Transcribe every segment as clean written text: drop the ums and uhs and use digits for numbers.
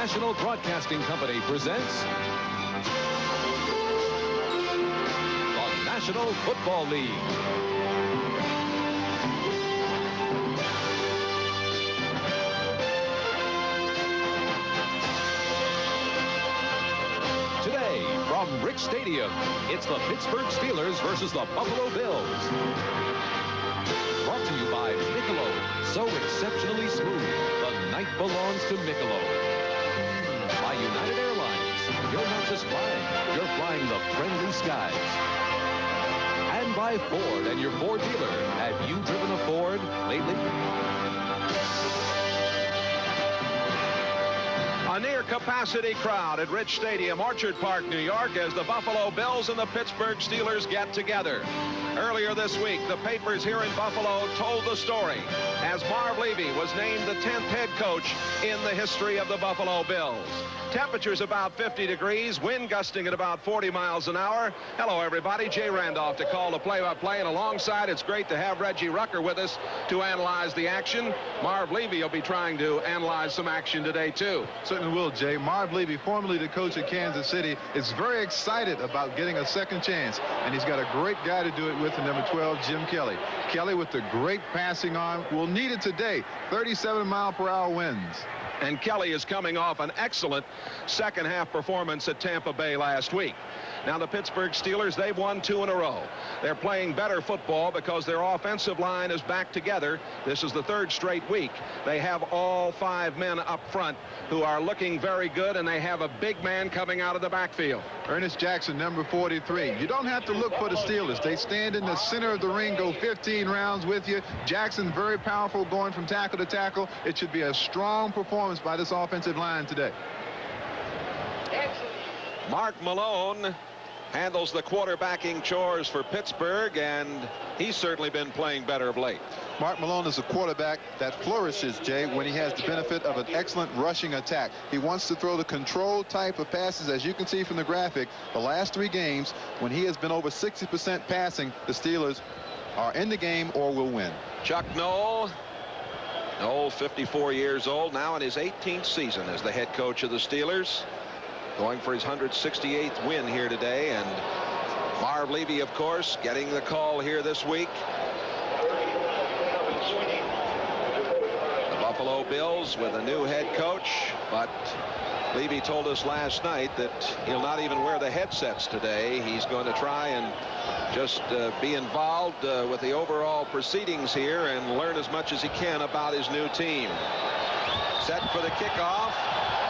National Broadcasting Company presents the National Football League. Today, from Rich Stadium, it's the Pittsburgh Steelers versus the Buffalo Bills. Brought to you by Michelob, so exceptionally smooth, the night belongs to Michelob. By United Airlines, you're not just flying, you're flying the friendly skies. And by Ford and your Ford dealer. Have you driven a Ford lately? A near-capacity crowd at Rich Stadium, Orchard Park, New York, as the Buffalo Bills and the Pittsburgh Steelers get together. Earlier this week, the papers here in Buffalo told the story as Marv Levy was named the 10th head coach in the history of the Buffalo Bills. Temperatures about 50 degrees, wind gusting at about 40 miles an hour. Hello, everybody. Jay Randolph to call the play-by-play, and alongside, it's great to have Reggie Rucker with us to analyze the action. Marv Levy will be trying to analyze some action today, too. Certainly will, Jay. Marv Levy, formerly the coach at Kansas City, is very excited about getting a second chance, and he's got a great guy to do it with, the number 12, Jim Kelly. Kelly with the great passing arm will need it today. 37-mile-per-hour winds. And Kelly is coming off an excellent second-half performance at Tampa Bay last week. Now, the Pittsburgh Steelers, they've won 2 in a row. They're playing better football because their offensive line is back together. This is the 3rd straight week. They have all 5 men up front who are looking very good, and they have a big man coming out of the backfield. Ernest Jackson, number 43. You don't have to look for the Steelers. They stand in the center of the ring, go 15 rounds with you. Jackson, very powerful, going from tackle to tackle. It should be a strong performance by this offensive line today. Mark Malone handles the quarterbacking chores for Pittsburgh, and he's certainly been playing better of late. Mark Malone is a quarterback that flourishes, Jay, when he has the benefit of an excellent rushing attack. He wants to throw the control type of passes. As you can see from the graphic, the last 3 games, when he has been over 60% passing, the Steelers are in the game or will win. Chuck Noll, 54 years old, now in his 18th season as the head coach of the Steelers, going for his 168th win here today. And Marv Levy, of course, getting the call here this week. The Buffalo Bills with a new head coach, but Levy told us last night that he'll not even wear the headsets today. He's going to try and just be involved with the overall proceedings here and learn as much as he can about his new team. Set for the kickoff.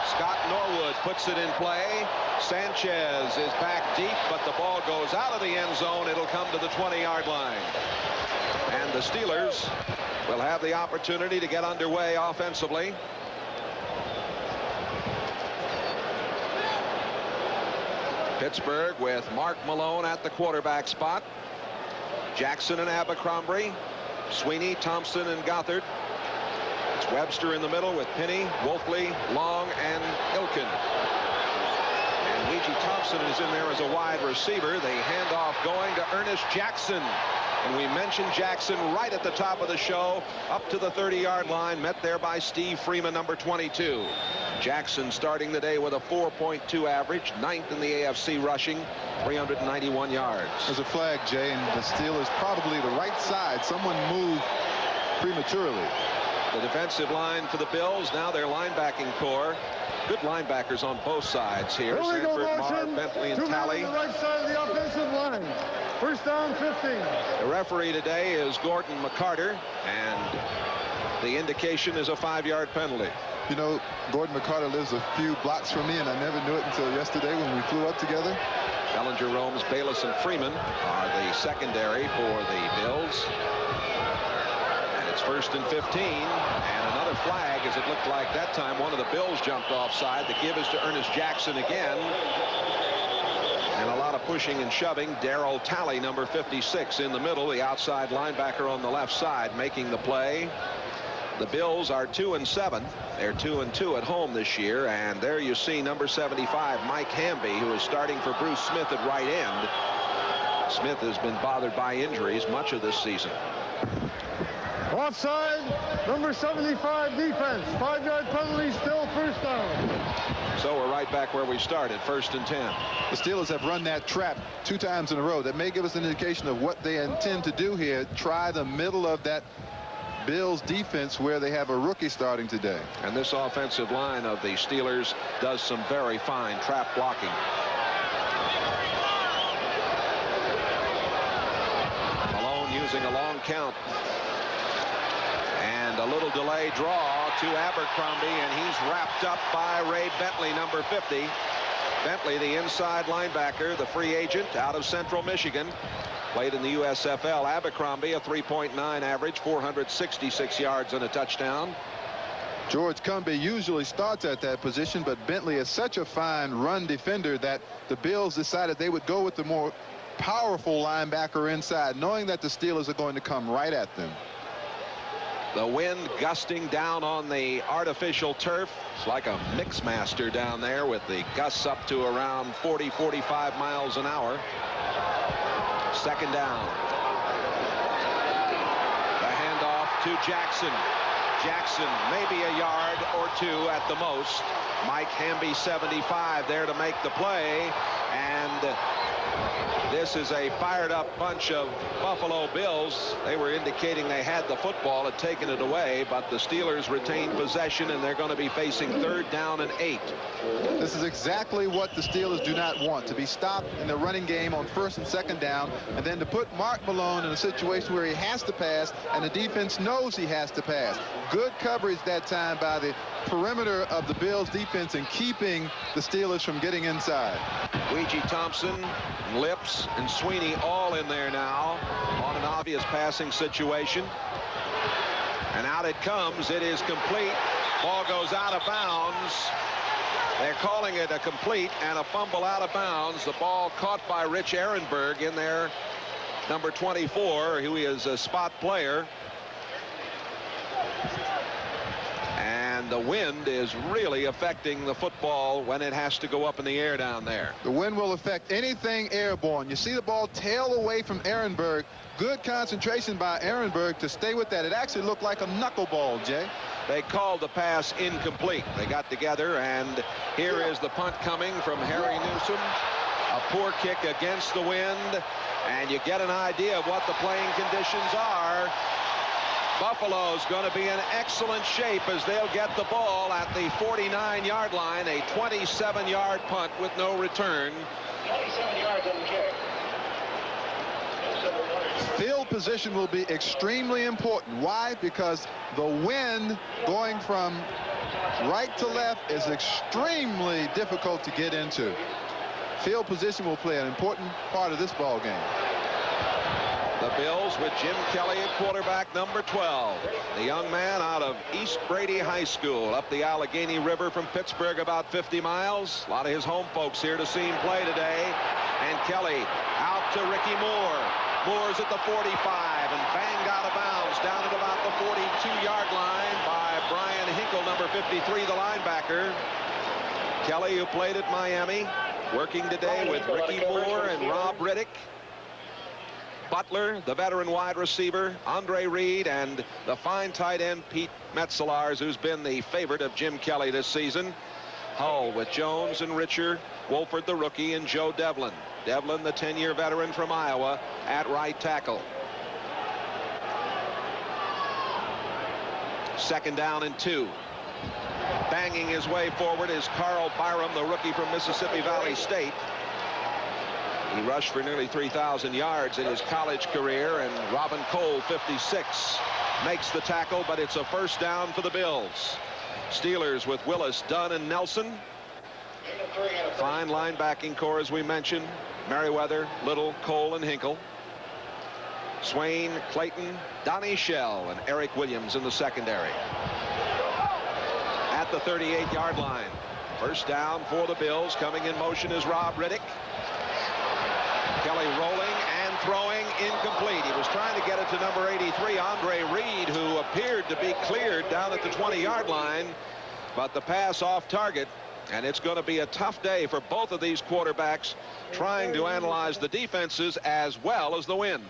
Scott Norwood puts it in play. Sanchez is back deep, but the ball goes out of the end zone. It'll come to the 20-yard line. And the Steelers will have the opportunity to get underway offensively. Pittsburgh with Mark Malone at the quarterback spot. Jackson and Abercrombie. Sweeney, Thompson, and Gothard. It's Webster in the middle with Penny, Wolfley, Long, and Ilkin. And Ouija Thompson is in there as a wide receiver. The handoff going to Ernest Jackson. And we mentioned Jackson right at the top of the show, up to the 30-yard line, met there by Steve Freeman, number 22. Jackson starting the day with a 4.2 average, 9th in the AFC rushing, 391 yards. There's a flag, Jay, and the Steelers probably the right side. Someone moved prematurely. The defensive line for the Bills, now their linebacking core. Good linebackers on both sides here. Sanford, Marr, Bentley, and Talley. On the right side of the offensive line. First down, 15. The referee today is Gordon McCarter, and the indication is a 5-yard penalty. You know, Gordon McCarter lives a few blocks from me, and I never knew it until yesterday when we flew up together. Bellinger, Romes, Bayless, and Freeman are the secondary for the Bills. And it's 1st and 15, and another flag, as it looked like that time one of the Bills jumped offside. The give is to Ernest Jackson again. And a lot of pushing and shoving. Darryl Talley, number 56, in the middle, the outside linebacker on the left side, making the play. The Bills are 2-7. They're 2-2 at home this year. And there you see number 75, Mike Hamby, who is starting for Bruce Smith at right end. Smith has been bothered by injuries much of this season. Offside, number 75 defense. 5-yard penalty, still first down. So we're right back where we started, 1st and 10. The Steelers have run that trap 2 times in a row. That may give us an indication of what they intend to do here. Try the middle of that Bills defense where they have a rookie starting today. And this offensive line of the Steelers does some very fine trap blocking. Malone using a long count. And a little delay draw to Abercrombie, and he's wrapped up by Ray Bentley, number 50. Bentley, the inside linebacker, the free agent out of Central Michigan. Played in the USFL. Abercrombie, a 3.9 average, 466 yards and a touchdown. George Cumbie usually starts at that position, but Bentley is such a fine run defender that the Bills decided they would go with the more powerful linebacker inside, knowing that the Steelers are going to come right at them. The wind gusting down on the artificial turf. It's like a mix master down there with the gusts up to around 40-45 miles an hour. 2nd down. The handoff to Jackson. Jackson maybe a yard or 2 at the most. Mike Hamby, 75, there to make the play. And this is a fired up bunch of Buffalo Bills. They were indicating they had the football, had taken it away, but the Steelers retained possession, and they're going to be facing 3rd down and 8. This is exactly what the Steelers do not want, to be stopped in the running game on 1st and 2nd down, and then to put Mark Malone in a situation where he has to pass and the defense knows he has to pass. Good coverage that time by the perimeter of the Bills defense and keeping the Steelers from getting inside. Ouija Thompson, Lips, and Sweeney all in there now on an obvious passing situation. And out it comes. It is complete. Ball goes out of bounds. They're calling it a complete and a fumble out of bounds. The ball caught by Rich Ehrenberg in there, number 24, who is a spot player. And the wind is really affecting the football when it has to go up in the air down there. The wind will affect anything airborne. You see the ball tail away from Ehrenberg. Good concentration by Ehrenberg to stay with that. It actually looked like a knuckleball, Jay. They called the pass incomplete. They got together, and here is the punt coming from Harry Newsom. A poor kick against the wind, and you get an idea of what the playing conditions are. Buffalo's going to be in excellent shape as they'll get the ball at the 49-yard line, a 27-yard punt with no return. 27 yards on the kick. Field position will be extremely important. Why? Because the wind going from right to left is extremely difficult to get into. Field position will play an important part of this ball game. The Bills with Jim Kelly at quarterback, number 12. The young man out of East Brady High School up the Allegheny River from Pittsburgh, about 50 miles. A lot of his home folks here to see him play today. And Kelly out to Ricky Moore. Moore's at the 45 and banged out of bounds down at about the 42-yard line by Brian Hinkle, number 53, the linebacker. Kelly, who played at Miami, working today with Ricky Moore and Rob Riddick. Butler, the veteran wide receiver, Andre Reed, and the fine tight end Pete Metzelaars, who's been the favorite of Jim Kelly this season. Hull with Jones and Richer, Wolford the rookie, and Joe Devlin. Devlin, the 10-year veteran from Iowa, at right tackle. 2nd down and 2. Banging his way forward is Carl Byram, the rookie from Mississippi Valley State. He rushed for nearly 3,000 yards in his college career, and Robin Cole, 56, makes the tackle, but it's a 1st down for the Bills. Steelers with Willis, Dunn, and Nelson. Fine linebacking core, as we mentioned. Merriweather, Little, Cole, and Hinkle. Swain, Clayton, Donnie Shell, and Eric Williams in the secondary. At the 38-yard line. 1st down for the Bills. Coming in motion is Rob Riddick. Kelly rolling and throwing, incomplete. He was trying to get it to number 83, Andre Reed, who appeared to be cleared down at the 20-yard line, but the pass off target. And it's going to be a tough day for both of these quarterbacks trying to analyze the defenses as well as the wind.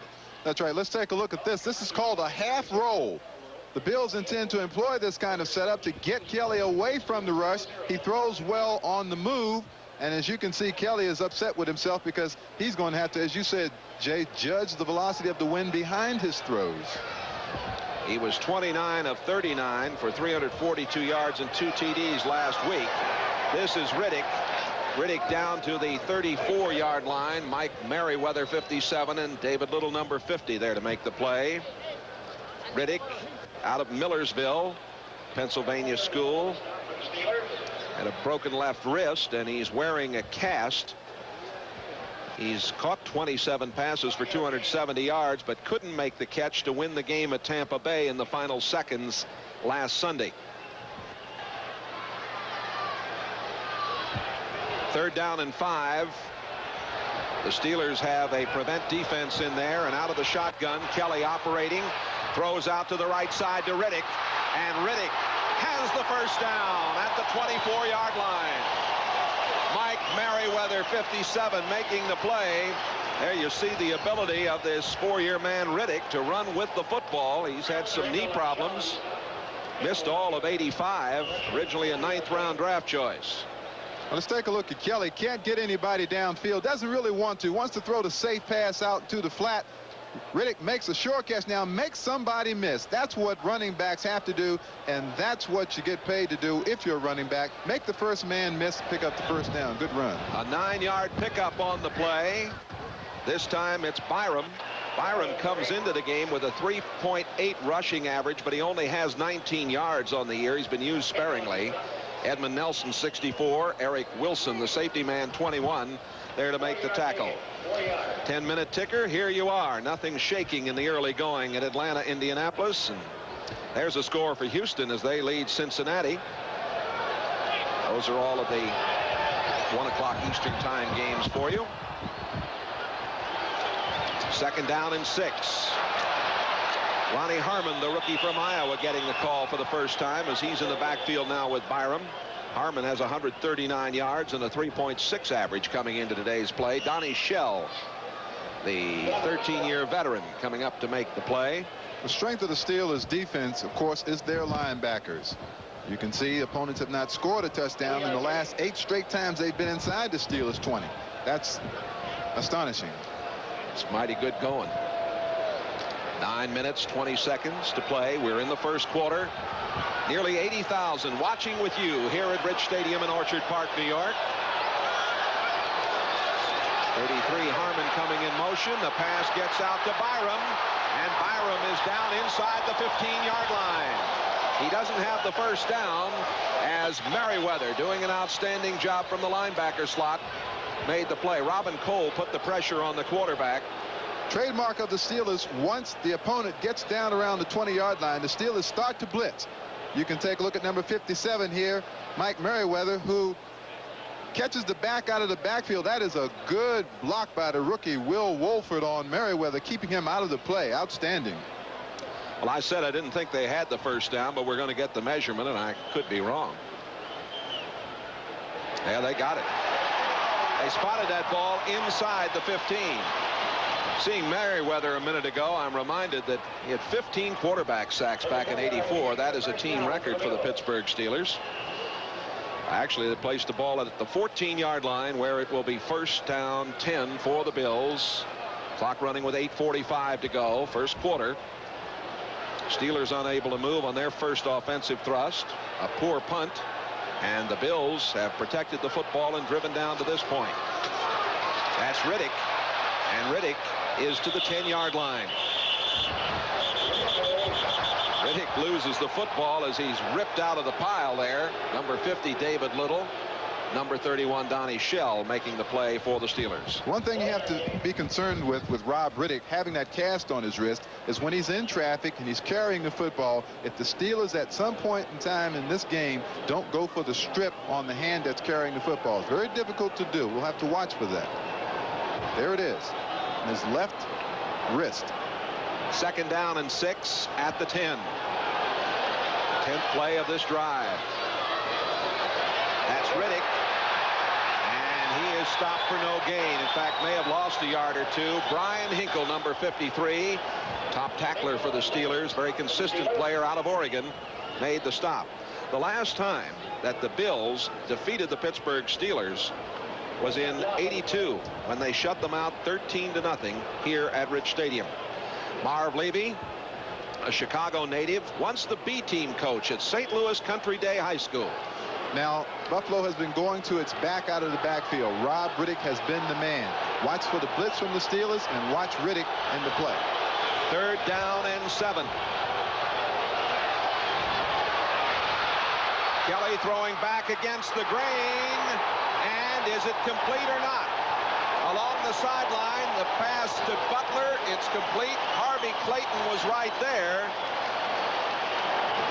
That's right. Let's take a look at this. This is called a half roll. The Bills intend to employ this kind of setup to get Kelly away from the rush. He throws well on the move. And as you can see, Kelly is upset with himself because he's going to have to, as you said, Jay, judge the velocity of the wind behind his throws. He was 29 of 39 for 342 yards and 2 TDs last week. This is Riddick. Riddick down to the 34-yard line. Mike Merriweather, 57, and David Little, number 50, there to make the play. Riddick out of Millersville, Pennsylvania school. Had a broken left wrist, and he's wearing a cast. He's caught 27 passes for 270 yards, but couldn't make the catch to win the game at Tampa Bay in the final seconds last Sunday. Third down and 5. The Steelers have a prevent defense in there, and out of the shotgun, Kelly operating, throws out to the right side to Riddick, and Riddick has the first down at the 24-yard line. Mike Merriweather, 57, making the play. There you see the ability of this 4-year man Riddick to run with the football. He's had some knee problems. Missed all of 85. Originally a 9th-round draft choice. Well, let's take a look at Kelly. Can't get anybody downfield. Doesn't really want to. Wants to throw the safe pass out to the flat. Riddick makes a short catch. Now makes somebody miss. That's what running backs have to do, and that's what you get paid to do if you're a running back. Make the first man miss, pick up the first down. Good run. A 9-yard pickup on the play. This time it's Byram. Byram comes into the game with a 3.8 rushing average, but he only has 19 yards on the year. He's been used sparingly. Edmund Nelson, 64. Eric Wilson, the safety man, 21, there to make the tackle. 10-minute ticker. Here you are. Nothing shaking in the early going at Atlanta, Indianapolis. And there's a score for Houston as they lead Cincinnati. Those are all of the 1 o'clock Eastern time games for you. Second down and 6. Ronnie Harmon, the rookie from Iowa, getting the call for the first time as he's in the backfield now with Byram. Harmon has 139 yards and a 3.6 average coming into today's play. Donnie Shell, the 13-year veteran, coming up to make the play. The strength of the Steelers' defense, of course, is their linebackers. You can see opponents have not scored a touchdown in the last 8 straight times they've been inside the Steelers' 20. That's astonishing. It's mighty good going. 9 minutes, 20 seconds to play. We're in the first quarter. Nearly 80,000 watching with you here at Rich Stadium in Orchard Park, New York. 33, Harmon coming in motion. The pass gets out to Byram, and Byram is down inside the 15-yard line. He doesn't have the first down as Merriweather, doing an outstanding job from the linebacker slot, made the play. Robin Cole put the pressure on the quarterback. Trademark of the Steelers, once the opponent gets down around the 20-yard line, the Steelers start to blitz. You can take a look at number 57 here, Mike Merriweather, who catches the back out of the backfield. That is a good block by the rookie Will Wolford on Merriweather, keeping him out of the play. Outstanding. Well, I said I didn't think they had the first down, but we're going to get the measurement, and I could be wrong. Yeah, they got it. They spotted that ball inside the 15. Seeing Merriweather a minute ago, I'm reminded that he had 15 quarterback sacks back in '84. That is a team record for the Pittsburgh Steelers. Actually, they placed the ball at the 14-yard line, where it will be first down 10 for the Bills. Clock running with 8:45 to go. First quarter. Steelers unable to move on their first offensive thrust. A poor punt. And the Bills have protected the football and driven down to this point. That's Riddick. And Riddick is to the 10-yard line. Riddick loses the football as he's ripped out of the pile there. Number 50, David Little. Number 31, Donnie Shell, making the play for the Steelers. One thing you have to be concerned with Rob Riddick having that cast on his wrist is when he's in traffic and he's carrying the football. If the Steelers at some point in time in this game don't go for the strip on the hand that's carrying the football, it's very difficult to do. We'll have to watch for that. There it is. On his left wrist. Second down and 6 at the 10. 10th play of this drive. That's Riddick. And he is stopped for no gain. In fact, may have lost a yard or two. Brian Hinkle, number 53, top tackler for the Steelers, very consistent player out of Oregon, made the stop. The last time that the Bills defeated the Pittsburgh Steelers was in '82 when they shut them out 13-0 here at Rich Stadium. Marv Levy, a Chicago native, once the B team coach at St. Louis Country Day High School. Now, Buffalo has been going to its back out of the backfield. Rob Riddick has been the man. Watch for the blitz from the Steelers and watch Riddick in the play. 3rd down and 7. Kelly throwing back against the grain. And is it complete or not? Along the sideline, the pass to Butler. It's complete. Harvey Clayton was right there.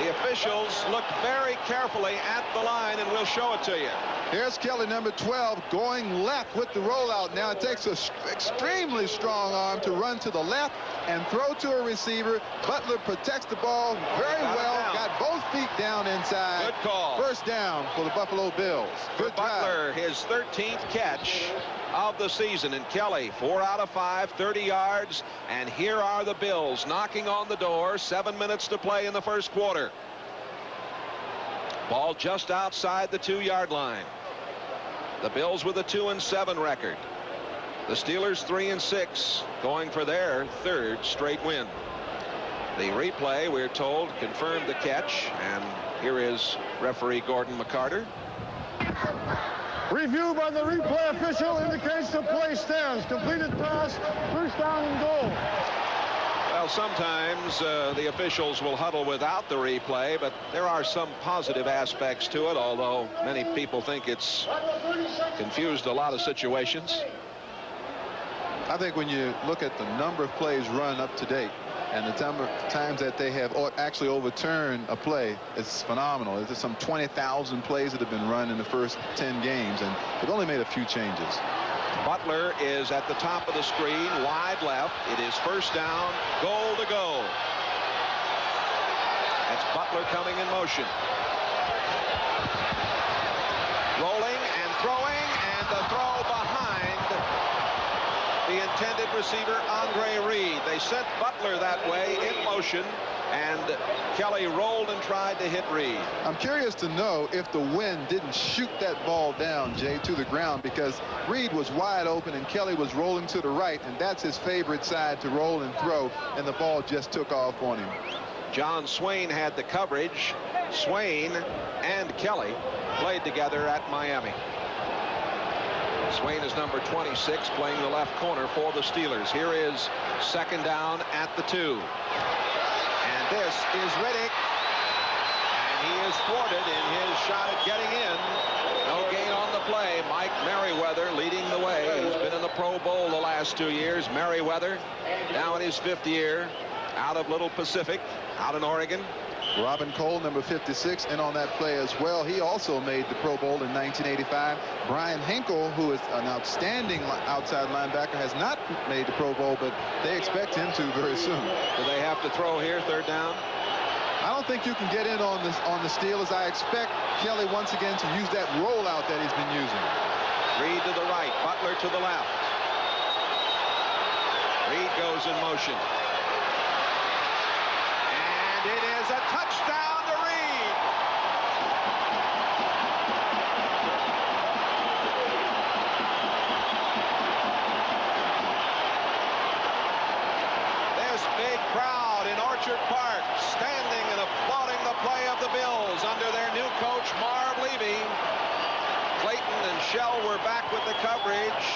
The officials looked very carefully at the line, and we'll show it to you. Here's Kelly, number 12, going left with the rollout. Now it takes an extremely strong arm to run to the left and throw to a receiver. Butler protects the ball very well. Got both feet down inside. Good call. First down for the Buffalo Bills. Good Butler, his 13th catch of the season. And Kelly, 4 out of 5, 30 yards. And here are the Bills knocking on the door. 7 minutes to play in the first quarter. Ball just outside the 2-yard line. The Bills with a 2-7 record. The Steelers 3-6, going for their 3rd straight win. The replay, we're told, confirmed the catch, and here is referee Gordon McCarter. Review by the replay official indicates the play stands. Completed pass, first down and goal. Well, sometimes the officials will huddle without the replay, but there are some positive aspects to it, although many people think it's confused a lot of situations. I think when you look at the number of plays run up to date and the times that they have actually overturned a play, it's phenomenal. There's some 20,000 plays that have been run in the first 10 games, and they've only made a few changes. Butler is at the top of the screen, wide left. It is first down, goal to go. That's Butler coming in motion. Rolling and throwing, and the throw behind the intended receiver, Andre Reed. They sent Butler that way in motion, and Kelly rolled and tried to hit Reed. I'm curious to know if the wind didn't shoot that ball down, Jay, to the ground, because Reed was wide open and Kelly was rolling to the right, and that's his favorite side to roll and throw, and the ball just took off on him. John Swain had the coverage. Swain and Kelly played together at Miami. Swain is number 26, playing the left corner for the Steelers. Here is second down at the 2. And this is Riddick. And he is thwarted in his shot at getting in. No gain on the play. Mike Merriweather leading the way. He's been in the Pro Bowl the last 2 years. Merriweather now in his 5th year out of Little Pacific, out in Oregon. Robin Cole, number 56, in on that play as well. He also made the Pro Bowl in 1985. Brian Hinkle, who is an outstanding outside linebacker, has not made the Pro Bowl, but they expect him to very soon. Do they have to throw here, third down? I don't think you can get in on the Steelers. I expect Kelly once again to use that rollout that he's been using. Reed to the right, Butler to the left. Reed goes in motion. And it is a touchdown to Reed. This big crowd in Orchard Park standing and applauding the play of the Bills under their new coach, Marv Levy. Clayton and Shell were back with the coverage.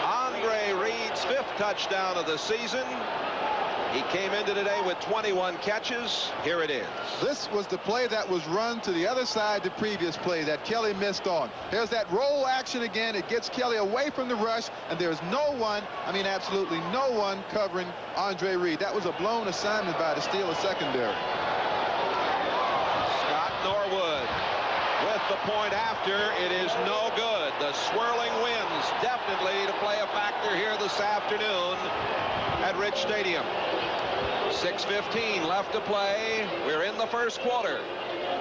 Andre Reed's 5th touchdown of the season. He came into today with 21 catches. Here it is. This was the play that was run to the other side, the previous play that Kelly missed on. Here's that roll action again. It gets Kelly away from the rush, and there's no one, absolutely no one covering Andre Reed. That was a blown assignment by the Steelers secondary. Scott Norwood with the point after. It is no good. The swirling winds definitely to play a factor here this afternoon at Rich Stadium. 6:15 left to play. We're in the first quarter.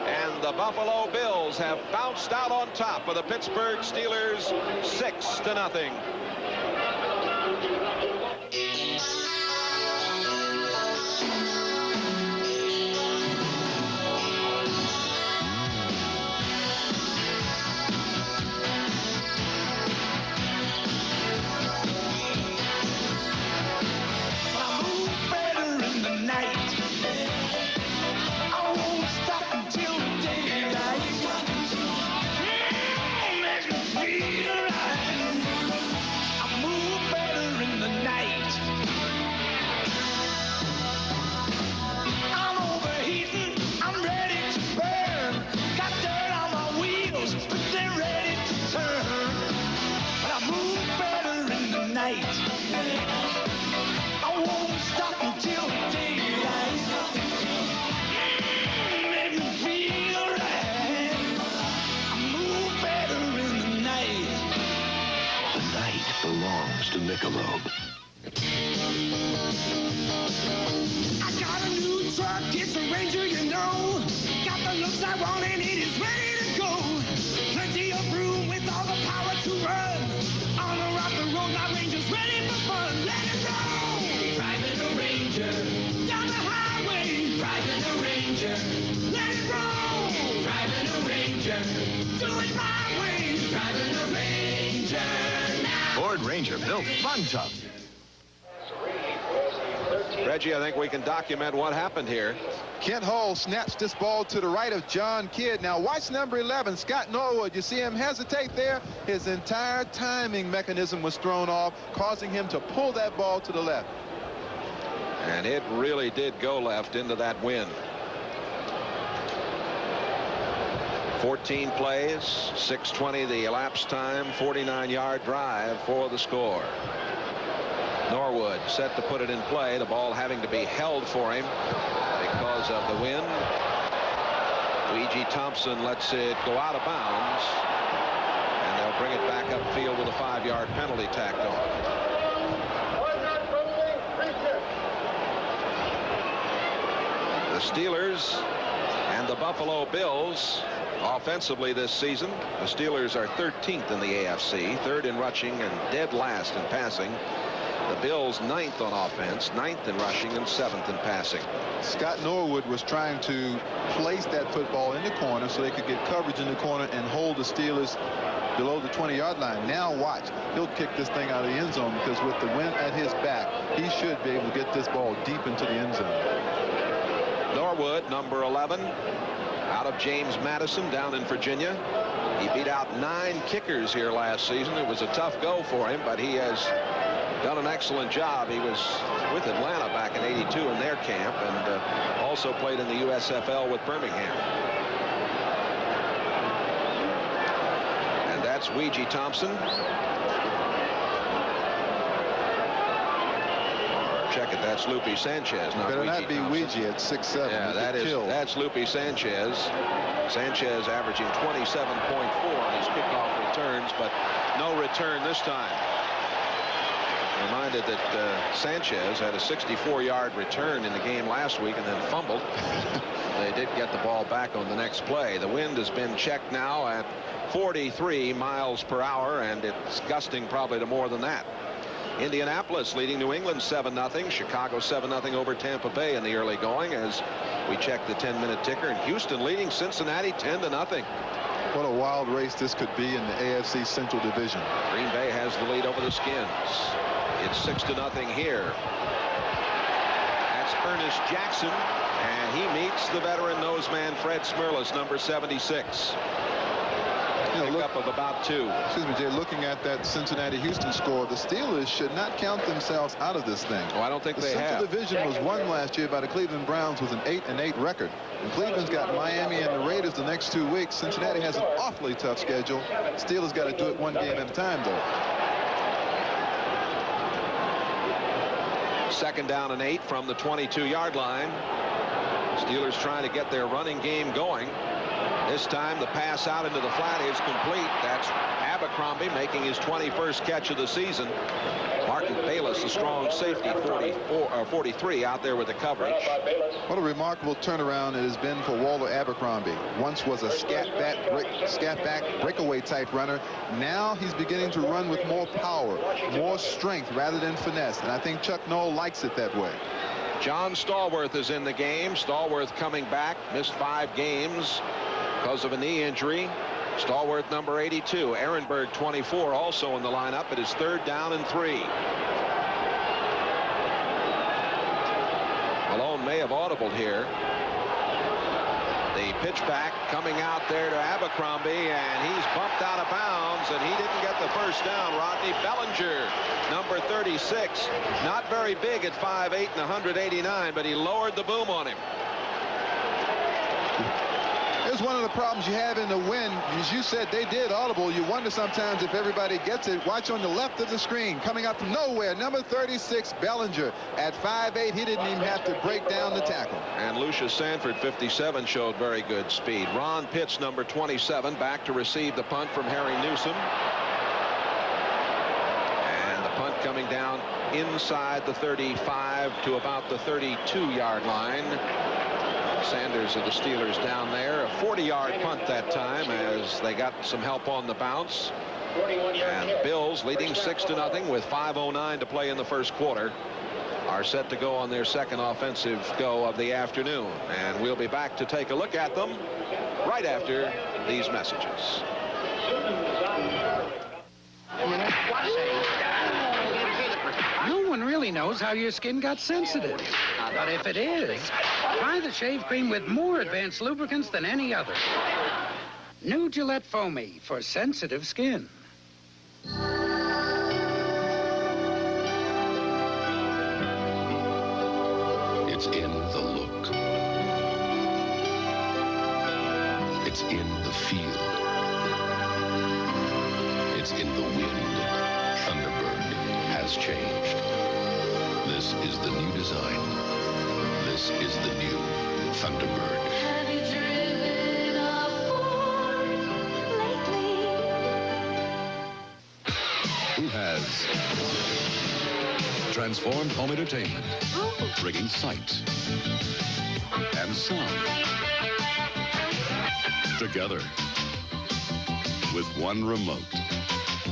And the Buffalo Bills have bounced out on top of the Pittsburgh Steelers 6-0. To Michelob. I got a new truck, it's a Ranger, you know. Got the looks I want and it is ready to go. Plenty of room with all the power to run. On a rock and roll, my Ranger's ready for fun. Let it roll! Driving a Ranger. Down the highway. Driving a Ranger. Let it roll! Driving a Ranger. Do it my way. Driving a Ranger now. Ford Ranger, built fun tough. Reggie, I think we can document what happened here. Kent Hull snaps this ball to the right of John Kidd. Now watch number 11, Scott Norwood. You see him hesitate there? His entire timing mechanism was thrown off, causing him to pull that ball to the left. And it really did go left into that wind. 14 plays, 6:20 the elapsed time, 49-yard drive for the score. Norwood set to put it in play, the ball having to be held for him because of the wind. Ouija Thompson lets it go out of bounds, and they'll bring it back upfield with a 5-yard penalty tacked on. The Steelers and the Buffalo Bills offensively this season. The Steelers are 13th in the AFC, 3rd in rushing and dead last in passing. The Bills 9th on offense, 9th in rushing and 7th in passing. Scott Norwood was trying to place that football in the corner so they could get coverage in the corner and hold the Steelers below the 20-yard line. Now watch, he'll kick this thing out of the end zone because with the wind at his back, he should be able to get this ball deep into the end zone. Norwood, number 11, out of James Madison down in Virginia. He beat out 9 kickers here last season. It was a tough go for him, but he has done an excellent job. He was with Atlanta back in '82 in their camp, and also played in the USFL with Birmingham. And that's Ouija Thompson. Check it, that's Lupe Sanchez. Better not be Ouija at 6'7". Yeah, that's Lupe Sanchez. Sanchez averaging 27.4 on his kickoff returns, but no return this time. Reminded that Sanchez had a 64-yard return in the game last week and then fumbled. They did get the ball back on the next play. The wind has been checked now at 43 miles per hour, and it's gusting probably to more than that. Indianapolis leading New England 7-0. Chicago 7-0 over Tampa Bay in the early going as we check the 10-minute ticker. And Houston leading Cincinnati 10-0. What a wild race this could be in the AFC Central Division. Green Bay has the lead over the Skins. It's 6-0 here. That's Ernest Jackson, and he meets the veteran noseman Fred Smerlas, number 76. Pickup of about 2. Excuse me, Jay, looking at that Cincinnati-Houston score, the Steelers should not count themselves out of this thing. Oh, I don't think they have. The Central Division was won last year by the Cleveland Browns with an 8-8 record. And Cleveland's got Miami and the Raiders the next 2 weeks. Cincinnati has an awfully tough schedule. Steelers got to do it one game at a time, though. 2nd down and 8 from the 22-yard line. Steelers trying to get their running game going. This time the pass out into the flat is complete. That's Abercrombie making his 21st catch of the season. Martin Bayless, a strong safety, 43 out there with the coverage. What a remarkable turnaround it has been for Walter Abercrombie. Once was a scat back breakaway type runner. Now he's beginning to run with more power, more strength rather than finesse. And I think Chuck Noll likes it that way. John Stallworth is in the game. Stallworth coming back, missed 5 games because of a knee injury. Stallworth, number 82. Ehrenberg, 24, also in the lineup. It is 3rd down and 3. Malone may have audibled here. The pitch back coming out there to Abercrombie, and he's bumped out of bounds, and he didn't get the first down. Rodney Bellinger, number 36, not very big at 5'8" and 189, but he lowered the boom on him. Here's one of the problems you have in the wind. As you said, they did audible. You wonder sometimes if everybody gets it. Watch on the left of the screen. Coming up from nowhere, number 36, Bellinger. At 5'8", he didn't even have to break down the tackle. And Lucius Sanford, 57, showed very good speed. Ron Pitts, number 27, back to receive the punt from Harry Newsom. And the punt coming down inside the 35 to about the 32-yard line. Sanders of the Steelers down there. A 40-yard punt that time as they got some help on the bounce. And the Bills, leading 6-0 with 5:09 to play in the first quarter, are set to go on their second offensive go of the afternoon. And we'll be back to take a look at them right after these messages. No one really knows how your skin got sensitive. But if it is, try the shave cream with more advanced lubricants than any other. New Gillette Foamy for sensitive skin. It's in the look. It's in the feel. It's in the wind. Thunderbird has changed. This is the new design. This is the new Thunderbird. Have you driven a Ford lately? Who has transformed home entertainment, bringing sight and sound together with one remote.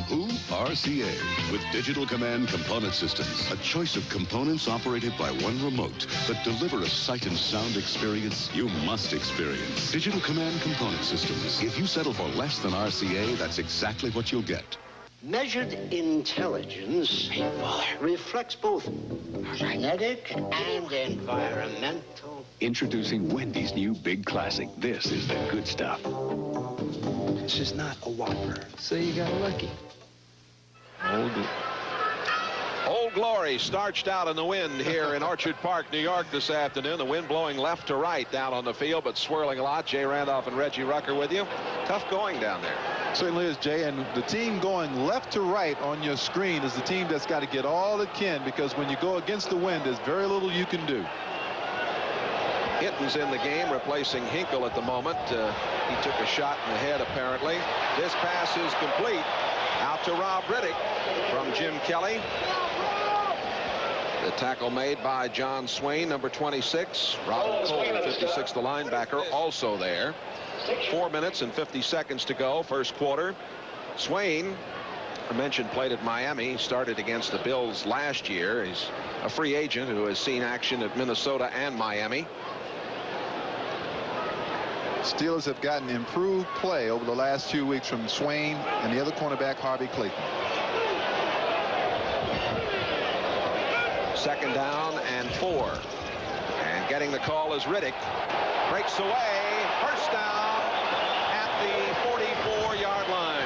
Who? RCA, with Digital Command Component Systems. A choice of components operated by one remote that deliver a sight and sound experience you must experience. Digital Command Component Systems. If you settle for less than RCA, that's exactly what you'll get. Measured intelligence reflects both genetic and environmental. Introducing Wendy's new Big Classic. This is the good stuff. This is not a Whopper. So you got lucky. Old Glory starched out in the wind here in Orchard Park, New York this afternoon. The wind blowing left to right down on the field, but swirling a lot. Jay Randolph and Reggie Rucker with you. Tough going down there. Certainly is, Jay, and the team going left to right on your screen is the team that's got to get all it can, because when you go against the wind, there's very little you can do. Hitton's in the game, replacing Hinkle at the moment. He took a shot in the head, apparently. This pass is complete. Out to Rob Riddick from Jim Kelly. The tackle made by John Swain, number 26. Robert Cole, 56, the linebacker, also there. 4 minutes and 50 seconds to go, first quarter. Swain, I mentioned, played at Miami. He started against the Bills last year. He's a free agent who has seen action at Minnesota and Miami. Steelers have gotten improved play over the last few weeks from Swain and the other cornerback, Harvey Clayton. Second down and 4. And getting the call is Riddick. Breaks away. First down at the 44-yard line.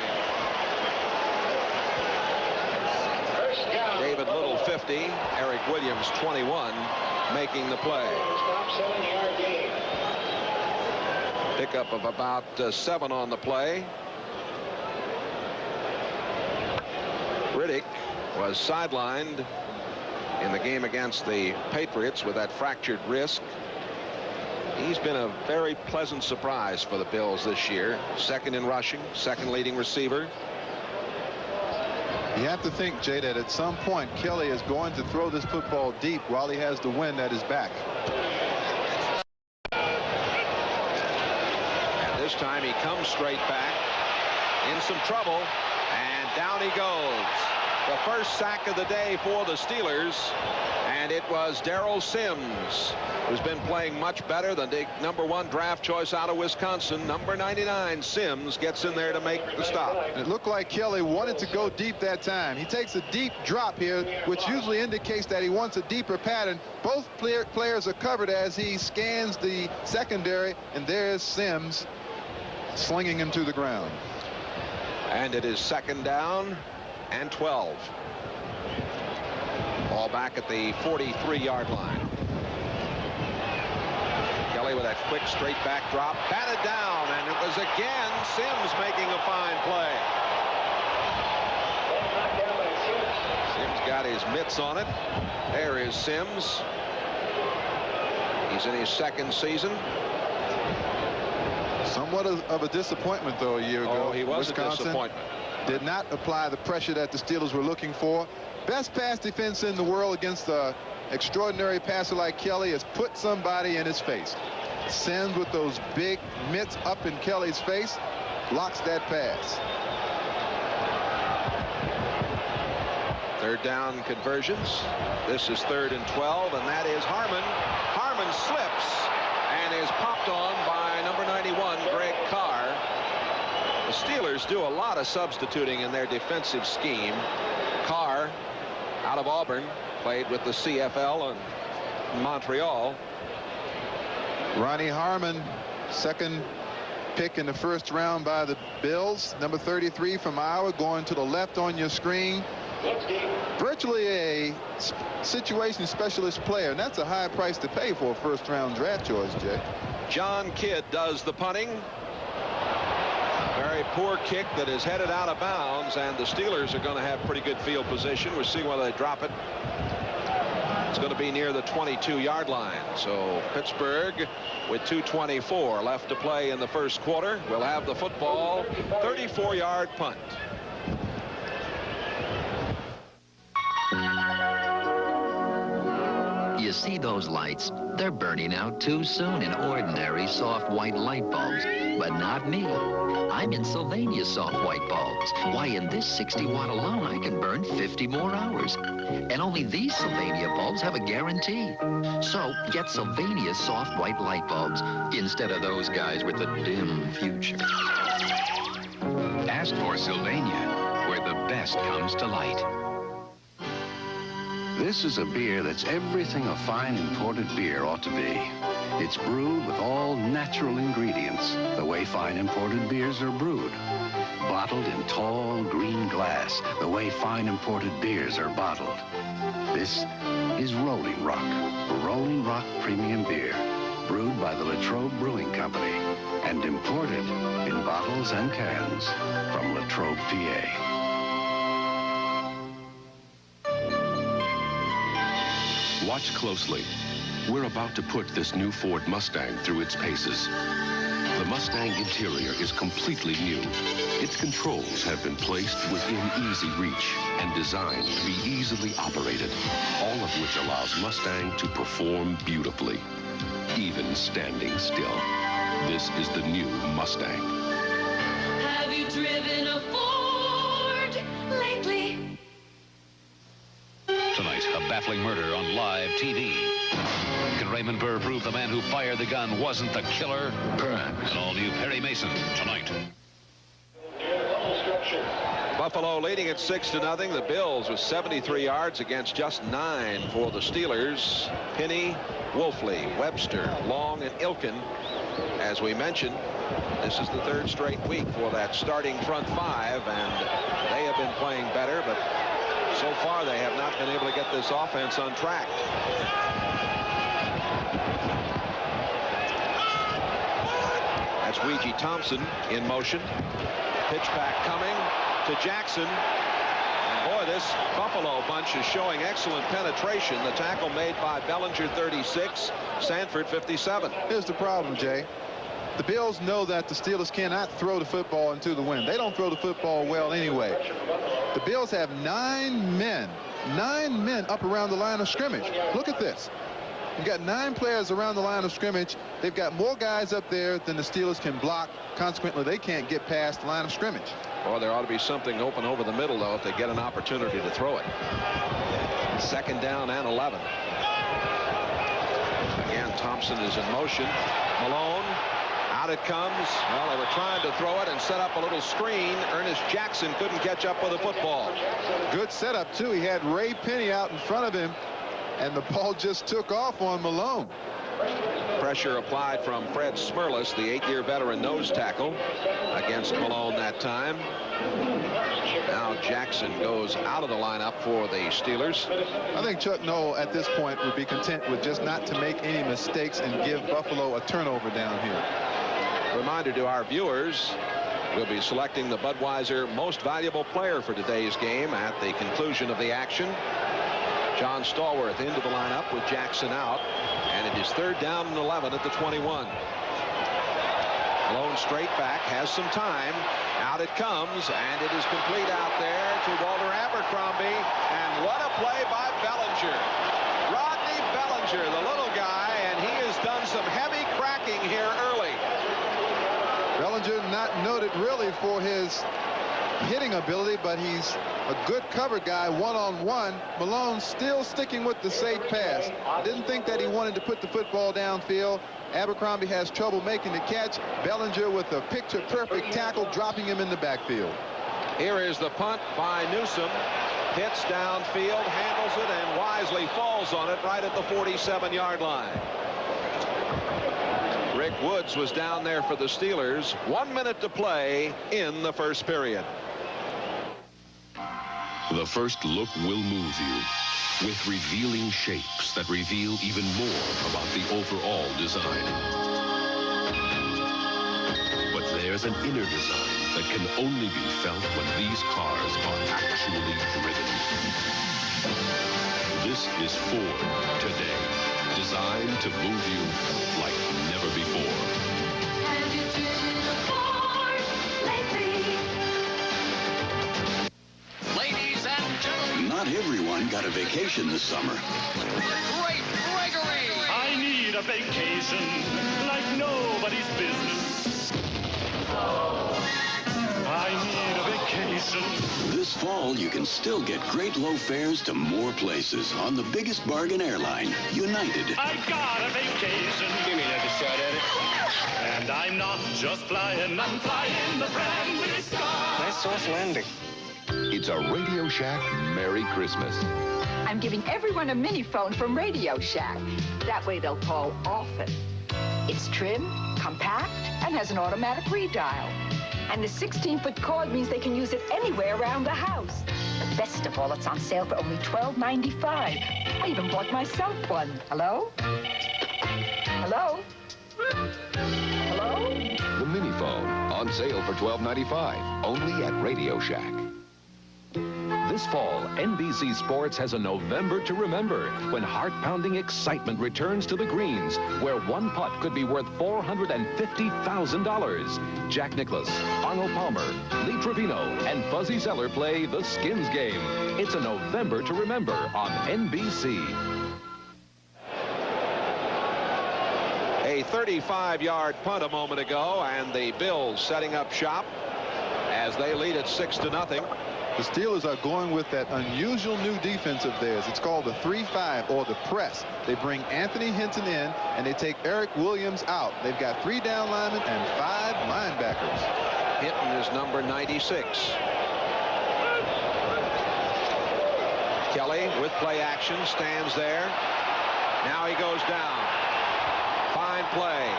First down. David Little, 50. Eric Williams, 21, making the play. Stop 7-yard gain. Pickup of about 7 on the play. Riddick was sidelined in the game against the Patriots with that fractured wrist. He's been a very pleasant surprise for the Bills this year. Second in rushing, second leading receiver. You have to think, Jay, that at some point Kelly is going to throw this football deep while he has the wind at his back. And this time he comes straight back in some trouble, and down he goes. The first sack of the day for the Steelers, and it was Darrell Sims, who's been playing much better than the #1 draft choice out of Wisconsin. Number 99, Sims, gets in there to make the stop. It looked like Kelly wanted to go deep that time. He takes a deep drop here, which usually indicates that he wants a deeper pattern. Both players are covered as he scans the secondary, and there's Sims slinging him to the ground. And it is 2nd down and 12. Ball back at the 43-yard line. Kelly with that quick straight back drop, batted down, and it was again Sims making a fine play. Sims got his mitts on it. There is Sims. He's in his 2nd season. Somewhat of a disappointment, though, a year ago. Oh, he was Wisconsin a disappointment. Did not apply the pressure that the Steelers were looking for. Best pass defense in the world against an extraordinary passer like Kelly is put somebody in his face. Sims with those big mitts up in Kelly's face blocks that pass. 3rd down conversions. This is 3rd and 12, and that is Harmon. Harmon slips and is popped on by number 91, Greg Carr. The Steelers do a lot of substituting in their defensive scheme. Carr, out of Auburn, played with the CFL in Montreal. Ronnie Harmon, 2nd pick in the 1st round by the Bills. Number 33 from Iowa, going to the left on your screen. Virtually a situation specialist player, and that's a high price to pay for a 1st-round draft choice, Jay. John Kidd does the punting. Very poor kick that is headed out of bounds, and the Steelers are going to have pretty good field position. We'll see whether they drop it. It's going to be near the 22-yard line. So Pittsburgh, with 2:24 left to play in the 1st quarter, will have the football. 34-yard punt. You see those lights? They're burning out too soon in ordinary soft white light bulbs. But not me. I'm in Sylvania soft white bulbs. Why, in this 60 watt alone, I can burn 50 more hours. And only these Sylvania bulbs have a guarantee. So get Sylvania soft white light bulbs instead of those guys with the dim future. Ask for Sylvania, where the best comes to light. This is a beer that's everything a fine imported beer ought to be. It's brewed with all natural ingredients, the way fine imported beers are brewed. Bottled in tall green glass, the way fine imported beers are bottled. This is Rolling Rock Premium Beer, brewed by the Latrobe Brewing Company and imported in bottles and cans from Latrobe, PA. Watch closely. We're about to put this new Ford Mustang through its paces. The Mustang interior is completely new. Its controls have been placed within easy reach and designed to be easily operated, all of which allows Mustang to perform beautifully, even standing still. This is the new Mustang. Have you driven a Ford lately? Tonight, a baffling murder on live TV. Can Raymond Burr prove the man who fired the gun wasn't the killer? Burns. An all-new Perry Mason tonight. Buffalo leading at 6-0. The Bills with 73 yards against just 9 for the Steelers. Penny, Wolfley, Webster, Long, and Ilkin. As we mentioned, this is the 3rd straight week for that starting front 5, and they have been playing better, but so far they have not been able to get this offense on track. That's Ouija Thompson in motion. Pitch back coming to Jackson. And boy, this Buffalo bunch is showing excellent penetration. The tackle made by Bellinger, 36, Sanford, 57. Here's the problem, Jay. The Bills know that the Steelers cannot throw the football into the wind. They don't throw the football well anyway. The Bills have 9 men up around the line of scrimmage. Look at this. You've got 9 players around the line of scrimmage. They've got more guys up there than the Steelers can block. Consequently, they can't get past the line of scrimmage. Well, there ought to be something open over the middle, though, if they get an opportunity to throw it. 2nd down and 11. Again, Thompson is in motion. Malone, out it comes. Well, they were trying to throw it and set up a little screen. Ernest Jackson couldn't catch up with the football. Good setup, too. He had Ray Penny out in front of him, and the ball just took off on Malone. Pressure applied from Fred Smerlas, the 8-year veteran nose tackle, against Malone that time. Now Jackson goes out of the lineup for the Steelers. I think Chuck Noll at this point would be content with just not to make any mistakes and give Buffalo a turnover down here. Reminder to our viewers, we'll be selecting the Budweiser Most Valuable Player for today's game at the conclusion of the action. John Stallworth into the lineup with Jackson out, and it is 3rd down and 11 at the 21. Malone straight back, has some time. Out it comes, and it is complete out there to Walter Abercrombie. And what a play by Bellinger. Rodney Bellinger, the little guy, and he has done some heavy cracking here early. Bellinger not noted really for his hitting ability, but he's a good cover guy one-on-one. Malone still sticking with the safe pass. Didn't think that he wanted to put the football downfield. Abercrombie has trouble making the catch. Bellinger with a picture-perfect tackle, dropping him in the backfield. Here is the punt by Newsom. Hits downfield, handles it, and wisely falls on it right at the 47-yard line. Rick Woods was down there for the Steelers. 1 minute to play in the first period. The first look will move you with revealing shapes that reveal even more about the overall design. But there's an inner design that can only be felt when these cars are actually driven. This is Ford today, designed to move you like never before. Have you driven a Ford lately? Ladies and gentlemen. Not everyone got a vacation this summer. Great Gregory! I need a vacation like nobody's business. I need a vacation. This fall, you can still get great low fares to more places on the biggest bargain airline, United. I got a vacation. Give me another shot at it. And I'm not just flying, I'm flying the friendly sky. Nice soft landing. It's a Radio Shack Merry Christmas. I'm giving everyone a mini phone from Radio Shack. That way they'll call often. It's trim, compact, and has an automatic redial. And the 16-foot cord means they can use it anywhere around the house. But best of all, it's on sale for only $12.95. I even bought myself one. Hello? Hello? Hello? The mini phone on sale for $12.95, only at Radio Shack. This fall, NBC Sports has a November to remember when heart-pounding excitement returns to the greens, where one putt could be worth $450,000. Jack Nicklaus, Arnold Palmer, Lee Trevino, and Fuzzy Zeller play the Skins game. It's a November to remember on NBC. A 35-yard punt a moment ago, and the Bills setting up shop as they lead it 6-0. The Steelers are going with that unusual new defense of theirs. It's called the 3-5 or the press. They bring Anthony Hinton in, and they take Eric Williams out. They've got 3 down linemen and 5 linebackers. Hinton is number 96. Kelly with play action stands there. Now he goes down. Fine play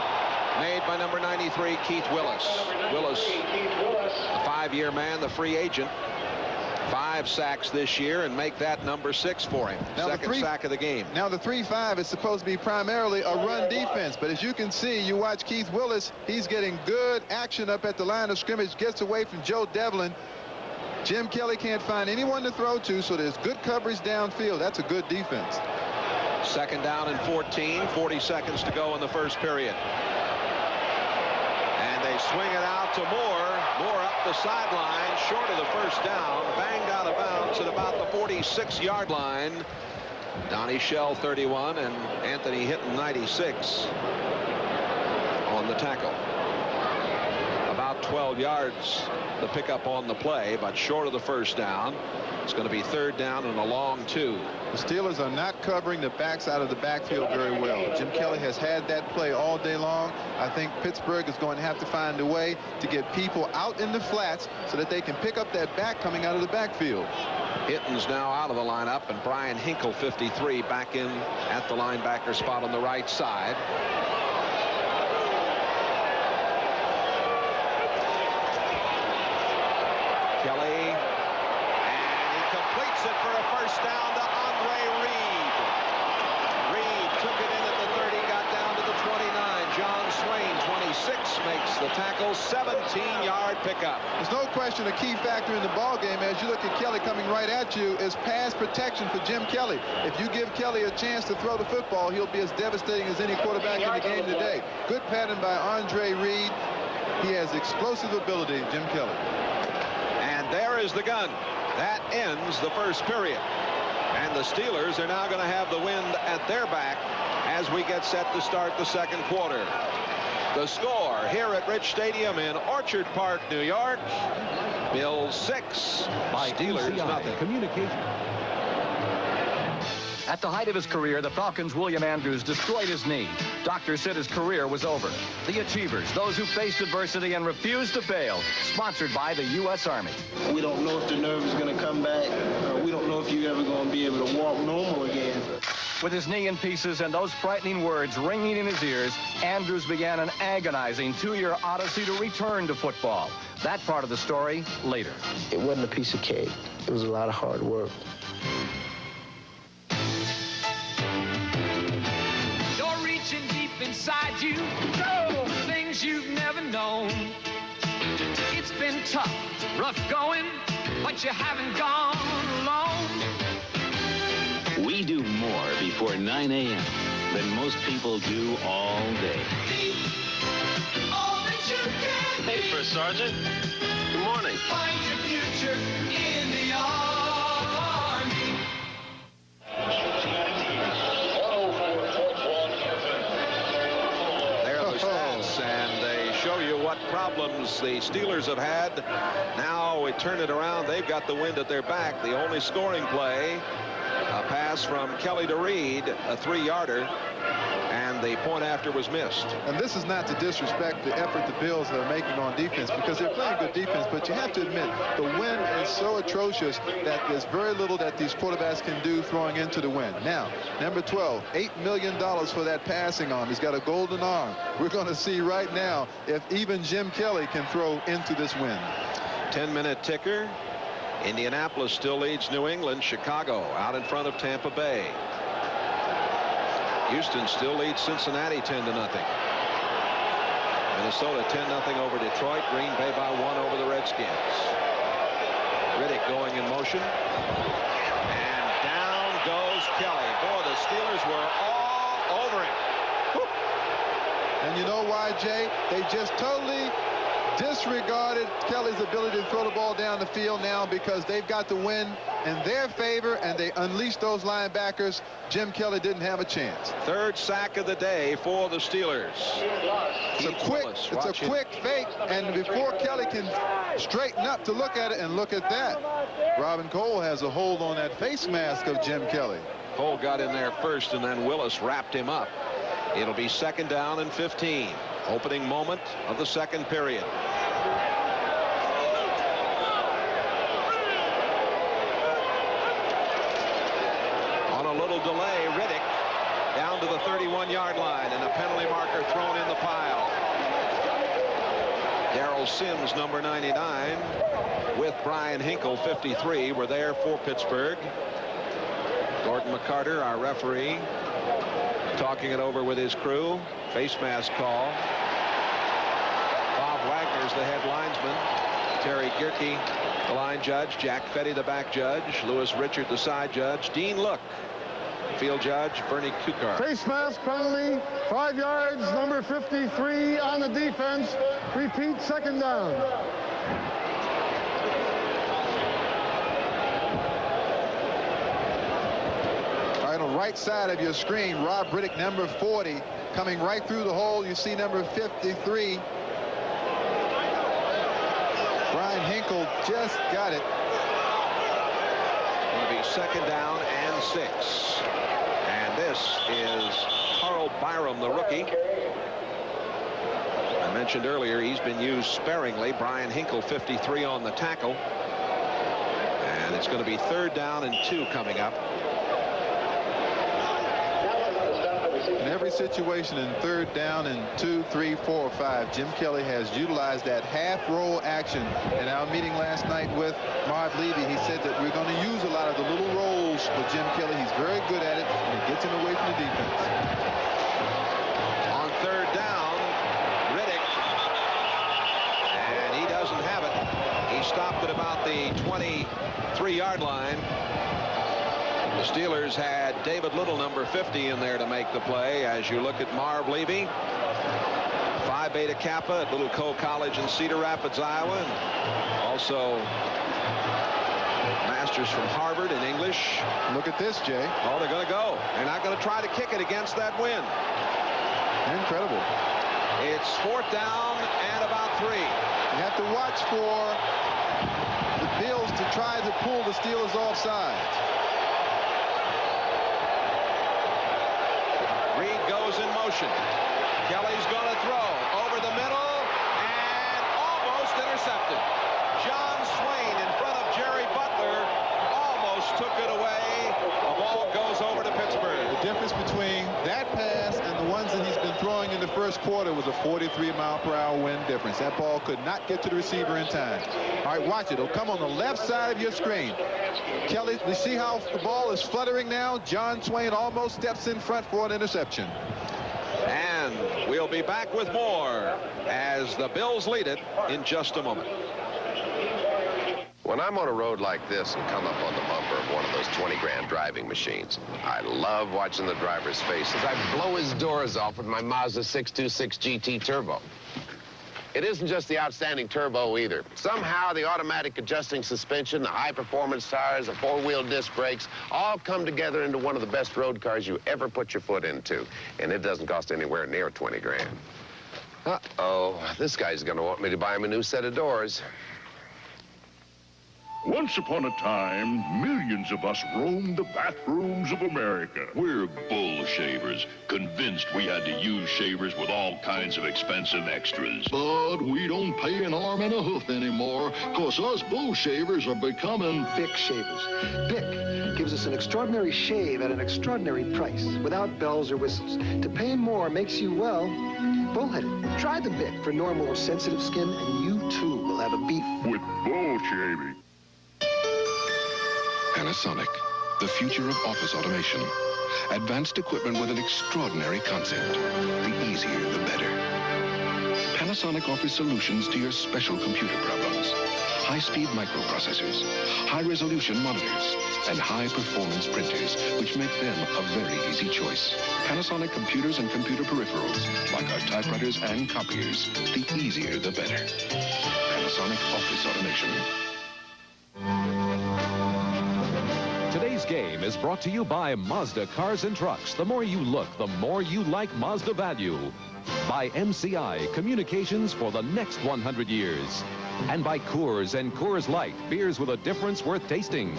made by number 93, Keith Willis. Willis, a 5-year man, the free agent. 5 sacks this year, and make that number 6 for him. Now second sack of the game. Now the 3-5 is supposed to be primarily a run defense, but as you can see, you watch Keith Willis, he's getting good action up at the line of scrimmage, gets away from Joe Devlin. Jim Kelly can't find anyone to throw to, so there's good coverage downfield. That's a good defense. 2nd down and 14, 40 seconds to go in the first period. And they swing it out to Moore. Moore up the sideline, short of the first down, banged out of bounds at about the 46-yard line. Donnie Shell 31 and Anthony Hinton 96 on the tackle. About 12 yards the pickup on the play, but short of the first down. It's going to be third down and a long 2. The Steelers are not covering the backs out of the backfield very well. Jim Kelly has had that play all day long. I think Pittsburgh is going to have to find a way to get people out in the flats so that they can pick up that back coming out of the backfield. Hitton's now out of the lineup, and Brian Hinkle, 53, back in at the linebacker spot on the right side. Kelly, and he completes it for a first down to Andre Reed. Reed took it in at the 30, got down to the 29. John Swain, 26, makes the tackle, 17-yard pickup. There's no question a key factor in the ball game as you look at Kelly coming right at you is pass protection for Jim Kelly. If you give Kelly a chance to throw the football, he'll be as devastating as any quarterback in the game today. Good pattern by Andre Reed. He has explosive ability, Jim Kelly. And there is the gun. That ends the first period. And the Steelers are now going to have the wind at their back as we get set to start the second quarter. The score here at Rich Stadium in Orchard Park, New York. Bills 6, Steelers nothing. Communication. At the height of his career, the Falcons' William Andrews destroyed his knee. Doctors said his career was over. The Achievers, those who faced adversity and refused to fail. Sponsored by the U.S. Army. We don't know if the nerve is going to come back. We don't know if you're ever going to be able to walk normal again. With his knee in pieces and those frightening words ringing in his ears, Andrews began an agonizing 2-year odyssey to return to football. That part of the story later. It wasn't a piece of cake. It was a lot of hard work. You're reaching deep inside you, things you've never known. It's been tough, rough going, but you haven't gone alone. We do more before 9 a.m. than most people do all day. All that you can Hey, First Sergeant. Good morning. find your future in the Army. There are the stats, and they show you what problems the Steelers have had. Now we turn it around. They've got the wind at their back. The only scoring play, a pass from Kelly to Reed, a 3-yarder, and the point after was missed. And this is not to disrespect the effort the Bills are making on defense because they're playing good defense, but you have to admit the wind is so atrocious that there's very little that these quarterbacks can do throwing into the wind. Now, number 12, $8 million for that passing arm. He's got a golden arm. We're going to see right now if even Jim Kelly can throw into this wind. 10-minute ticker. Indianapolis still leads New England. Chicago out in front of Tampa Bay. Houston still leads Cincinnati 10-0. Minnesota 10-0 over Detroit. Green Bay by 1 over the Redskins. Riddick going in motion. And down goes Kelly. Boy, the Steelers were all over him. Whew. And you know why, Jay? They just totally disregarded Kelly's ability to throw the ball down the field now because they've got the win in their favor and they unleashed those linebackers. Jim Kelly didn't have a chance. Third sack of the day for the Steelers. It's a quick fake, and before Kelly can straighten up to look at it, and look at that, Robin Cole has a hold on that face mask of Jim Kelly. Cole got in there first, and then Willis wrapped him up. It'll be 2nd down and 15. Opening moment of the second period. On a little delay, Riddick down to the 31-yard line, and a penalty marker thrown in the pile. Darrell Sims, number 99, with Brian Hinkle, 53, were there for Pittsburgh. Gordon McCarter, our referee, talking it over with his crew. Face mask call. Bob Wagner's the head linesman. Terry Gierke, the line judge. Jack Fetty, the back judge. Lewis Richard, the side judge. Dean Look Field judge Bernie Kukar. Face mask penalty, 5 yards, number 53 on the defense. Repeat, second down. All right, on the right side of your screen, Rob Riddick, number 40, coming right through the hole. You see number 53. Brian Hinkle just got it. It'll be second down and 6. And this is Carl Byram, the rookie. I mentioned earlier he's been used sparingly. Brian Hinkle, 53 on the tackle. And it's going to be third down and 2 coming up. In every situation in third down and 2, 3, 4, or 5, Jim Kelly has utilized that half roll action. In our meeting last night with Marv Levy, he said that we're going to use a lot of the little rolls for Jim Kelly. He's very good at it, and it gets him away from the defense. On third down, Riddick, and he doesn't have it. He stopped at about the 23-yard line. The Steelers had David Little, number 50, in there to make the play. As you look at Marv Levy, Phi Beta Kappa at Little Co College in Cedar Rapids, Iowa, and also masters from Harvard in English. Look at this, Jay. Oh, they're going to go. They're not going to try to kick it against that wind. Incredible. It's fourth down and about 3. You have to watch for the Bills to try to pull the Steelers offside. Reed goes in motion. Kelly's going to throw over the middle and almost intercepted. John Swain in front of Jerry Butler almost took it away. The ball goes over to Pittsburgh. The difference between that pass and the ones that he's been throwing in the first quarter was a 43-mile-per-hour wind difference. That ball could not get to the receiver in time. All right, watch it. It'll come on the left side of your screen. Kelly, we see how the ball is fluttering now. John Swain almost steps in front for an interception. And we'll be back with more as the Bills lead it in just a moment. When I'm on a road like this and come up on the bumper of one of those 20-grand driving machines, I love watching the driver's face as I blow his doors off with my Mazda 626 GT Turbo. It isn't just the outstanding turbo either. Somehow the automatic adjusting suspension, the high-performance tires, the four-wheel disc brakes all come together into one of the best road cars you ever put your foot into. And it doesn't cost anywhere near 20 grand. Uh-oh, this guy's gonna want me to buy him a new set of doors. Once upon a time, millions of us roamed the bathrooms of America. We're bull shavers, convinced we had to use shavers with all kinds of expensive extras. But we don't pay an arm and a hoof anymore, because us bull shavers are becoming Bic shavers. Bic gives us an extraordinary shave at an extraordinary price, without bells or whistles. To pay more makes you, well, bullheaded. Try the Bic for normal or sensitive skin, and you, too, will have a beef. with bull shaving. Panasonic, the future of office automation. Advanced equipment with an extraordinary concept. The easier, the better. Panasonic offers solutions to your special computer problems. High-speed microprocessors, high-resolution monitors, and high-performance printers, which make them a very easy choice. Panasonic computers and computer peripherals, like our typewriters and copiers. The easier, the better. Panasonic Office Automation. Today's game is brought to you by Mazda Cars and Trucks. The more you look, the more you like Mazda value. By MCI, communications for the next 100 years. And by Coors and Coors Light, beers with a difference worth tasting.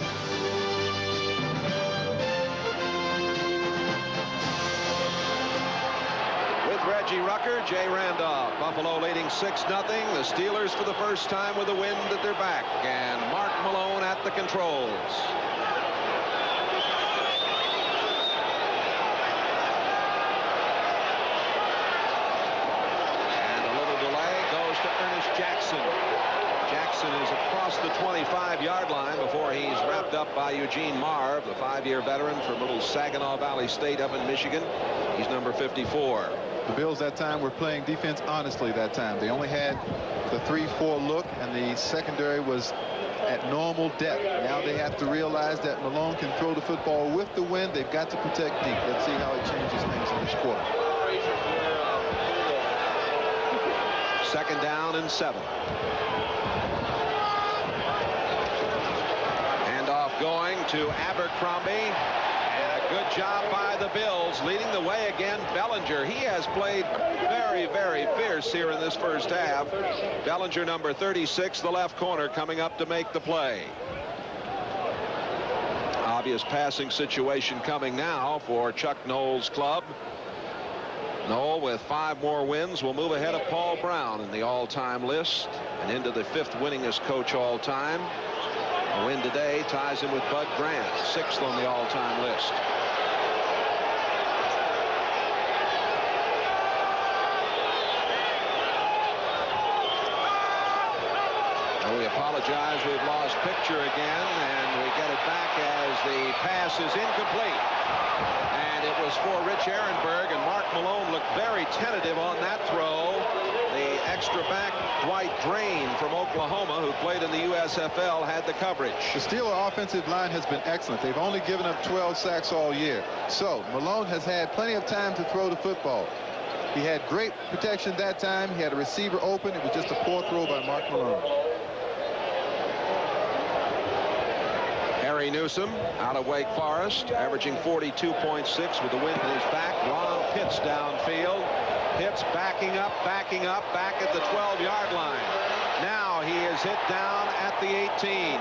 With Reggie Rucker, Jay Randolph. Buffalo leading 6-0. The Steelers for the first time with the wind at their back. And Mark Malone at the controls. Jackson is across the 25-yard line before he's wrapped up by Eugene Marv, the 5-year veteran from little Saginaw Valley State up in Michigan. He's number 54. The Bills that time were playing defense honestly that time. They only had the 3-4 look, and the secondary was at normal depth. Now they have to realize that Malone can throw the football with the wind. They've got to protect deep. Let's see how it changes things in this quarter. 2nd down and 7. Handoff going to Abercrombie. Good job by the Bills. Leading the way again, Bellinger. He has played very, very fierce here in this first half. Bellinger, number 36, the left corner, coming up to make the play. Obvious passing situation coming now for Chuck Noll's club. Noll, with 5 more wins, will move ahead of Paul Brown in the all-time list and into the 5th winningest coach all time. A win today ties him with Bud Grant, 6th on the all-time list. We apologize. We've lost picture again, and we get it back as the pass is incomplete. And it was for Rich Ehrenberg, and Mark Malone looked very tentative on that throw. The extra back, Dwight Drain from Oklahoma, who played in the USFL, had the coverage. The Steeler offensive line has been excellent. They've only given up 12 sacks all year. So Malone has had plenty of time to throw the football. He had great protection that time. He had a receiver open. It was just a poor throw by Mark Malone. Harry Newsom out of Wake Forest, averaging 42.6 with the wind in his back. Ron Pitts downfield. Pitts backing up, back at the 12-yard line. Now he is hit down at the 18.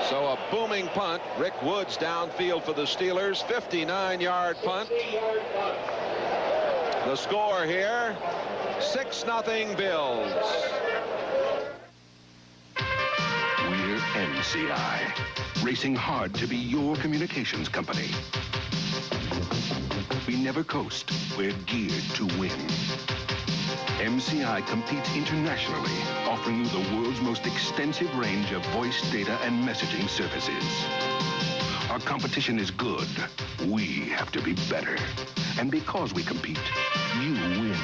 So a booming punt. Rick Woods downfield for the Steelers. 59-yard punt. The score here, 6-0 Bills. We're MCI, racing hard to be your communications company. We never coast. We're geared to win. MCI competes internationally, offering you the world's most extensive range of voice, data, and messaging services. Our competition is good. We have to be better. And because we compete, you win.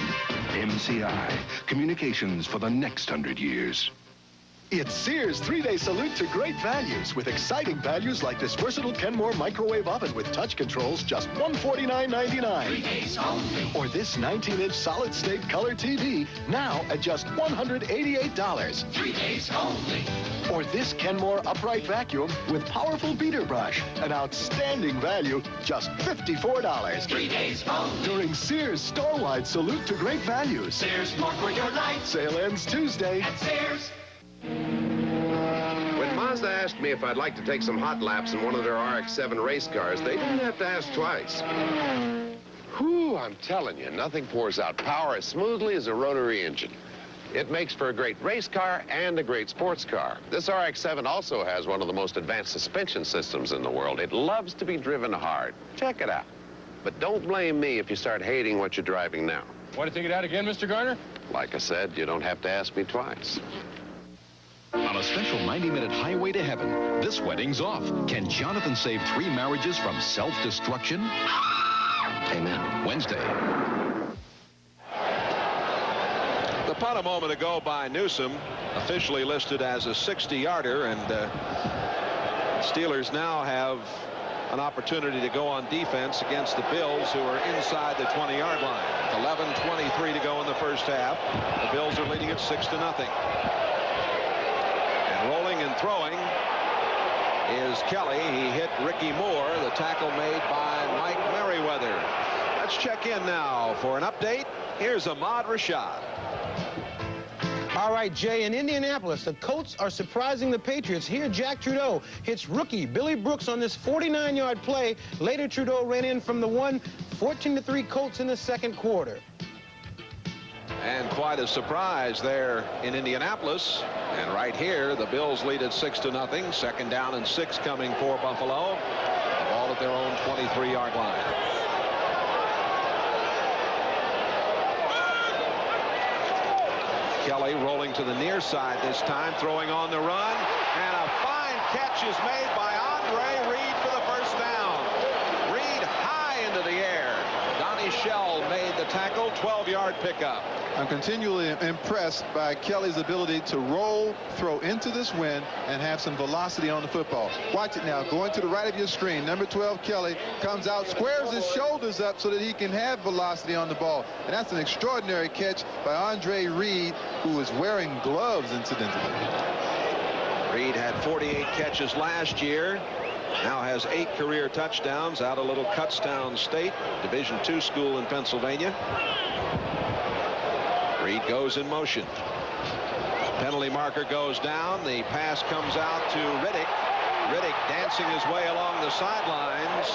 MCI, communications for the next 100 years. It's Sears 3-day salute to great values with exciting values like this versatile Kenmore microwave oven with touch controls, just $149.99. 3 days only. Or this 19-inch solid-state color TV, now at just $188. 3 days only. Or this Kenmore upright vacuum with powerful beater brush, an outstanding value, just $54. 3 days only. During Sears store-wide salute to great values. Sears, more for your life. Sale ends Tuesday. At Sears. When Mazda asked me if I'd like to take some hot laps in one of their RX-7 race cars, they didn't have to ask twice. Whew, I'm telling you, nothing pours out power as smoothly as a rotary engine. It makes for a great race car and a great sports car. This RX-7 also has one of the most advanced suspension systems in the world. It loves to be driven hard. Check it out. But don't blame me if you start hating what you're driving now. Want to take it out again, Mr. Garner? Like I said, you don't have to ask me twice. On a special 90-minute highway to heaven, this wedding's off. Can Jonathan save 3 marriages from self-destruction? Amen. Wednesday. The punt a moment ago by Newsom, officially listed as a 60-yarder, and Steelers now have an opportunity to go on defense against the Bills, who are inside the 20-yard line. 11:23 to go in the first half. The Bills are leading it 6-0. Rolling and throwing is Kelly. He hit Ricky Moore. The tackle made by Mike Merriweather. Let's check in now for an update. Here's Ahmad Rashad. All right, Jay, in Indianapolis, the Colts are surprising the Patriots. Here, Jack Trudeau hits rookie Billy Brooks on this 49-yard play. Later, Trudeau ran in from the 14-3 Colts in the second quarter. And quite a surprise there in Indianapolis. And right here, the Bills lead at 6-0. 2nd down and 6 coming for Buffalo. The ball at their own 23-yard line. Kelly rolling to the near side this time, throwing on the run. And a fine catch is made by Andre Reed for the first down. Reed high into the air. Donnie Shell made the tackle, 12-yard pickup. I'm continually impressed by Kelly's ability to roll, throw into this wind, and have some velocity on the football. Watch it now. Going to the right of your screen. Number 12, Kelly, comes out, squares his shoulders up so that he can have velocity on the ball. And that's an extraordinary catch by Andre Reed, who was wearing gloves, incidentally. Reed had 48 catches last year. Now has 8 career touchdowns out of little Kutztown State, Division II school in Pennsylvania. Reed goes in motion. Penalty marker goes down. The pass comes out to Riddick. Riddick dancing his way along the sidelines.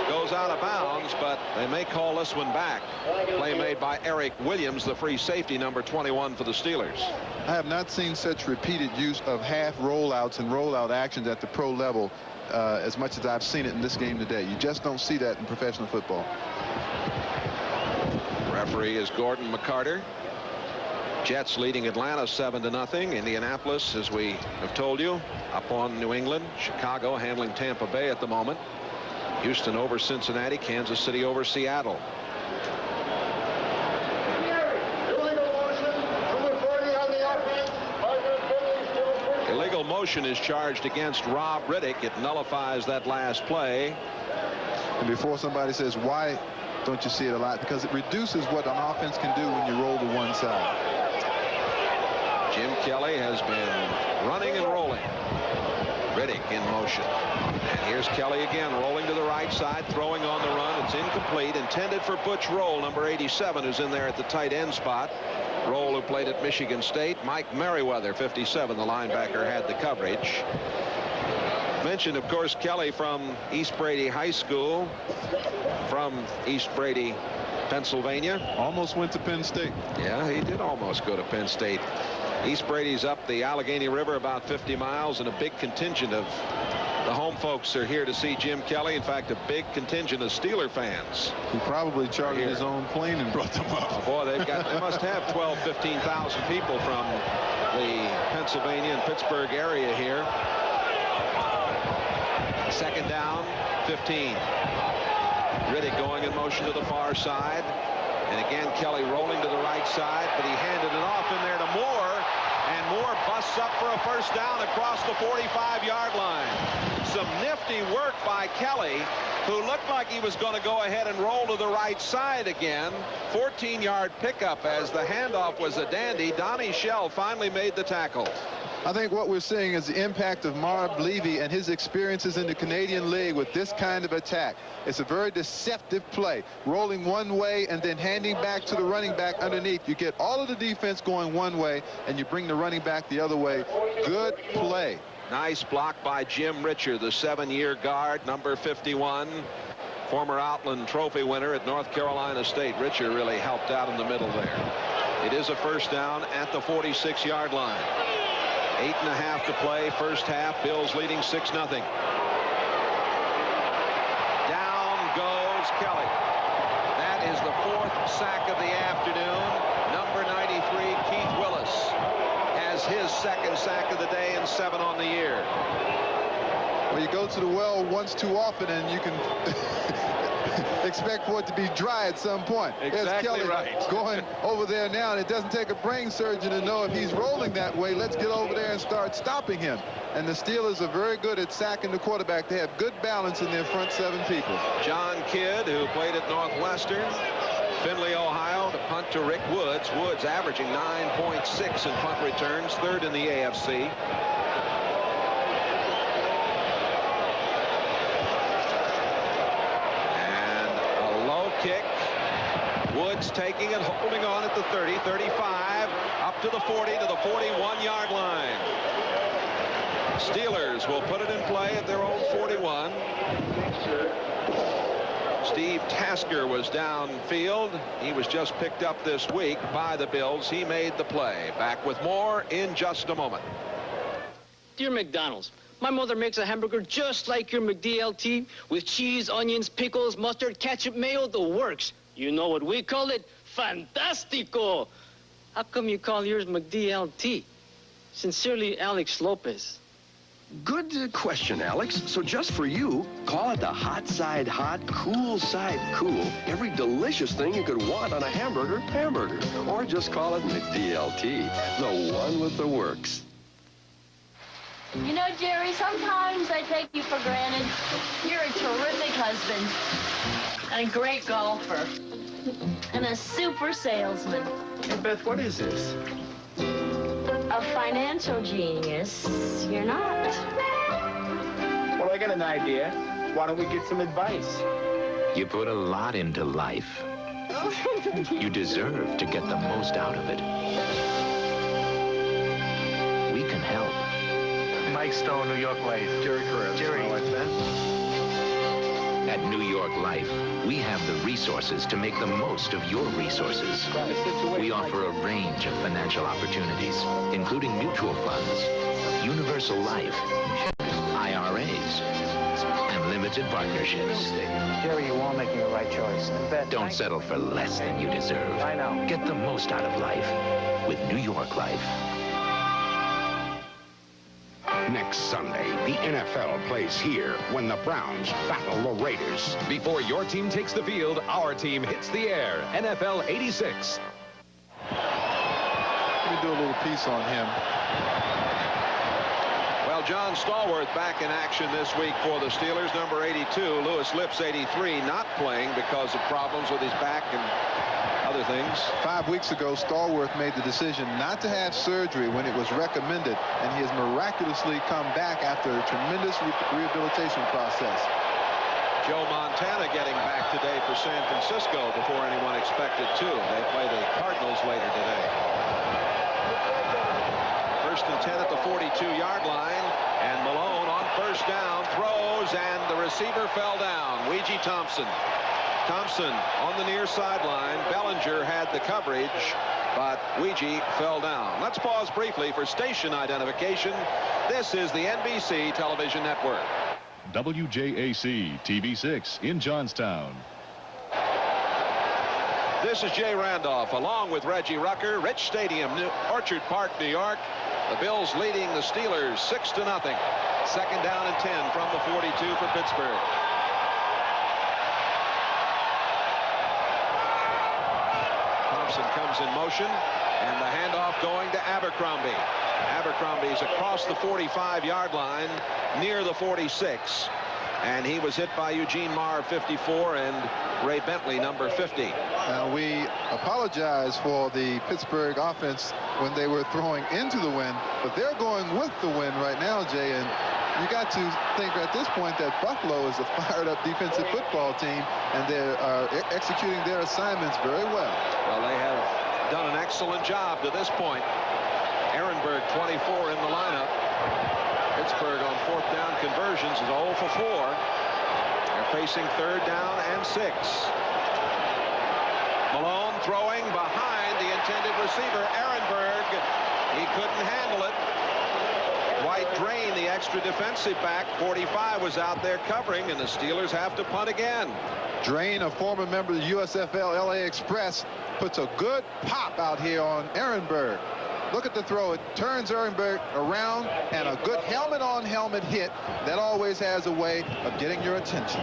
Goes out of bounds, but they may call this one back. Play made by Eric Williams, the free safety, number 21 for the Steelers. I have not seen such repeated use of half rollouts and rollout actions at the pro level as much as I've seen it in this game today. You just don't see that in professional football. Referee is Gordon McCarter. Jets leading Atlanta 7-0. Indianapolis, as we have told you, up on New England. Chicago handling Tampa Bay at the moment. Houston over Cincinnati. Kansas City over Seattle. Illegal motion is charged against Rob Riddick. It nullifies that last play. And before somebody says, why don't you see it a lot? Because it reduces what an offense can do when you roll to one side. Jim Kelly has been running and rolling. Riddick in motion. And here's Kelly again, rolling to the right side, throwing on the run. It's incomplete. Intended for Butch Roll, number 87, who's in there at the tight end spot. Roll, who played at Michigan State. Mike Merriweather, 57, the linebacker, had the coverage. Mentioned, of course, Kelly from East Brady High School, from East Brady, Pennsylvania. Almost went to Penn State. Yeah, he did almost go to Penn State. East Brady's up the Allegheny River about 50 miles, and a big contingent of the home folks are here to see Jim Kelly. In fact, a big contingent of Steeler fans. He probably chartered his own plane and brought them up. Oh, boy, they must have 12, 15,000 people from the Pennsylvania and Pittsburgh area here. Second down, 15. Riddick going in motion to the far side. And again, Kelly rolling to the right side, but he handed it off in there to Moore. And Moore busts up for a first down across the 45-yard line. Some nifty work by Kelly, who looked like he was going to go ahead and roll to the right side again. 14-yard pickup as the handoff was a dandy. Donnie Shell finally made the tackle. I think what we're seeing is the impact of Marv Levy and his experiences in the Canadian League with this kind of attack. It's a very deceptive play. Rolling one way and then handing back to the running back underneath. You get all of the defense going one way, and you bring the running back the other way. Good play. Nice block by Jim Richer, the 7-year guard, number 51. Former Outland Trophy winner at North Carolina State. Richer really helped out in the middle there. It is a first down at the 46-yard line. 8.5 to play, first half. Bills leading 6-0. Down goes Kelly. That is the 4th sack of the afternoon. Number 93, Keith Willis, has his 2nd sack of the day and 7 on the year. Well, you go to the well once too often, and you can expect for it to be dry at some point. Exactly. There's Kelly right. going over there now, and it doesn't take a brain surgeon to know if he's rolling that way. Let's get over there and start stopping him. And the Steelers are very good at sacking the quarterback. They have good balance in their front 7 people. John Kidd, who played at Northwestern, Findlay, Ohio, to punt to Rick Woods. Woods averaging 9.6 in punt returns, 3rd in the AFC. Kick. Woods taking it, holding on at the 30, 35, up to the 40, to the 41-yard line. Steelers will put it in play at their own 41. Steve Tasker was downfield. He was just picked up this week by the Bills. He made the play. Back with more in just a moment. Dear McDonald's, my mother makes a hamburger just like your McDLT with cheese, onions, pickles, mustard, ketchup, mayo, the works. You know what we call it? Fantastico. How come you call yours McDLT? Sincerely, Alex Lopez. Good question, Alex. So just for you, call it the hot side hot, cool side cool. Every delicious thing you could want on a hamburger. Or just call it McDLT, the one with the works. You know, Jerry, sometimes I take you for granted. You're a terrific husband and a great golfer and a super salesman. Hey, Beth, what is this? A financial genius. You're not. Well, I got an idea. Why don't we get some advice? You put a lot into life. You deserve to get the most out of it. We can help. Mike Stone, New York Life. Jerry Carrera. Jerry. Like that. At New York Life, we have the resources to make the most of your resources. We offer a range of financial opportunities, including mutual funds, universal life, IRAs, and limited partnerships. Jerry, you are making the right choice. Don't settle for less than you deserve. I know. Get the most out of life with New York Life. Next Sunday, the NFL plays here when the Browns battle the Raiders. Before your team takes the field, our team hits the air. NFL 86. Let me do a little piece on him. Well, John Stallworth back in action this week for the Steelers. Number 82, Louis Lips, 83, not playing because of problems with his back and other things. 5 weeks ago, Stallworth made the decision not to have surgery when it was recommended, and he has miraculously come back after a tremendous rehabilitation process. Joe Montana getting back today for San Francisco before anyone expected to. They play the Cardinals later today. First and 10 at the 42-yard line, and Malone on first down throws, and the receiver fell down. Ouija Thompson on the near sideline. Bellinger had the coverage, but Ouija fell down. Let's pause briefly for station identification. This is the NBC Television Network. WJAC TV6 in Johnstown. This is Jay Randolph along with Reggie Rucker. Rich Stadium, Orchard Park, New York. The Bills leading the Steelers 6-0. Second down and 10 from the 42 for Pittsburgh. Thompson comes in motion, and the handoff going to Abercrombie. Abercrombie's across the 45-yard line near the 46, and he was hit by Eugene Marv, 54, and Ray Bentley, number 50. Now, we apologize for the Pittsburgh offense when they were throwing into the wind, but they're going with the wind right now, Jay, and you got to think at this point that Buffalo is a fired-up defensive football team, and they're executing their assignments very well. Well, they have done an excellent job to this point. Ehrenberg, 24 in the lineup. Pittsburgh on fourth down conversions is 0 for 4. They're facing third down and 6. Malone throwing behind the intended receiver, Ehrenberg. He couldn't handle it. Dwight Drain, the extra defensive back, 45, was out there covering, and the Steelers have to punt again. Drain, a former member of the USFL LA Express, puts a good pop out here on Ehrenberg. Look at the throw. It turns Ehrenberg around, and a good helmet-on-helmet hit. That always has a way of getting your attention.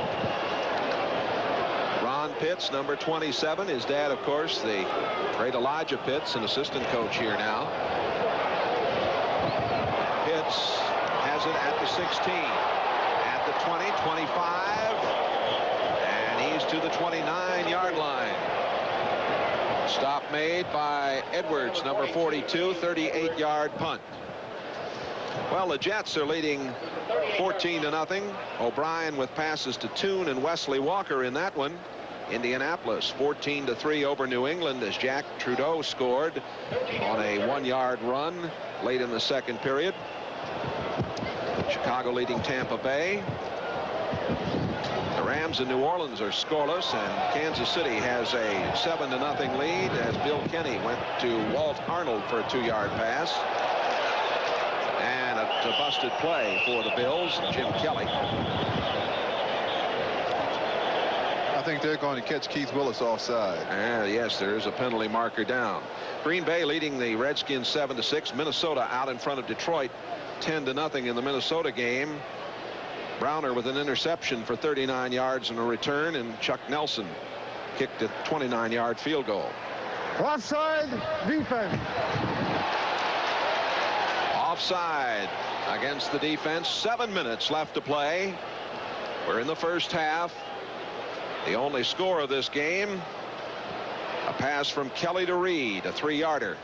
Ron Pitts, number 27. His dad, of course, the great Elijah Pitts, an assistant coach here now. Pitts has it at the 16, at the 20, 25, and he's to the 29-yard line. Stop made by Edwards, number 42, 38-yard punt. Well, the Jets are leading 14-0. O'Brien with passes to Toon and Wesley Walker in that one. Indianapolis 14-3 over New England as Jack Trudeau scored on a 1-yard run late in the second period. Chicago leading Tampa Bay. The Rams in New Orleans are scoreless, and Kansas City has a 7-0 lead as Bill Kenny went to Walt Arnold for a 2-yard pass. And a busted play for the Bills, Jim Kelly. I think they're going to catch Keith Willis offside. Yes, there is a penalty marker down. Green Bay leading the Redskins 7-6. Minnesota out in front of Detroit 10-0 in the Minnesota game. Browner with an interception for 39 yards and a return, and Chuck Nelson kicked a 29-yard field goal. Offside defense. Offside against the defense. 7 minutes left to play. We're in the first half. The only score of this game, a pass from Kelly to Reed, a 3-yarder.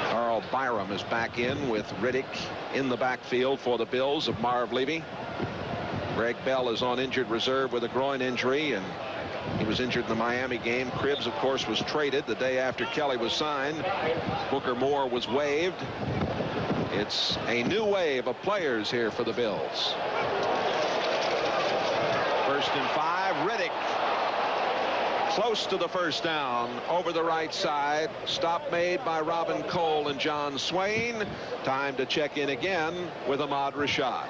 Carl Byram is back in with Riddick in the backfield for the Bills of Marv Levy. Greg Bell is on injured reserve with a groin injury, and he was injured in the Miami game. Cribbs, of course, was traded the day after Kelly was signed. Booker Moore was waived. It's a new wave of players here for the Bills. 1st and 5. Riddick close to the first down over the right side. Stop made by Robin Cole and John Swain. Time to check in again with Ahmad Rashad.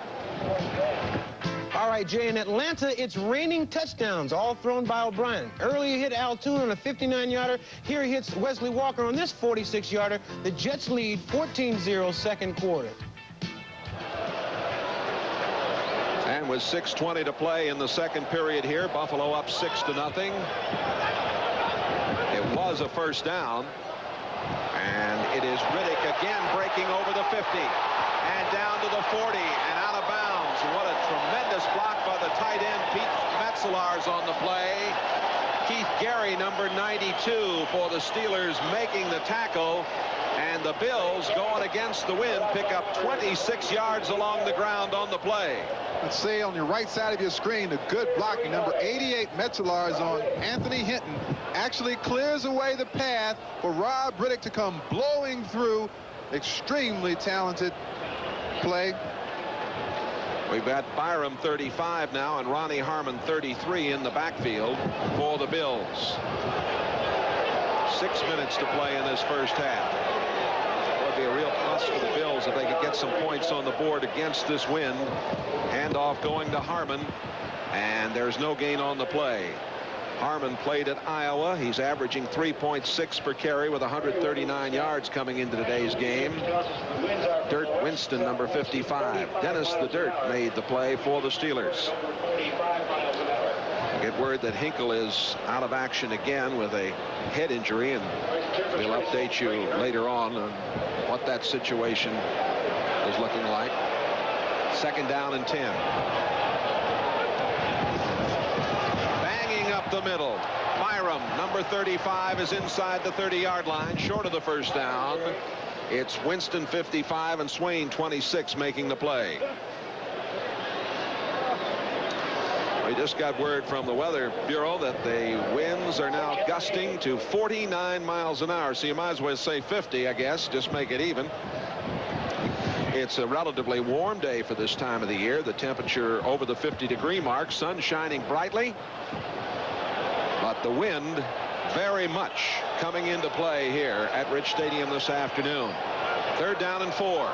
All right, Jay, in Atlanta, it's raining touchdowns, all thrown by O'Brien. Earlier hit Al Toon on a 59-yarder. Here he hits Wesley Walker on this 46-yarder. The Jets lead 14-0 second quarter. And with 6:20 to play in the second period here, Buffalo up 6-0. It was a first down. And it is Riddick again breaking over the 50. And down to the 40 and out of bounds. What a tremendous block by the tight end, Pete Metzelaars, on the play. Keith Gary, number 92 for the Steelers, making the tackle. And the Bills, going against the wind, pick up 26 yards along the ground on the play. Let's see on your right side of your screen, the good blocking. Number 88, Metzelaars on Anthony Hinton, actually clears away the path for Rob Riddick to come blowing through. Extremely talented play. We've got Byram 35 now and Ronnie Harmon 33 in the backfield for the Bills. 6 minutes to play in this first half. It would be a real plus for the Bills if they could get some points on the board against this wind. Handoff going to Harmon, and there's no gain on the play. Harmon played at Iowa. He's averaging 3.6 per carry with 139 yards coming into today's game. Dirt Winston, number 55. Dennis the Dirt made the play for the Steelers. I get word that Hinkle is out of action again with a head injury, and we'll update you later on what that situation is looking like. 2nd down and 10. Up the middle. Byram, number 35, is inside the 30-yard line, short of the first down. It's Winston 55 and Swain 26 making the play. We just got word from the Weather Bureau that the winds are now gusting to 49 miles an hour. So you might as well say 50, I guess, just make it even. It's a relatively warm day for this time of the year. The temperature over the 50-degree mark, sun shining brightly. But the wind very much coming into play here at Rich Stadium this afternoon. 3rd down and 4.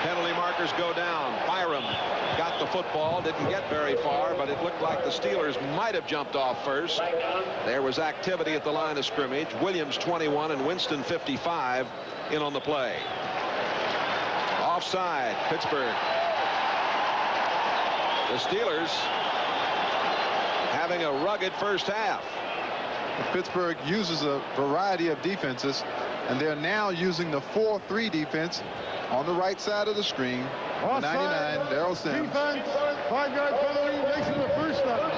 Penalty markers go down. Byram got the football, didn't get very far, but it looked like the Steelers might have jumped off first. There was activity at the line of scrimmage. Williams 21 and Winston 55 in on the play. Offside, Pittsburgh. The Steelers having a rugged first half. Pittsburgh uses a variety of defenses, and they're now using the 4-3 defense on the right side of the screen. 99, Darrell Sims. Defense, 5-yard penalty, makes it a first down.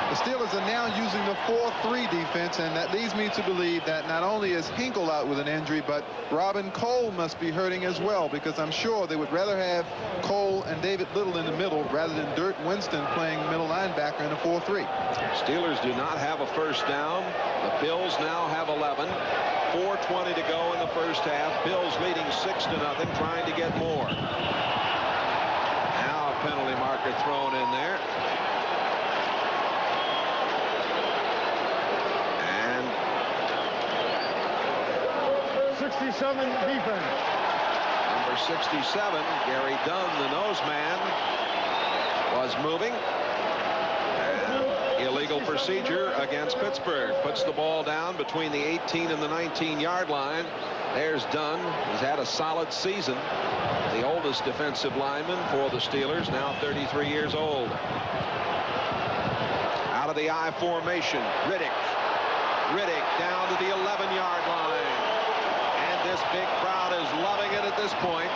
The Steelers are now using the 4-3 defense, and that leads me to believe that not only is Hinkle out with an injury, but Robin Cole must be hurting as well, because I'm sure they would rather have Cole and David Little in the middle rather than Dirt Winston playing middle linebacker in a 4-3. Steelers do not have a first down. The Bills now have 11. 4:20 to go in the first half. Bills leading 6-0, trying to get more. Now a penalty marker thrown in there. 67 defense. Number 67, Gary Dunn, the nose man, was moving. And illegal procedure against Pittsburgh. Puts the ball down between the 18 and the 19-yard line. There's Dunn. He's had a solid season. The oldest defensive lineman for the Steelers, now 33 years old. Out of the I formation, Riddick. Riddick down to the 11-yard line. And this big crowd is loving it at this point.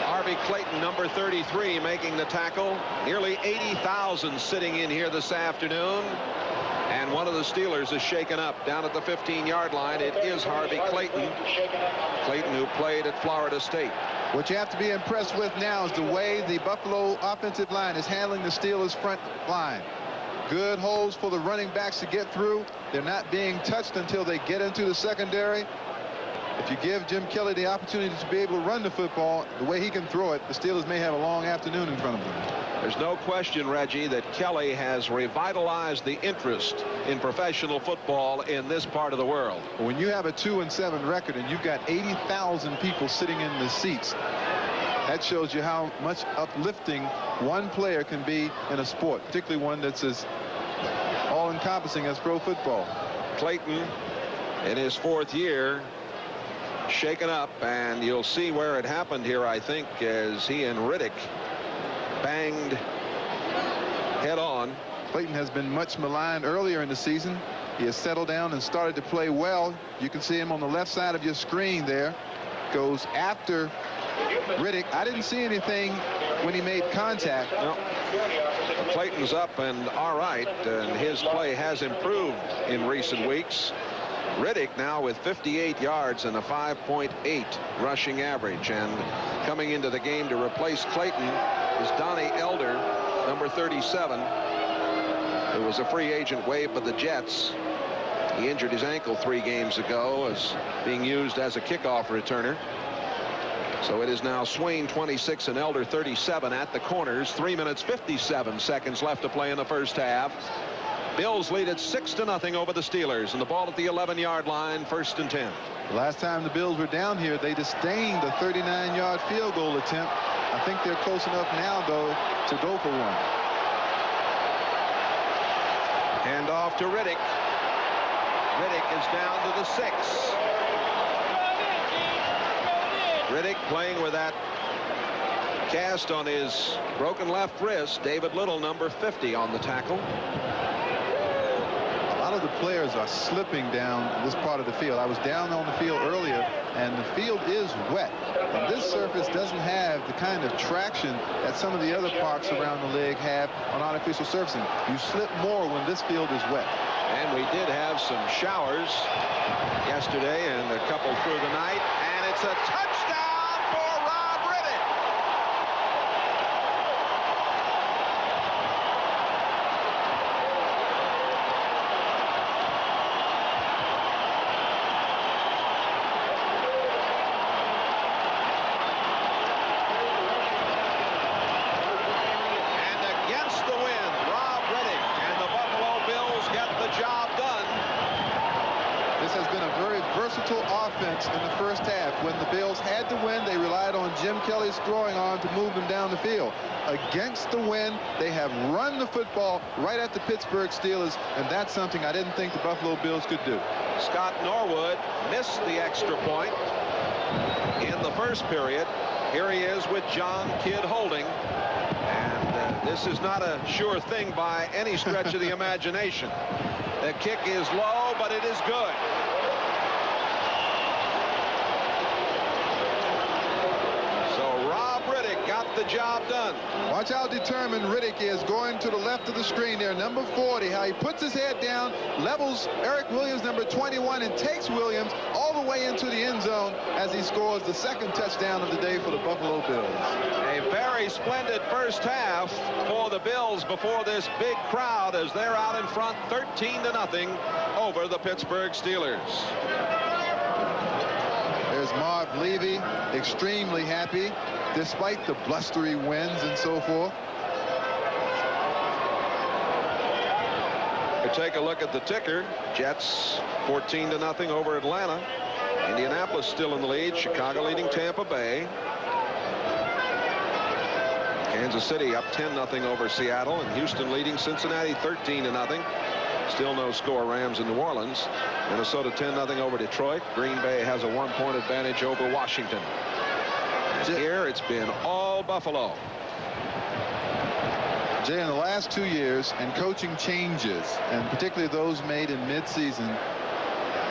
Harvey Clayton, number 33, making the tackle. Nearly 80,000 sitting in here this afternoon. And one of the Steelers is shaken up down at the 15-yard line. It is Harvey Clayton. Clayton, who played at Florida State. What you have to be impressed with now is the way the Buffalo offensive line is handling the Steelers' front line. Good holes for the running backs to get through. They're not being touched until they get into the secondary. If you give Jim Kelly the opportunity to be able to run the football the way he can throw it, the Steelers may have a long afternoon in front of them. There's no question, Reggie, that Kelly has revitalized the interest in professional football in this part of the world. When you have a 2-7 record and you've got 80,000 people sitting in the seats, that shows you how much uplifting one player can be in a sport, particularly one that's as all-encompassing as pro football. Clayton, in his 4th year, shaken up, and you'll see where it happened here, I think, as he and Riddick banged head on. Clayton has been much maligned earlier in the season. He has settled down and started to play well. You can see him on the left side of your screen there. Goes after Riddick. I didn't see anything when he made contact. No. Clayton's up and all right, and his play has improved in recent weeks. Riddick now with 58 yards and a 5.8 rushing average, and coming into the game to replace Clayton is Donnie Elder, number 37, who was a free agent waived by the Jets. He injured his ankle 3 games ago as being used as a kickoff returner. So it is now Swain 26 and Elder 37 at the corners. 3 minutes 57 seconds left to play in the first half. Bills lead it 6-0 over the Steelers, and the ball at the 11-yard line, 1st and 10. Last time the Bills were down here, they disdained a 39-yard field goal attempt. I think they're close enough now, though, to go for one. Hand off to Riddick. Riddick is down to the 6. Riddick playing with that cast on his broken left wrist. David Little, number 50, on the tackle. A lot of the players are slipping down this part of the field. I was down on the field earlier, and the field is wet. And this surface doesn't have the kind of traction that some of the other parks around the league have on artificial surfacing. You slip more when this field is wet. And we did have some showers yesterday and a couple through the night, and it's a touchdown for Rob Riddick. Offense in the first half. When the Bills had to win, they relied on Jim Kelly's throwing arm to move them down the field. Against the wind, they have run the football right at the Pittsburgh Steelers, and that's something I didn't think the Buffalo Bills could do. Scott Norwood missed the extra point in the first period. Here he is with John Kidd holding, and this is not a sure thing by any stretch of the imagination. The kick is low, but it is good. The job done. Watch how determined Riddick is going to the left of the screen there. Number 40, how he puts his head down, levels Eric Williams, number 21, and takes Williams all the way into the end zone as he scores the 2nd touchdown of the day for the Buffalo Bills. A very splendid first half for the Bills before this big crowd as they're out in front 13-0 over the Pittsburgh Steelers. There's Marv Levy, extremely happy, despite the blustery winds and so forth. We take a look at the ticker. Jets 14-0 over Atlanta. Indianapolis still in the lead. Chicago leading Tampa Bay. Kansas City up 10-0 over Seattle, and Houston leading Cincinnati 13-0. Still no score, Rams in New Orleans. Minnesota 10-0 over Detroit. Green Bay has a 1-point advantage over Washington. And here it's been all Buffalo. Jay, in the last 2 years, and coaching changes, and particularly those made in midseason,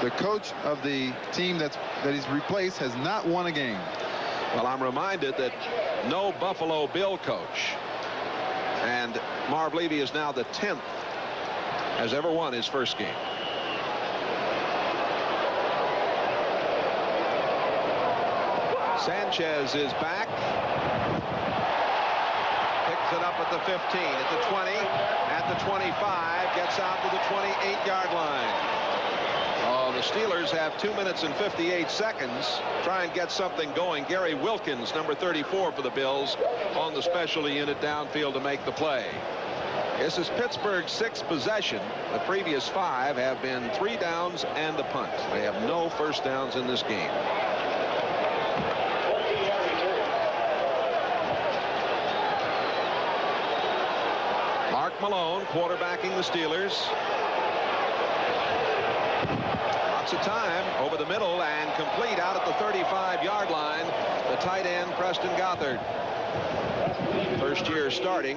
the coach of the team that he's replaced has not won a game. Well, I'm reminded that no Buffalo Bill coach, and Marv Levy is now the 10th, has ever won his first game. Sanchez is back. Picks it up at the 15, at the 20, at the 25, gets out to the 28-yard line. Oh, the Steelers have 2 minutes and 58 seconds. Try and get something going. Gary Wilkins, number 34 for the Bills, on the specialty unit downfield to make the play. This is Pittsburgh's 6th possession. The previous 5 have been 3 downs and a punt. They have no first downs in this game. Mark Malone quarterbacking the Steelers. Lots of time over the middle and complete out at the 35-yard line. The tight end, Preston Gothard. First year starting.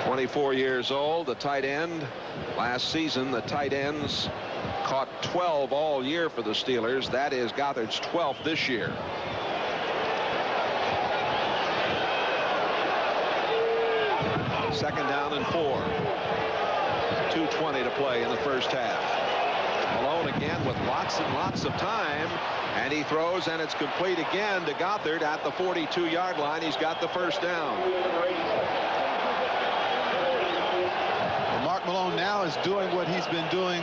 "24 years old, the tight end. Last season, the tight ends caught 12 all year for the Steelers. That is Gothard's 12th this year. Second down and 4. 2:20 to play in the first half. Malone again with lots and lots of time, and he throws, and it's complete again to Gothard at the 42-yard line. He's got the first down. Mark Malone now is doing what he's been doing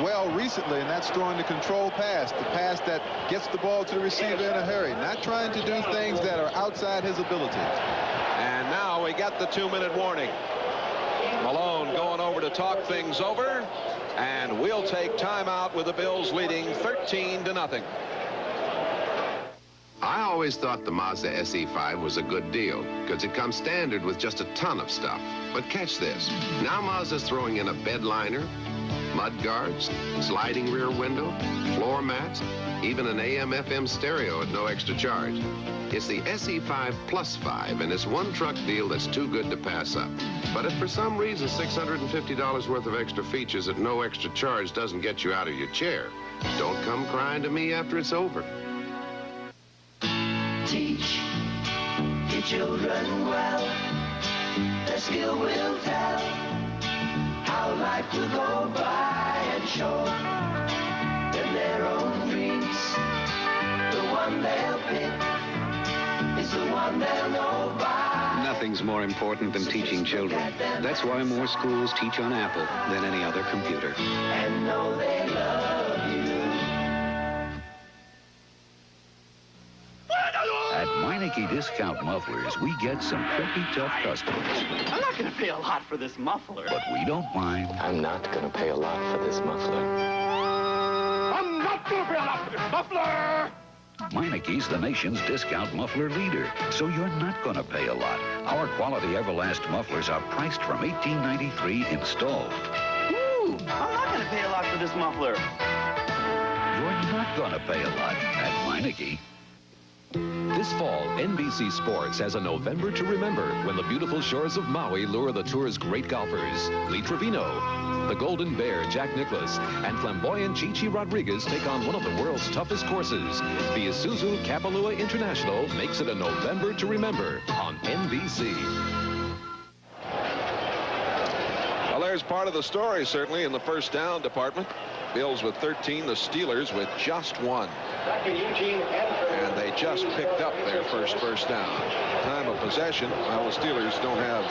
well recently, and that's throwing the control pass, the pass that gets the ball to the receiver in a hurry, not trying to do things that are outside his ability. And now we get the 2-minute warning. Malone going over to talk things over, and we'll take timeout with the Bills leading 13-0. I always thought the Mazda SE5 was a good deal because it comes standard with just a ton of stuff. But catch this. Now Mazda's throwing in a bed liner, mud guards, sliding rear window, floor mats, even an AM/FM stereo at no extra charge. It's the SE5 Plus 5, and it's one truck deal that's too good to pass up. But if for some reason $650 worth of extra features at no extra charge doesn't get you out of your chair, don't come crying to me after it's over. Teach your children well. Their skill will tell how life will go by and show them their own dreams. The one they'll pick is the one they'll know by. Nothing's more important than teaching children. That's why more schools teach on Apple than any other computer. And know they love you. At Meineke Discount Mufflers, we get some pretty tough customers. I'm not going to pay a lot for this muffler. But we don't mind. I'm not going to pay a lot for this muffler. I'm not going to pay a lot for this muffler! Meineke's the nation's discount muffler leader, so you're not going to pay a lot. Our quality Everlast mufflers are priced from $18.93 installed. Ooh, I'm not going to pay a lot for this muffler. You're not going to pay a lot at Meineke. This fall, NBC Sports has a November to remember when the beautiful shores of Maui lure the tour's great golfers. Lee Trevino, the Golden Bear, Jack Nicklaus, and flamboyant Chi-Chi Rodriguez take on one of the world's toughest courses. The Isuzu Kapalua International makes it a November to remember on NBC. Well, there's part of the story, certainly, in the first down department. Bills with 13, the Steelers with just 1. And they just picked up their first down. Time of possession, well, the Steelers don't have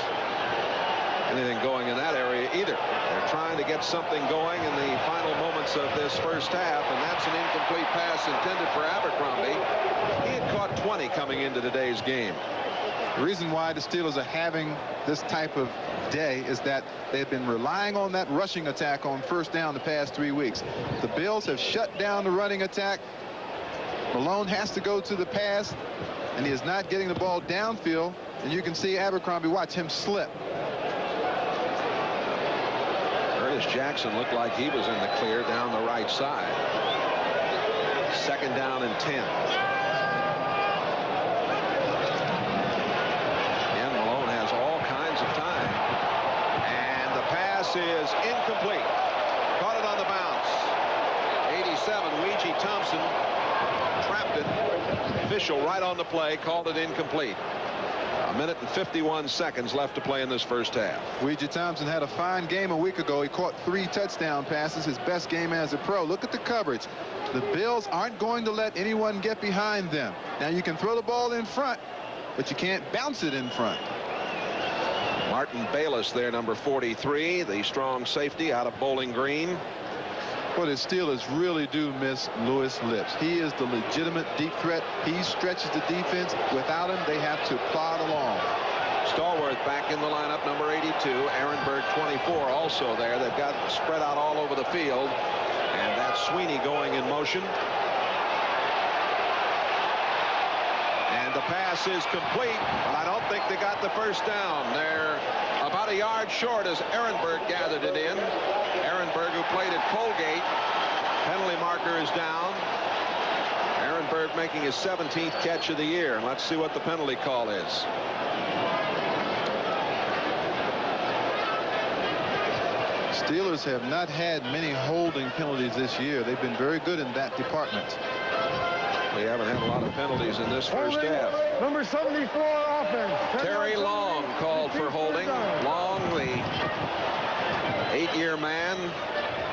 anything going in that area either. They're trying to get something going in the final moments of this first half, and that's an incomplete pass intended for Abercrombie. He had caught 20 coming into today's game. The reason why the Steelers are having this type of day is that they've been relying on that rushing attack on first down the past 3 weeks. The Bills have shut down the running attack. Malone has to go to the pass, and he is not getting the ball downfield. And you can see Abercrombie, watch him slip. Curtis Jackson looked like he was in the clear down the right side. Second down and 10. Again, Malone has all kinds of time. And the pass is incomplete. Caught it on the bounce. 87, Ouija Thompson trapped it. Official right on the play called it incomplete. A minute and 51 seconds left to play in this first half. Ouija Thompson had a fine game a week ago. He caught 3 touchdown passes, his best game as a pro. Look at the coverage. The Bills aren't going to let anyone get behind them. Now you can throw the ball in front, but you can't bounce it in front. Martin Bayless there, number 43, the strong safety out of Bowling Green. Well, the Steelers really do miss Louis Lips. He is the legitimate deep threat. He stretches the defense. Without him, they have to plod along. Stallworth back in the lineup, number 82. Ehrenberg, 24, also there. They've got spread out all over the field. And that's Sweeney going in motion. And the pass is complete, but I don't think they got the first down. They're about a yard short as Ehrenberg gathered it in. Ehrenberg, who played at Colgate. Penalty marker is down. Ehrenberg making his 17th catch of the year. And let's see what the penalty call is. Steelers have not had many holding penalties this year. They've been very good in that department. We haven't had a lot of penalties in this first half. Number 74 offense. Terry Long called for holding. Long, the 8-year man,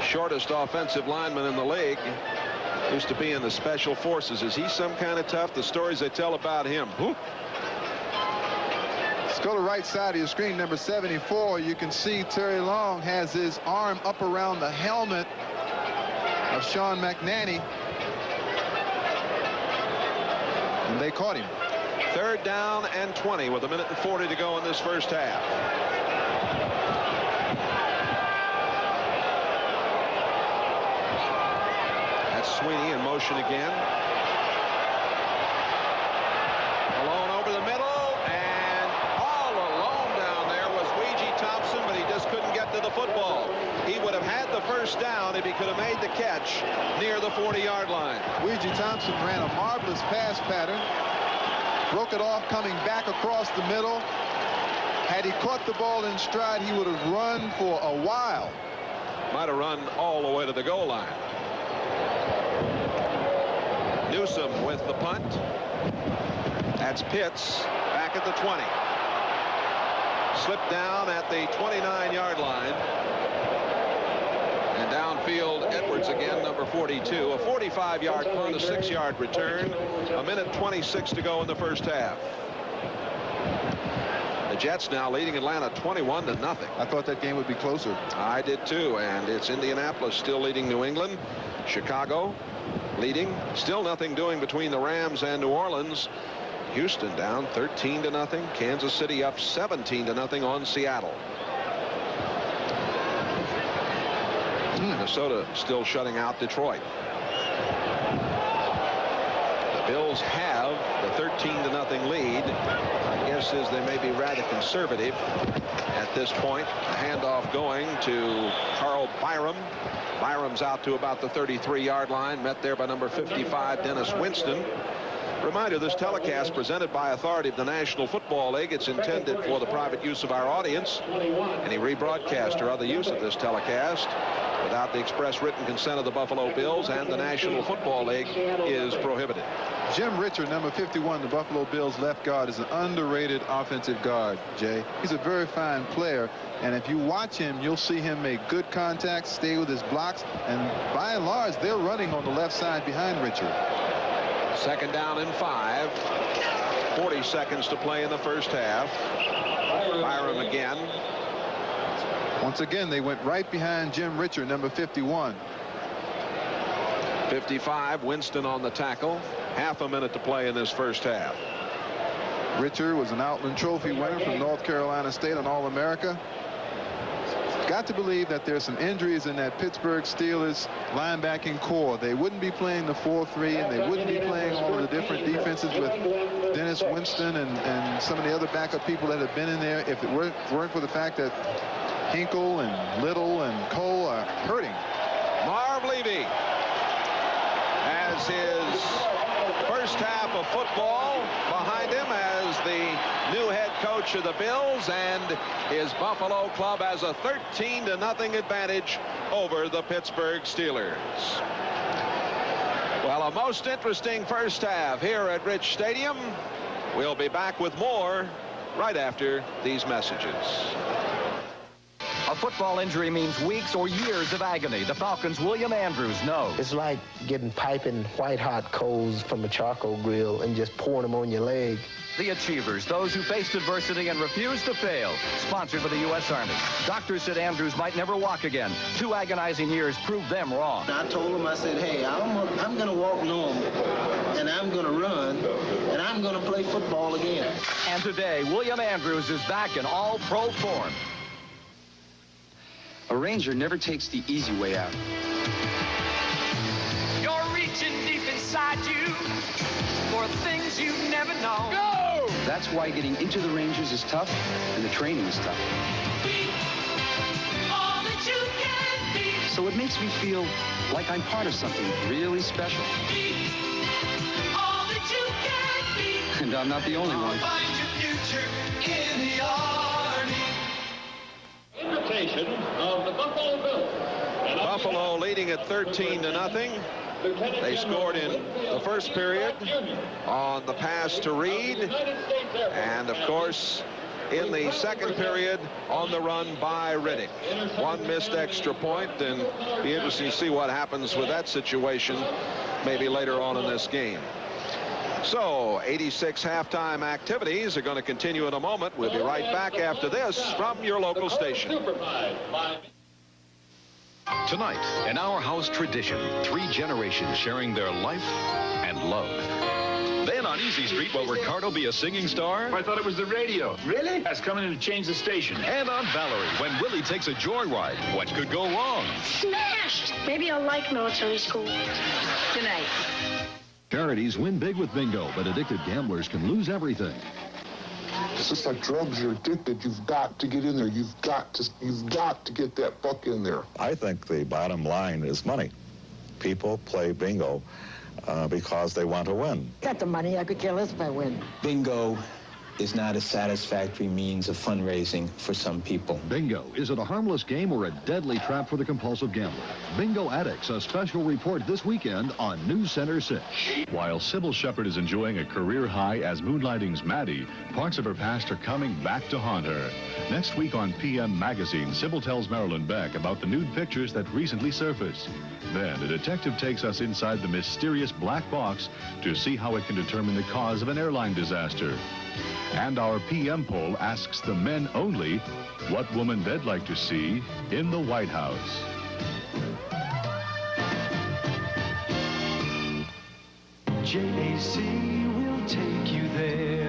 shortest offensive lineman in the league, used to be in the special forces. Is he some kind of tough? The stories they tell about him. Let's go to right side of your screen, number 74. You can see Terry Long has his arm up around the helmet of Sean McNanny. And they caught him. Third down and 20 with a minute and 40 to go in this first half. That's Sweeney in motion again. Malone over the middle, and all alone down there was Ouija Thompson, but he just couldn't get to the football. He would have had the first down if he could have made the catch near the 40-yard line. Ouija Thompson ran a marvelous pass pattern. Broke it off coming back across the middle. Had he caught the ball in stride, he would have run for a while. Might have run all the way to the goal line. Newsom with the punt. That's Pitts back at the 20. Slipped down at the 29-yard line. And downfield, Edwards again, number 42. A 45-yard punt, a 6-yard return. A minute 26 to go in the first half. The Jets now leading Atlanta 21-0. I thought that game would be closer. I did too, and it's Indianapolis still leading New England. Chicago leading. Still nothing doing between the Rams and New Orleans. Houston down 13-0. Kansas City up 17-0 on Seattle. Minnesota still shutting out Detroit. The Bills have the 13-0 lead. My guess is they may be rather conservative at this point. A handoff going to Carl Byram. Byram's out to about the 33-yard line, met there by number 55, Dennis Winston. Reminder, this telecast presented by authority of the National Football League. It's intended for the private use of our audience. Any rebroadcast or other use of this telecast without the express written consent of the Buffalo Bills and the National Football League is prohibited. Jim Richard, number 51, the Buffalo Bills left guard, is an underrated offensive guard, Jay. He's a very fine player, and if you watch him, you'll see him make good contact, stay with his blocks, and by and large, they're running on the left side behind Richard. Second down and 5. 40 seconds to play in the first half. Byram again. Once again, they went right behind Jim Richard, number 51. 55, Winston on the tackle. Half a minute to play in this first half. Richard was an Outland Trophy winner from North Carolina State, an All-America. Got to believe that there's some injuries in that Pittsburgh Steelers linebacking core. They wouldn't be playing the 4-3, and they wouldn't be playing all of the different defenses with Dennis Winston and some of the other backup people that have been in there if it weren't for the fact that Hinkle and Little and Cole are hurting. Marv Levy has his first half of football behind him as the new head coach of the Bills, and his Buffalo club has a 13-0 advantage over the Pittsburgh Steelers. Well, a most interesting first half here at Rich Stadium. We'll be back with more right after these messages. A football injury means weeks or years of agony. The Falcons' William Andrews knows. It's like getting piping white-hot coals from a charcoal grill and just pouring them on your leg. The Achievers, those who faced adversity and refused to fail. Sponsored by the U.S. Army. Doctors said Andrews might never walk again. 2 agonizing years proved them wrong. I told him, I said, hey, I'm going to walk normal, and I'm going to run, and I'm going to play football again. And today, William Andrews is back in all-pro form. A Ranger never takes the easy way out. You're reaching deep inside you for things you've never known. Go! That's why getting into the Rangers is tough, and the training is tough. Be all that you can be. So it makes me feel like I'm part of something really special. Be all that you can be. And I'm not the only one. Find your future in the Army. Invitation of the Buffalo Bills. Buffalo leading at 13-0. They scored in the first period on the pass to Reed, and of course in the second period on the run by Riddick. 1 missed extra point, and be interesting to see what happens with that situation maybe later on in this game. So 86 halftime activities are going to continue in a moment. We'll be right back after this from your local station. Tonight, in our house tradition, 3 generations sharing their life and love. Then on Easy Street, will Ricardo be a singing star? I thought it was the radio. Really? That's coming in to change the station. And on Valerie, when Willie takes a joyride, what could go wrong? Smashed! Maybe I'll like military school. Tonight. Charities win big with bingo, but addicted gamblers can lose everything. It's just like drugs. You're addicted. You've got to get in there. You've got to get that buck in there. I think the bottom line is money. People play bingo because they want to win. Got the money. I could care less if I win. Bingo is not a satisfactory means of fundraising for some people. Bingo. Is it a harmless game or a deadly trap for the compulsive gambler? Bingo Addicts, a special report this weekend on News Center 6. While Sybil Shepherd is enjoying a career high as Moonlighting's Maddie, parts of her past are coming back to haunt her. Next week on PM Magazine, Sybil tells Marilyn Beck about the nude pictures that recently surfaced. Then a detective takes us inside the mysterious black box to see how it can determine the cause of an airline disaster. And our PM poll asks the men only what woman they'd like to see in the White House. JAC will take you there.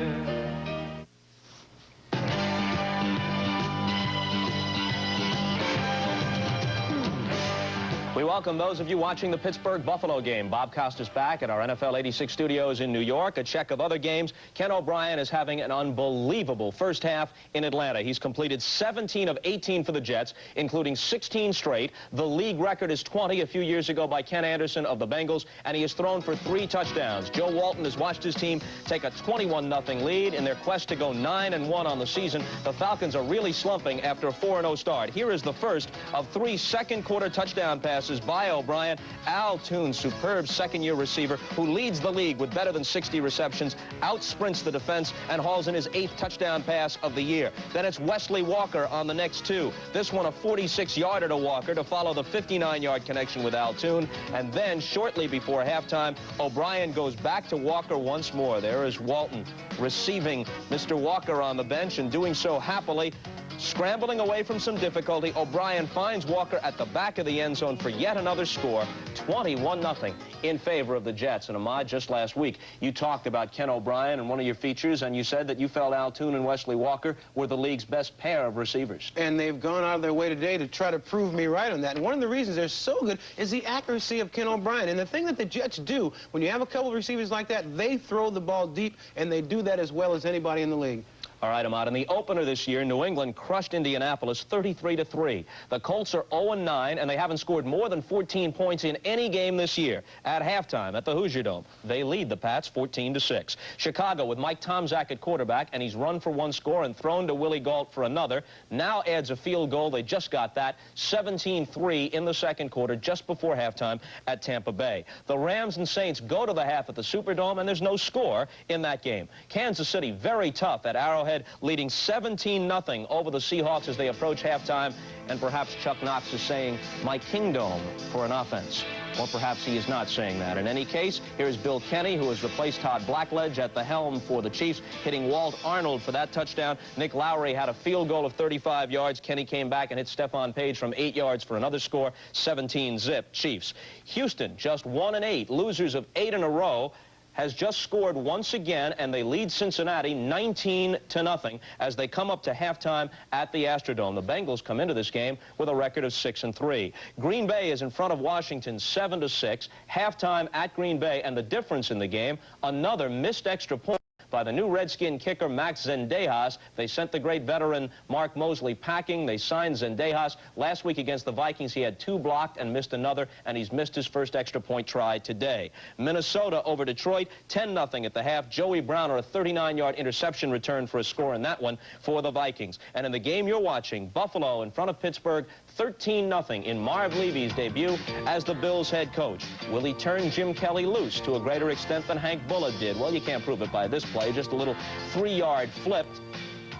We welcome those of you watching the Pittsburgh-Buffalo game. Bob Costas back at our NFL 86 studios in New York. A check of other games. Ken O'Brien is having an unbelievable first half in Atlanta. He's completed 17 of 18 for the Jets, including 16 straight. The league record is 20 a few years ago by Ken Anderson of the Bengals, and he has thrown for 3 touchdowns. Joe Walton has watched his team take a 21-0 lead in their quest to go 9-1 on the season. The Falcons are really slumping after a 4-0 start. Here is the first of 3 second-quarter touchdown passes by O'Brien. Al Toon, superb second-year receiver who leads the league with better than 60 receptions, outsprints the defense, and hauls in his 8th touchdown pass of the year. Then it's Wesley Walker on the next 2. This one a 46-yarder to Walker to follow the 59-yard connection with Al Toon. And then shortly before halftime, O'Brien goes back to Walker once more. There is Walton receiving Mr. Walker on the bench and doing so happily. Scrambling away from some difficulty, O'Brien finds Walker at the back of the end zone for yet another score, 21-0 in favor of the Jets. And Ahmad, just last week, you talked about Ken O'Brien in one of your features, and you said that you felt Al Toon and Wesley Walker were the league's best pair of receivers. And they've gone out of their way today to try to prove me right on that. And one of the reasons they're so good is the accuracy of Ken O'Brien. And the thing that the Jets do, when you have a couple of receivers like that, they throw the ball deep, and they do that as well as anybody in the league. All right, Ahmad, in the opener this year, New England crushed Indianapolis 33-3. The Colts are 0-9, and they haven't scored more than 14 points in any game this year. At halftime at the Hoosier Dome, they lead the Pats 14-6. Chicago, with Mike Tomczak at quarterback, and he's run for one score and thrown to Willie Gault for another, now adds a field goal. They just got that, 17-3 in the second quarter, just before halftime at Tampa Bay. The Rams and Saints go to the half at the Superdome, and there's no score in that game. Kansas City, very tough at Arrowhead, leading 17-0 over the Seahawks as they approach halftime. And perhaps Chuck Knox is saying, my kingdom for an offense. Or perhaps he is not saying that. In any case, here's Bill Kenny, who has replaced Todd Blackledge at the helm for the Chiefs, hitting Walt Arnold for that touchdown. Nick Lowry had a field goal of 35 yards. Kenny came back and hit Stephon Page from 8 yards for another score, 17-zip Chiefs. Houston, just 1-8, losers of 8 in a row, has just scored once again, and they lead Cincinnati 19-0 as they come up to halftime at the Astrodome. The Bengals come into this game with a record of 6-3. Green Bay is in front of Washington 7-6. Halftime at Green Bay, and the difference in the game, another missed extra point by the new Redskin kicker Max Zendejas. They sent the great veteran Mark Mosley packing. They signed Zendejas. Last week against the Vikings, he had 2 blocked and missed another, and he's missed his first extra point try today. Minnesota over Detroit, 10-0 at the half. Joey Browner, a 39-yard interception return for a score in that one for the Vikings. And in the game you're watching, Buffalo in front of Pittsburgh, 13-0 in Marv Levy's debut as the Bills head coach. Will he turn Jim Kelly loose to a greater extent than Hank Bullitt did? Well, you can't prove it by this play. Just a little 3-yard flip,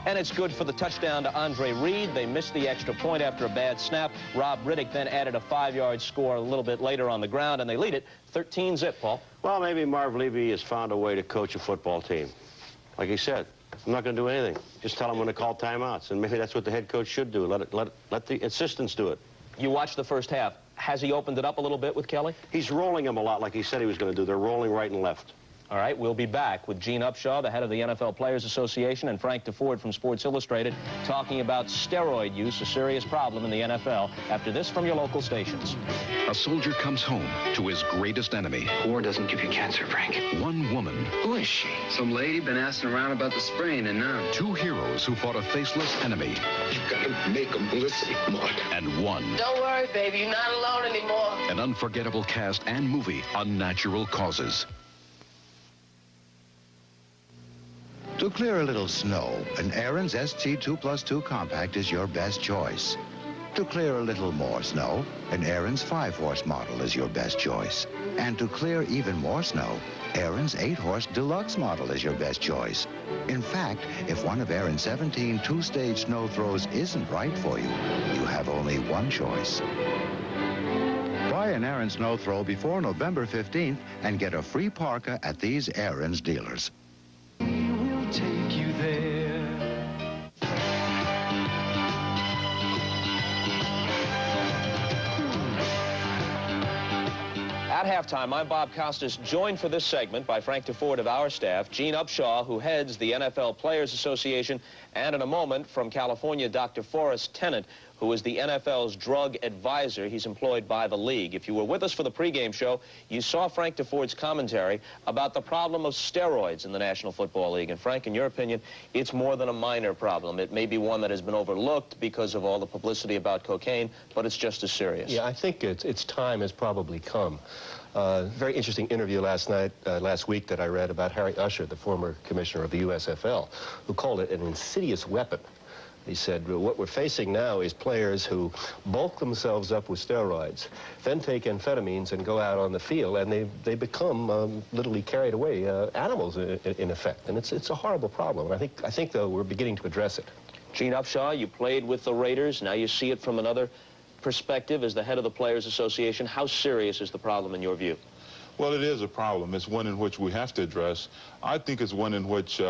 and it's good for the touchdown to Andre Reed. They missed the extra point after a bad snap. Rob Riddick then added a 5-yard score a little bit later on the ground, and they lead it 13-zip, Paul. Well, maybe Marv Levy has found a way to coach a football team. Like he said, I'm not going to do anything. Just tell them when to call timeouts, and maybe that's what the head coach should do. Let the assistants do it. You watched the first half. Has he opened it up a little bit with Kelly? He's rolling them a lot like he said he was going to do. They're rolling right and left. All right, we'll be back with Gene Upshaw, the head of the NFL Players Association, and Frank DeFord from Sports Illustrated, talking about steroid use, a serious problem in the NFL, after this from your local stations. A soldier comes home to his greatest enemy. War doesn't give you cancer, Frank. One woman. Who is she? Some lady been asking around about the sprain, and now. 2 heroes who fought a faceless enemy. You gotta make them listen, Mark. And one. Don't worry, baby. You're not alone anymore. An unforgettable cast and movie, Unnatural Causes. To clear a little snow, an Aaron's ST2+2 Compact is your best choice. To clear a little more snow, an Aaron's 5-horse model is your best choice. And to clear even more snow, Aaron's 8-horse Deluxe model is your best choice. In fact, if one of Aaron's 17 2-stage snow throws isn't right for you, you have only one choice. Buy an Aaron snow throw before November 15th and get a free parka at these Aaron's dealers. Take you there. At halftime, I'm Bob Costas, joined for this segment by Frank DeFord of our staff, Gene Upshaw, who heads the NFL Players Association, and in a moment from California, Dr. Forrest Tennant, who is the NFL's drug advisor. He's employed by the league. If you were with us for the pregame show, you saw Frank DeFord's commentary about the problem of steroids in the National Football League. And Frank, in your opinion, it's more than a minor problem. It may be one that has been overlooked because of all the publicity about cocaine, but it's just as serious. Yeah, I think its time has probably come. Very interesting interview last week that I read about Harry Usher, the former commissioner of the USFL, who called it an insidious weapon. He said, what we're facing now is players who bulk themselves up with steroids, then take amphetamines and go out on the field, and they become literally carried away, animals in effect. And it's a horrible problem. And I think, though, we're beginning to address it. Gene Upshaw, you played with the Raiders. Now you see it from another perspective as the head of the Players Association. How serious is the problem in your view? Well, it is a problem. It's one in which we have to address. I think it's one in which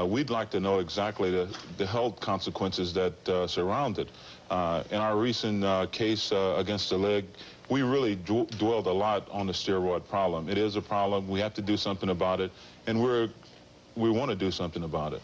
we'd like to know exactly the health consequences that surround it. In our recent case against the league, we really dwelled a lot on the steroid problem. It is a problem. We have to do something about it, and we want to do something about it.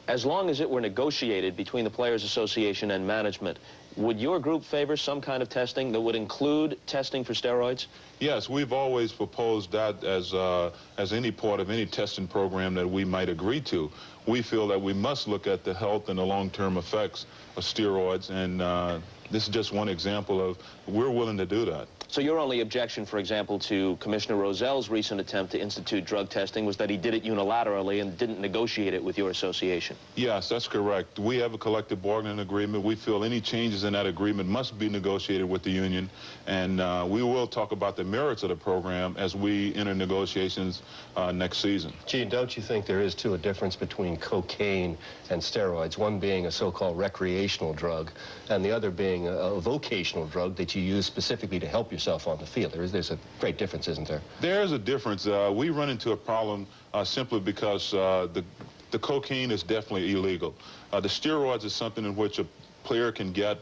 As long as it were negotiated between the Players Association and management, would your group favor some kind of testing that would include testing for steroids? Yes, we've always proposed that as any part of any testing program that we might agree to. We feel that we must look at the health and the long-term effects of steroids, and this is just one example of we're willing to do that. So your only objection, for example, to Commissioner Rozell's recent attempt to institute drug testing was that he did it unilaterally and didn't negotiate it with your association? Yes, that's correct. We have a collective bargaining agreement. We feel any changes in that agreement must be negotiated with the union, and we will talk about the merits of the program as we enter negotiations next season. Gene, don't you think there is, too, a difference between cocaine and steroids, one being a so-called recreational drug and the other being a vocational drug that you use specifically to help yourself on the field? There's a great difference, isn't there? There is a difference. We run into a problem simply because the cocaine is definitely illegal. The steroids is something in which a player can get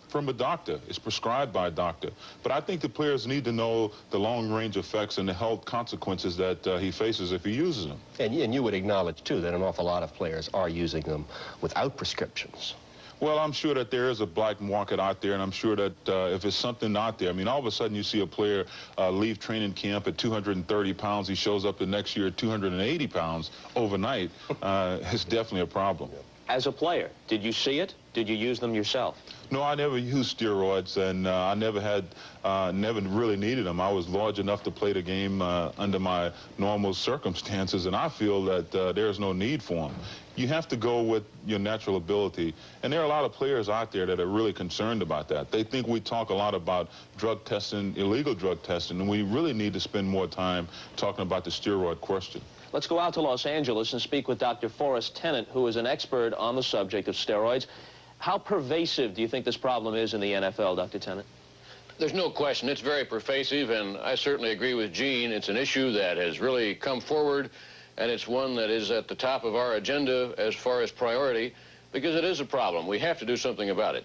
from a doctor. It's prescribed by a doctor. But I think the players need to know the long-range effects and the health consequences that he faces if he uses them. And you would acknowledge, too, that an awful lot of players are using them without prescriptions. Well, I'm sure that there is a black market out there, and I'm sure that if it's something out there, I mean, all of a sudden you see a player leave training camp at 230 pounds. He shows up the next year at 280 pounds overnight. It's definitely a problem. As a player, did you see it? Did you use them yourself? No, I never used steroids, and I never really needed them. I was large enough to play the game under my normal circumstances, and I feel that there's no need for them. You have to go with your natural ability, and there are a lot of players out there that are really concerned about that. They think we talk a lot about drug testing, illegal drug testing, and we really need to spend more time talking about the steroid question. Let's go out to Los Angeles and speak with Dr. Forrest Tennant, who is an expert on the subject of steroids. How pervasive do you think this problem is in the NFL, Dr. Tennant? There's no question. It's very pervasive, and I certainly agree with Gene. It's an issue that has really come forward, and it's one that is at the top of our agenda as far as priority, because it is a problem. We have to do something about it.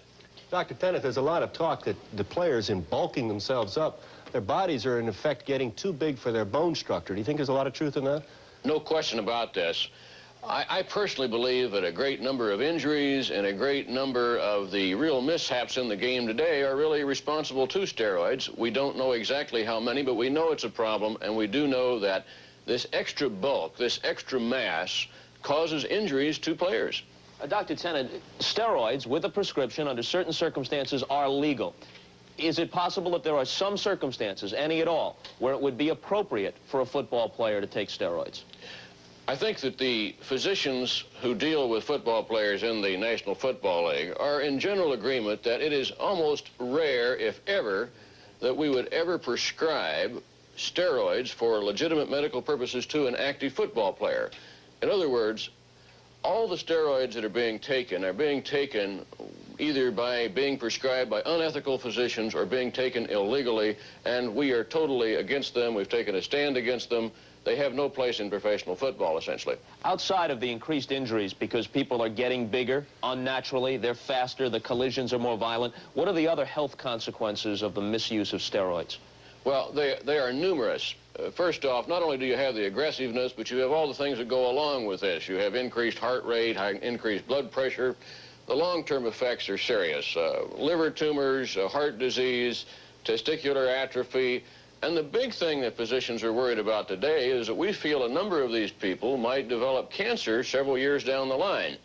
Dr. Tennant, there's a lot of talk that the players, in bulking themselves up, their bodies are in effect getting too big for their bone structure. Do you think there's a lot of truth in that? No question about this. I personally believe that a great number of injuries and a great number of the real mishaps in the game today are really responsible to steroids. We don't know exactly how many, but we know it's a problem, and we do know that this extra bulk, this extra mass, causes injuries to players. Dr. Tennant, steroids with a prescription under certain circumstances are legal. Is it possible that there are some circumstances, any at all, where it would be appropriate for a football player to take steroids? I think that the physicians who deal with football players in the National Football League are in general agreement that it is almost rare, if ever, that we would ever prescribe steroids for legitimate medical purposes to an active football player. In other words, all the steroids that are being taken either by being prescribed by unethical physicians or being taken illegally, and we are totally against them. We've taken a stand against them. They have no place in professional football, essentially. Outside of the increased injuries because people are getting bigger unnaturally, they're faster, the collisions are more violent, what are the other health consequences of the misuse of steroids? Well, they are numerous. First off, not only do you have the aggressiveness, but you have all the things that go along with this. You have increased heart rate, increased blood pressure. The long-term effects are serious. Liver tumors, heart disease, testicular atrophy. And the big thing that physicians are worried about today is that we feel a number of these people might develop cancer several years down the line.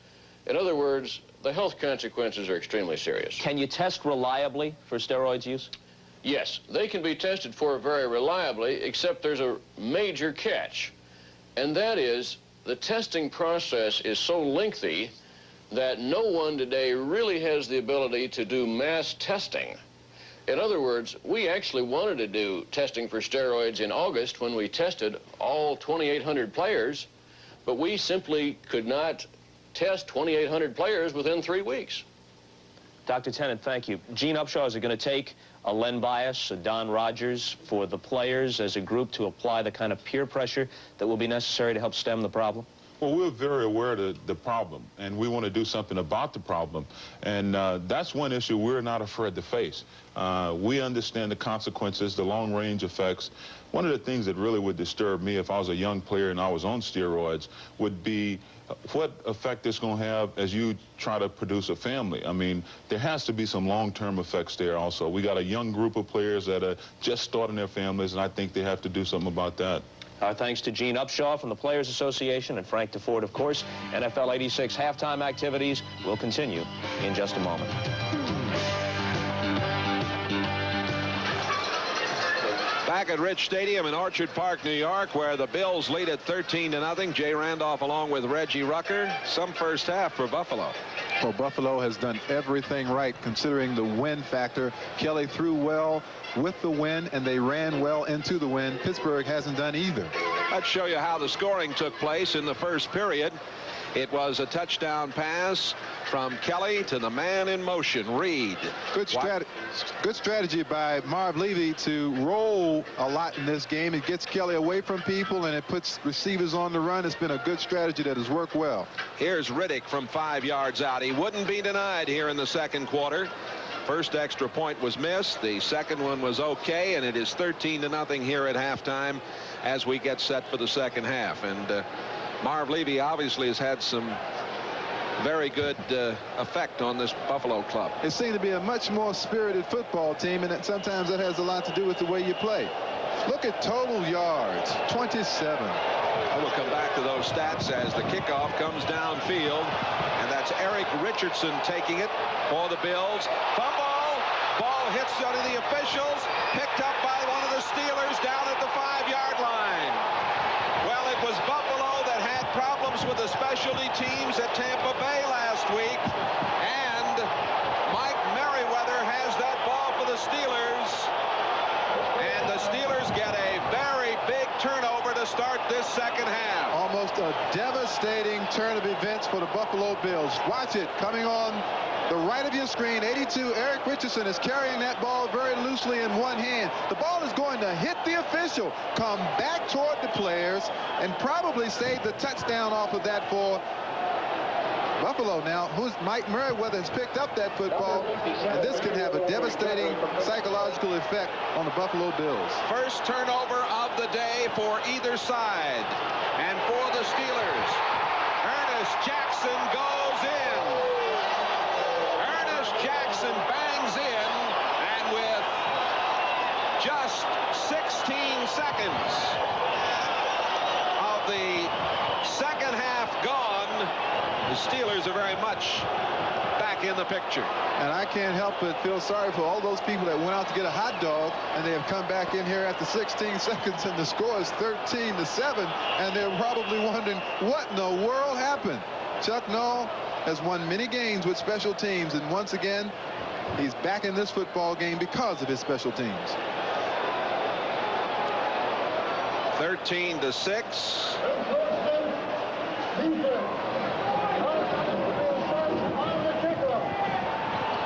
In other words, the health consequences are extremely serious. Can you test reliably for steroids use? Yes, they can be tested for very reliably, except there's a major catch. And that is, the testing process is so lengthy that no one today really has the ability to do mass testing. In other words, we actually wanted to do testing for steroids in August when we tested all 2,800 players, but we simply could not test 2,800 players within 3 weeks. Dr. Tennant, thank you. Gene Upshaw, is it going to take a Len Bias, a Don Rogers, for the players as a group to apply the kind of peer pressure that will be necessary to help stem the problem? Well, we're very aware of the problem, and we want to do something about the problem. And that's one issue we're not afraid to face. We understand the consequences, the long-range effects. One of the things that really would disturb me if I was a young player and I was on steroids would be what effect it's going to have as you try to produce a family. I mean, there has to be some long-term effects there also. We got a young group of players that are just starting their families, and I think they have to do something about that. Our thanks to Gene Upshaw from the Players Association and Frank DeFord, of course. NFL 86 halftime activities will continue in just a moment. Back at Rich Stadium in Orchard Park, New York, where the Bills lead at 13-0. Jay Randolph along with Reggie Rucker. Some first half for Buffalo. Well, Buffalo has done everything right considering the win factor. Kelly threw well with the win, and they ran well into the win. Pittsburgh hasn't done either. Let's show you how the scoring took place in the first period. It was a touchdown pass from Kelly to the man in motion, Reed. Good strategy by Marv Levy to roll a lot in this game. It gets Kelly away from people, and it puts receivers on the run. It's been a good strategy that has worked well. Here's Riddick from 5 yards out. He wouldn't be denied here in the second quarter. First extra point was missed. The second one was okay, and it is 13-0 here at halftime as we get set for the second half. And Marv Levy obviously has had some very good effect on this Buffalo club. It seemed to be a much more spirited football team, and sometimes that has a lot to do with the way you play. Look at total yards, 27. We'll come back to those stats as the kickoff comes downfield, and that's Eric Richardson taking it for the Bills. Fumble, ball hits under the officials, picked up by one of the Steelers down at the 5-yard line. Well, it was Buffalo that had problems with the specialty teams at Tampa Bay last week, and Mike Merriweather has that ball for the Steelers, and the Steelers get a very big turnover to start this second half. Almost a devastating turn of events for the Buffalo Bills. Watch it coming on the right of your screen. 82, Eric Richardson is carrying that ball very loosely in one hand. The ball is going to hit the official, come back toward the players, and probably save the touchdown off of that for Buffalo. Now, Mike Merriweather has picked up that football, and this can have a devastating psychological effect on the Buffalo Bills. First turnover of the day for either side, and for the Steelers, Ernest Jackson goes in. Ernest Jackson bangs in, and with just 16 seconds of the second half gone, the Steelers are very much back in the picture. And I can't help but feel sorry for all those people that went out to get a hot dog, and they have come back in here after 16 seconds, and the score is 13-7, and they're probably wondering what in the world happened. Chuck Noll has won many games with special teams, and once again, he's back in this football game because of his special teams. 13-6.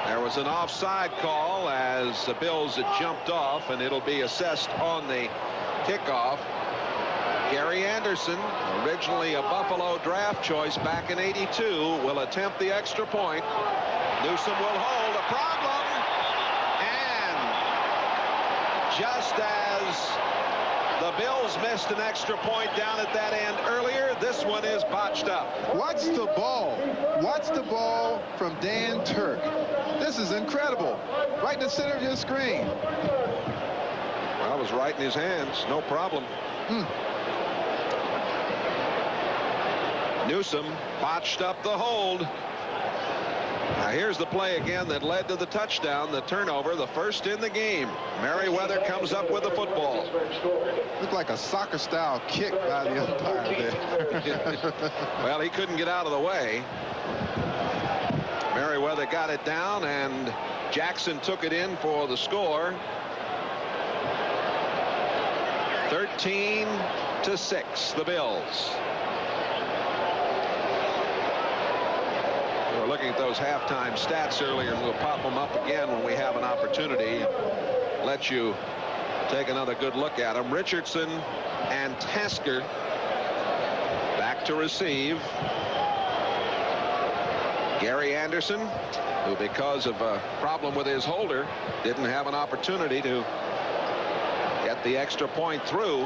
There was an offside call as the Bills had jumped off, and it'll be assessed on the kickoff. Gary Anderson, originally a Buffalo draft choice back in '82, will attempt the extra point. Newsom will hold a problem, and just as the Bills missed an extra point down at that end earlier, this one is botched up. Watch the ball. Watch the ball from Dan Turk. This is incredible. Right in the center of your screen. Well, it was right in his hands. No problem. Newsom botched up the hold. Now here's the play again that led to the touchdown, the turnover, the first in the game. Merriweather comes up with the football. Looked like a soccer-style kick by the umpire there. Well, he couldn't get out of the way. Merriweather got it down, and Jackson took it in for the score. 13-6, the Bills. were looking at those halftime stats earlier, and we'll pop them up again when we have an opportunity and let you take another good look at them. Richardson and Tasker back to receive. Gary Anderson, who because of a problem with his holder didn't have an opportunity to get the extra point through.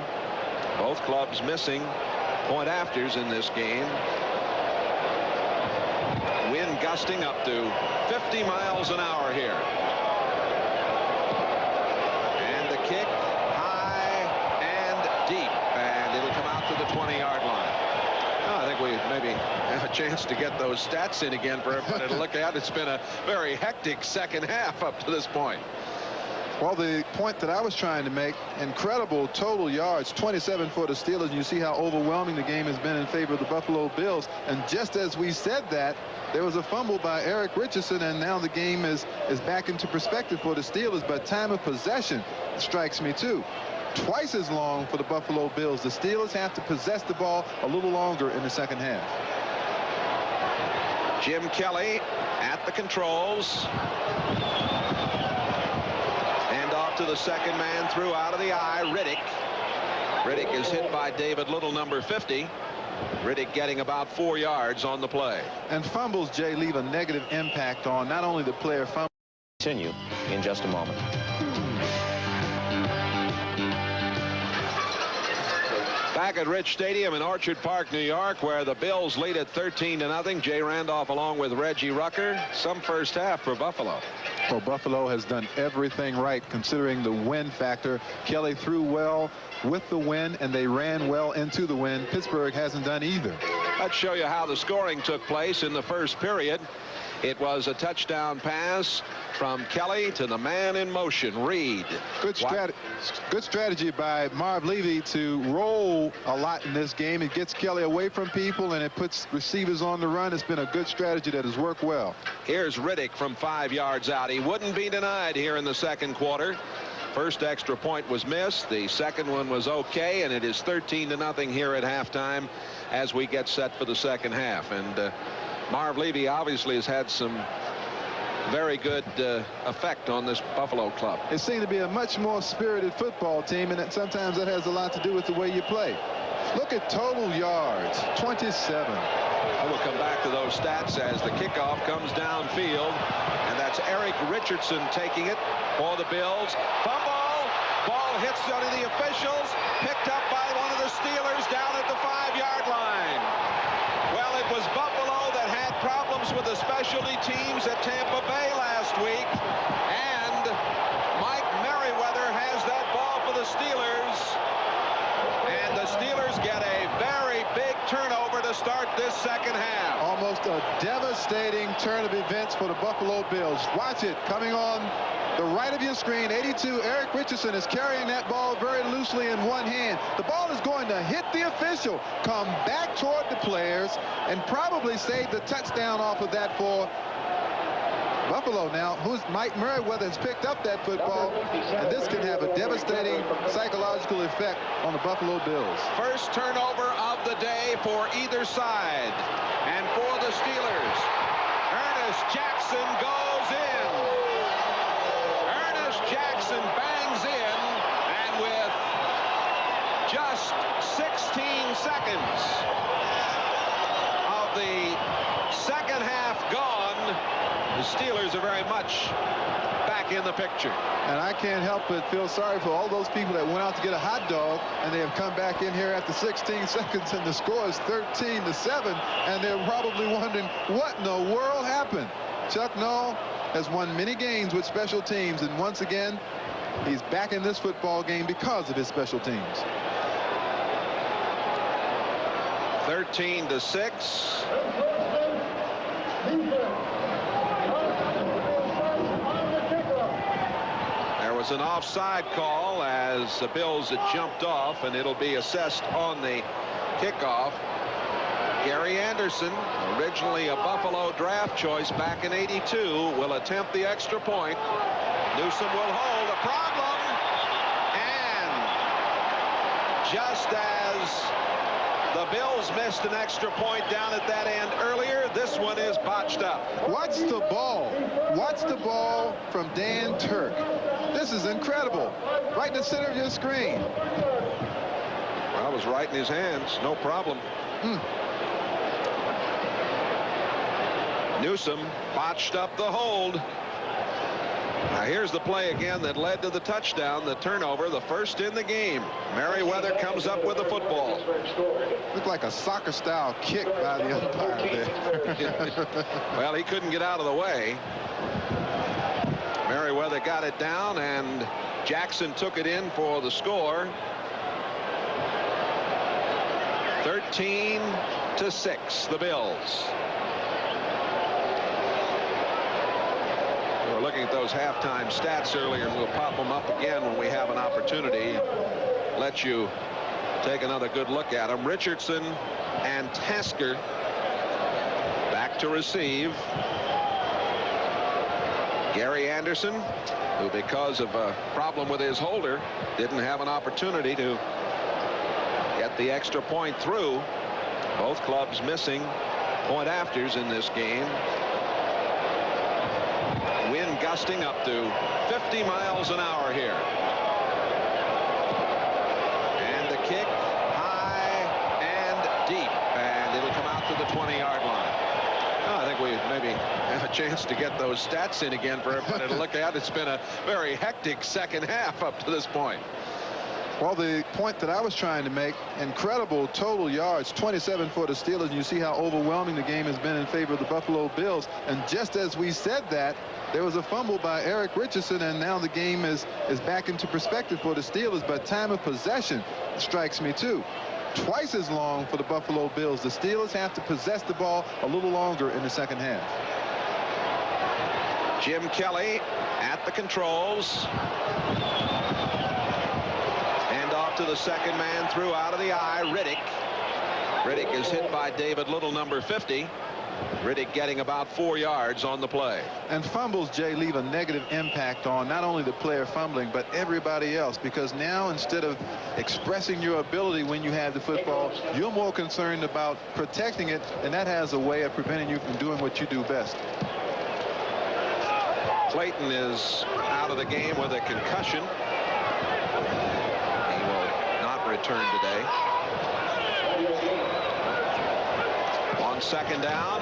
Both clubs missing point afters in this game. Wind gusting up to 50 miles an hour here. And the kick high and deep, and it'll come out to the 20-yard line. I think we maybe have a chance to get those stats in again for everybody to look at. It's been a very hectic second half up to this point. Well, the point that I was trying to make, incredible total yards, 27 for the Steelers. And you see how overwhelming the game has been in favor of the Buffalo Bills. And just as we said that, there was a fumble by Eric Richardson, and now the game is back into perspective for the Steelers. But time of possession strikes me too. Twice as long for the Buffalo Bills. The Steelers have to possess the ball a little longer in the second half. Jim Kelly at the controls. Hand off to the second man, threw out of the eye. Riddick. Riddick is hit by David Little, number 50. Riddick getting about 4 yards on the play. And fumbles, Jay, leave a negative impact on not only the player fumble. Continue in just a moment. Back at Rich Stadium in Orchard Park, New York, where the Bills lead at 13-0. Jay Randolph along with Reggie Rucker. Some first half for Buffalo. Well, Buffalo has done everything right considering the win factor. Kelly threw well with the win, and they ran well into the win. Pittsburgh hasn't done either. Let's show you how the scoring took place in the first period. It was a touchdown pass from Kelly to the man in motion, Reed. Good strategy by Marv Levy to roll a lot in this game. It gets Kelly away from people, and it puts receivers on the run. It's been a good strategy that has worked well. Here's Riddick from 5 yards out. He wouldn't be denied here in the second quarter. First extra point was missed. The second one was okay, and it is 13-0 here at halftime as we get set for the second half. And Marv Levy obviously has had some very good effect on this Buffalo club. It seemed to be a much more spirited football team, and sometimes that has a lot to do with the way you play. Look at total yards, 27. We'll come back to those stats as the kickoff comes downfield, and that's Eric Richardson taking it for the Bills. Fumble, ball hits under the officials, picked up by one of the Steelers down at the 5-yard line. Well, it was Buffalo that had problems with the specialty teams at Tampa Bay last week, and Mike Merriweather has that ball for the Steelers, and the Steelers get a very big turnover to start this second half. Almost a devastating turn of events for the Buffalo Bills. Watch it coming on the right of your screen. 82, Eric Richardson is carrying that ball very loosely in one hand. The ball is going to hit the official, come back toward the players, and probably save the touchdown off of that for Buffalo. Now, Mike Merriweather has picked up that football, and this can have a devastating psychological effect on the Buffalo Bills. First turnover of the day for either side, and for the Steelers, Ernest Jackson goes in. Ernest Jackson bangs in, and with just 16 seconds of the second half gone, the Steelers are very much back in the picture. And I can't help but feel sorry for all those people that went out to get a hot dog, and they have come back in here after 16 seconds, and the score is 13-7, and they're probably wondering what in the world happened. Chuck Noll has won many games with special teams, and once again, he's back in this football game because of his special teams. 13-6. There was an offside call as the Bills had jumped off, and it'll be assessed on the kickoff. Gary Anderson, originally a Buffalo draft choice back in '82, will attempt the extra point. Newsom will hold. A problem, and just as The Bills missed an extra point down at that end earlier. This one is botched up. Watch the ball. Watch the ball from Dan Turk. This is incredible. Right in the center of your screen. Well, it was right in his hands. No problem. Newsom botched up the hold. Now here's the play again that led to the touchdown, the turnover, the first in the game. Merriweather comes up with the football. Looked like a soccer-style kick by the umpire there. Well, he couldn't get out of the way. Merriweather got it down, and Jackson took it in for the score. 13-6, the Bills. We were looking at those halftime stats earlier, and we'll pop them up again when we have an opportunity. Let you take another good look at them. Richardson and Tasker back to receive. Gary Anderson, who because of a problem with his holder didn't have an opportunity to get the extra point through. Both clubs missing point afters in this game. Wind gusting up to 50 miles an hour here. And the kick high and deep, and it'll come out to the 20-yard line. I think we maybe have a chance to get those stats in again for everybody to look at. It's been a very hectic second half up to this point. Well, the point that I was trying to make, incredible total yards, 27 for the Steelers, and you see how overwhelming the game has been in favor of the Buffalo Bills. And just as we said that, there was a fumble by Eric Richardson, and now the game is back into perspective for the Steelers. But time of possession strikes me too. Twice as long for the Buffalo Bills. The Steelers have to possess the ball a little longer in the second half. Jim Kelly at the controls. To the second man, threw out of the eye. Riddick is hit by David Little, number 50. Riddick getting about 4 yards on the play. And fumbles, Jay, leave a negative impact on not only the player fumbling but everybody else, because now instead of expressing your ability when you have the football, you're more concerned about protecting it, and that has a way of preventing you from doing what you do best. Clayton is out of the game with a concussion. Return today. On second down,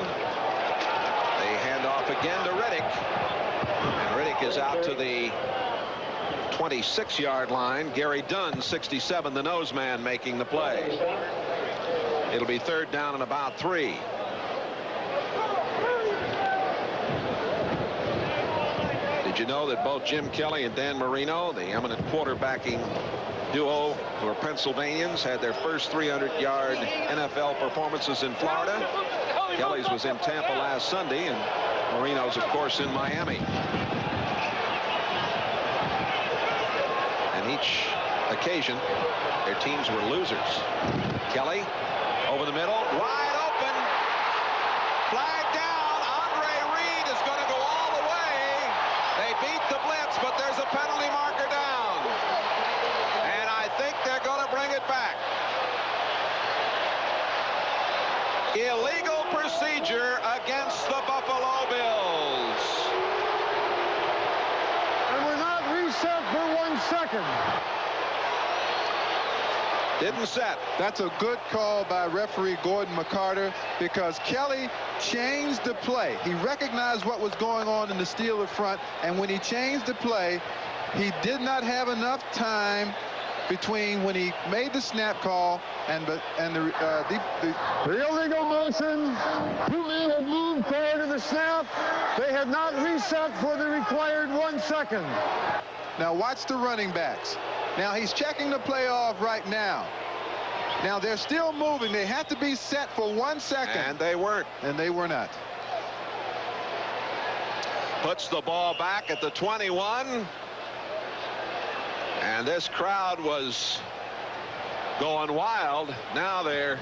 they hand off again to Riddick, and Riddick is out to the 26-yard line. Gary Dunn, 67, the nose man, making the play. It'll be third down and about 3. Did you know that both Jim Kelly and Dan Marino, the eminent quarterbacking duo who are Pennsylvanians, had their first 300-yard NFL performances in Florida? Kelly's was in Tampa last Sunday, and Marino's, of course, in Miami. And each occasion, their teams were losers. Kelly over the middle, wide open, flag down. Andre Reed is going to go all the way. They beat the blitz, but there's a penalty marker down. And I think they're going to bring it back. Illegal procedure against the Buffalo Bills. And we're not reset for 1 second. Didn't set. That's a good call by referee Gordon McCarter, because Kelly changed the play. He recognized what was going on in the Steeler front, and when he changed the play, he did not have enough time between when he made the snap call and the illegal motion. 2 men had moved prior to the snap. They had not reset for the required 1 second. Now watch the running backs. Now he's checking the play off right now. Now they're still moving. They have to be set for 1 second. And they weren't. And they were not. Puts the ball back at the 21. And this crowd was going wild. Now they're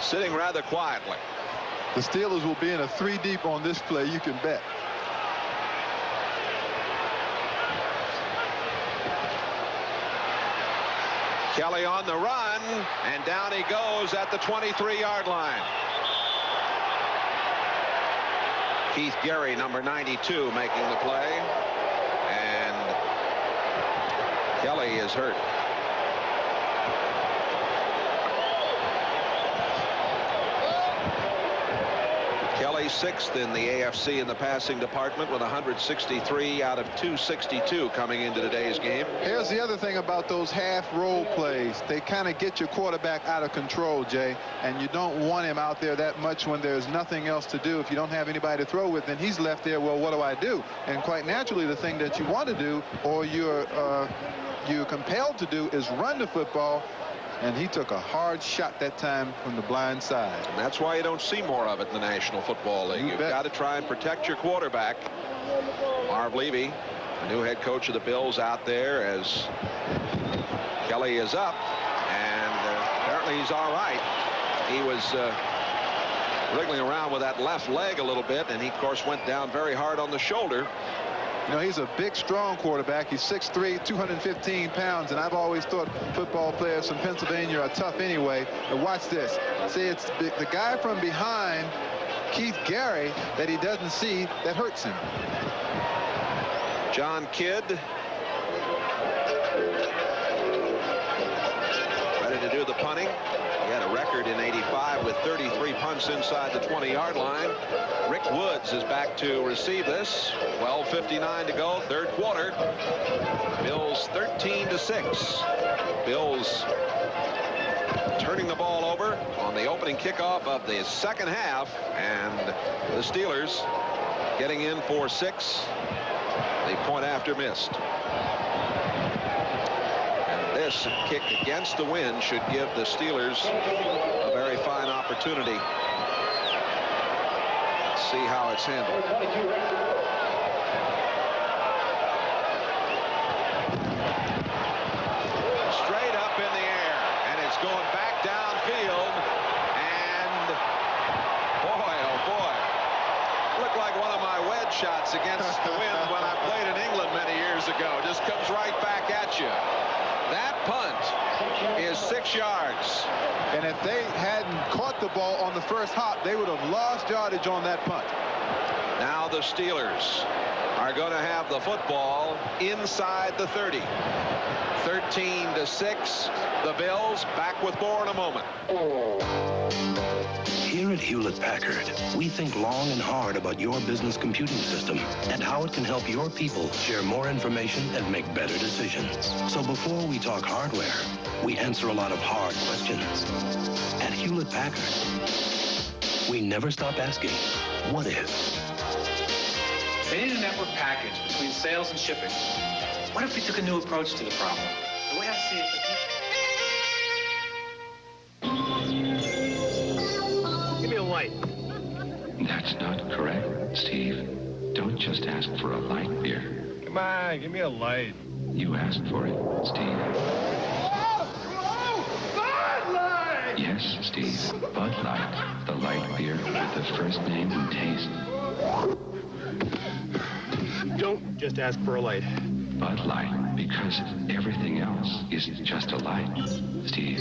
sitting rather quietly. The Steelers will be in a 3 deep on this play, you can bet. Kelly on the run, and down he goes at the 23-yard line. Keith Gary, number 92, making the play. And Kelly is hurt. Kelly 6th in the AFC in the passing department with 163 out of 262 coming into today's game. Here's the other thing about those half roll plays. They kind of get your quarterback out of control, Jay, and you don't want him out there that much when there's nothing else to do. If you don't have anybody to throw with, then he's left there. Well, what do I do? And quite naturally, the thing that you want to do, or you're compelled to do, is run the football. And he took a hard shot that time from the blind side. And that's why you don't see more of it in the National Football League. You've got to try and protect your quarterback. Marv Levy, the new head coach of the Bills, out there as Kelly is up. And apparently he's all right. He was wriggling around with that left leg a little bit, and he, of course, went down very hard on the shoulder. You know, he's a big, strong quarterback. He's 6'3", 215 pounds, and I've always thought football players from Pennsylvania are tough anyway. But watch this. See, it's the guy from behind, Keith Gary, that he doesn't see that hurts him. John Kidd ready to do the punting. He had a record in '85 with 33 punts inside the 20-yard line. Rick Woods is back to receive this. 12:59 to go, third quarter. Bills 13-6. Bills turning the ball over on the opening kickoff of the second half, and the Steelers getting in for 6. The point after missed. This kick against the wind should give the Steelers a very fine opportunity. Let's see how it's handled. Straight up in the air, and it's going back downfield. And boy, oh boy, looked like one of my wedge shots against the wind when I played in England many years ago. Just comes right back at you. That punt is 6 yards. And if they hadn't caught the ball on the first hop, they would have lost yardage on that punt. Now the Steelers are going to have the football inside the 30. 13-6. The Bills back with more in a moment. Here at Hewlett-Packard, we think long and hard about your business computing system and how it can help your people share more information and make better decisions. So before we talk hardware, we answer a lot of hard questions. At Hewlett-Packard, we never stop asking, what if? They need a network package between sales and shipping. What if we took a new approach to the problem? The way I see it, give me a light. That's not correct, Steve. Don't just ask for a light beer. Come on, give me a light. You asked for it, Steve. Bud Light! Yes, Steve. Bud Light, the light beer with the first name and taste. Don't just ask for a light. Bud Light, because everything else is just a light, Steve.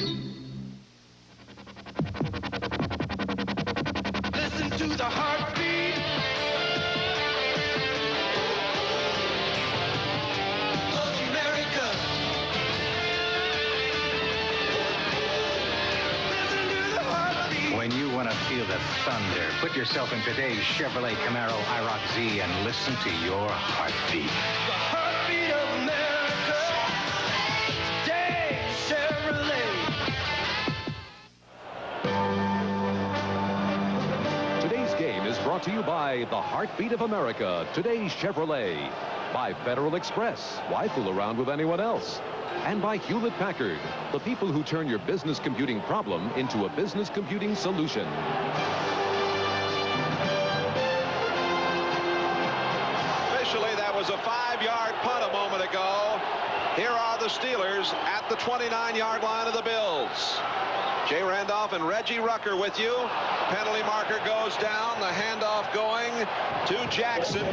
Listen to the heartbeat of America. Listen to the heartbeat. When you want to feel the thunder, put yourself in today's Chevrolet Camaro IROC Z and listen to your heartbeat. The heartbeat of America. Today, Chevrolet. Today's game is brought to you by the Heartbeat of America, today's Chevrolet. By Federal Express, why fool around with anyone else? And by Hewlett-Packard, the people who turn your business computing problem into a business computing solution. Officially, that was a 5-yard punt a moment ago. Here are the Steelers at the 29-yard line of the Bills. Jay Randolph and Reggie Rucker with you. Penalty marker goes down. The handoff going to Jackson.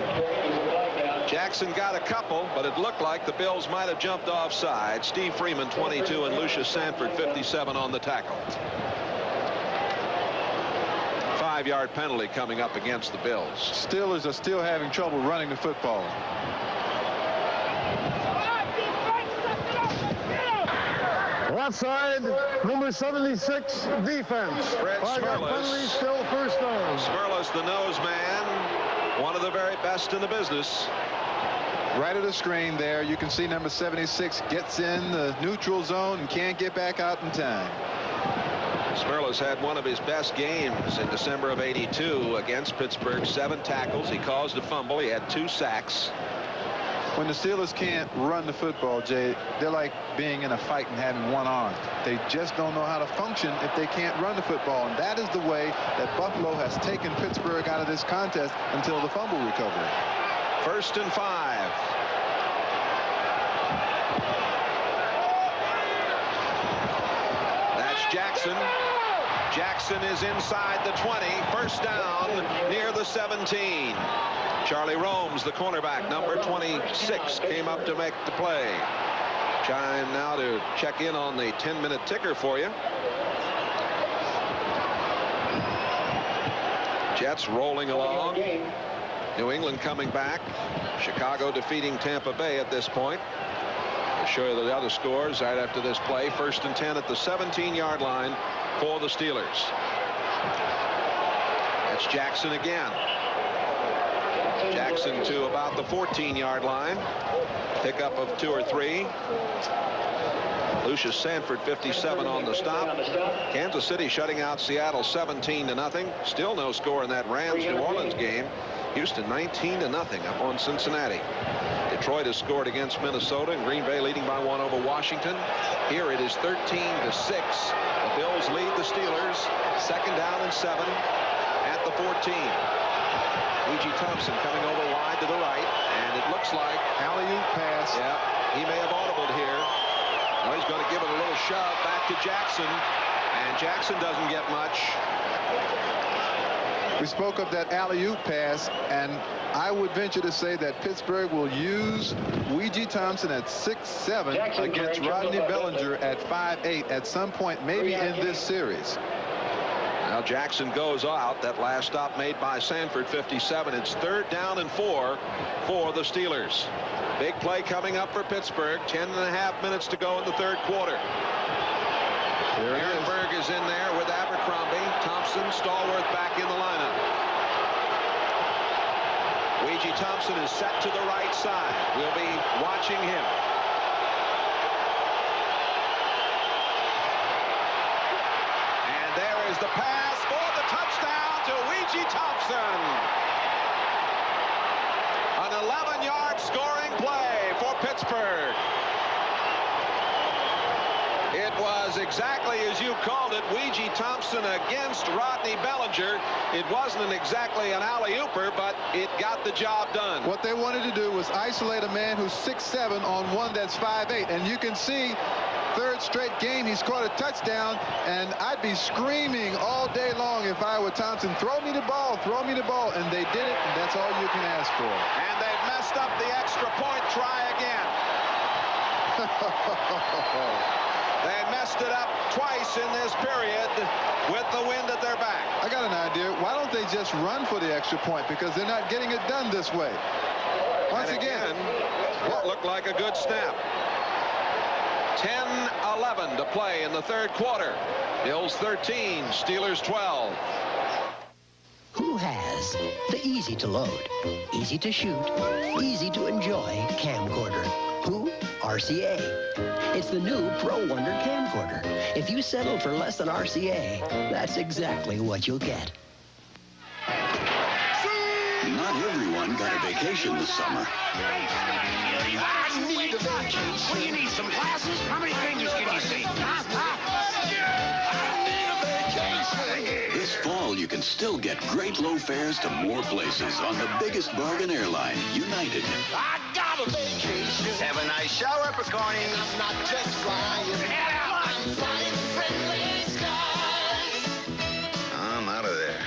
Jackson got a couple, but it looked like the Bills might have jumped offside. Steve Freeman, 22, and Lucius Sanford, 57, on the tackle. 5-yard penalty coming up against the Bills. Steelers are still having trouble running the football. Left side, number 76, defense. Fred 5-yard penalty, still first down. Smerlas, the nose man, one of the very best in the business. Right of the screen there, you can see number 76 gets in the neutral zone and can't get back out in time. Smerlas had one of his best games in December of '82 against Pittsburgh. 7 tackles. He caused a fumble. He had 2 sacks. When the Steelers can't run the football, Jay, they're like being in a fight and having one arm. They just don't know how to function if they can't run the football. And that is the way that Buffalo has taken Pittsburgh out of this contest until the fumble recovery. 1st and 5. That's Jackson. Jackson is inside the 20. First down near the 17. Charlie Romes, the cornerback, number 26, came up to make the play. Trying now to check in on the 10-minute ticker for you. Jets rolling along. New England coming back. Chicago defeating Tampa Bay at this point. I'll show you the other scores right after this play. 1st and 10 at the 17-yard line for the Steelers. That's Jackson again. Jackson to about the 14-yard line. Pickup of 2 or 3. Lucius Sanford, 57, on the stop. Kansas City shutting out Seattle 17-0. Still no score in that Rams-New Orleans game. Houston 19-0 up on Cincinnati. Detroit has scored against Minnesota, and Green Bay leading by 1 over Washington. Here it is 13-6. The Bills lead the Steelers. 2nd down and 7 at the 14. E.G. Thompson coming over wide to the right, and it looks like alley-oop pass. Yeah, he may have audibled here. Now he's going to give it a little shove back to Jackson, and Jackson doesn't get much. We spoke of that alley-oop pass, and I would venture to say that Pittsburgh will use E.G. Thompson at 6'7" against Rodney Bellinger at 5'8" at some point, maybe in this series. Now Jackson goes out. That last stop made by Sanford, 57. It's 3rd down and 4 for the Steelers. Big play coming up for Pittsburgh. 10.5 minutes to go in the 3rd quarter. Ehrenberg is in there with Abercrombie. Thompson, Stallworth back in the lineup. E.G. Thompson is set to the right side. We'll be watching him. And there is the pass for the touchdown to E.G. Thompson. An 11-yard scoring play for Pittsburgh. It was exactly as you called it, E.G. Thompson against Rodney Bellinger. It wasn't exactly an alley-ooper, but it got the job done. What they wanted to do was isolate a man who's 6'7" on one that's 5'8", and you can see 3rd straight game he scored a touchdown, and I'd be screaming all day long if I were Thompson, throw me the ball, and they did it, and that's all you can ask for. And they've messed up the extra point. Try again. They messed it up twice in this period with the wind at their back. I got an idea. Why don't they just run for the extra point, because they're not getting it done this way. Once again, what looked like a good snap. 10-11 to play in the 3rd quarter. Bills 13, Steelers 12. Who has the easy to load, easy to shoot, easy to enjoy camcorder? Who? RCA. It's the new Pro Wonder camcorder. If you settle for less than RCA, that's exactly what you'll get. Not everyone got a vacation this summer. I need a vacation. What do you need, some glasses? How many fingers can you see? This fall, you can still get great low fares to more places on the biggest bargain airline, United. I got a vacation. Have a nice shower, Picorni. I'm not just flying. I'm flying friendly skies. I'm out of there.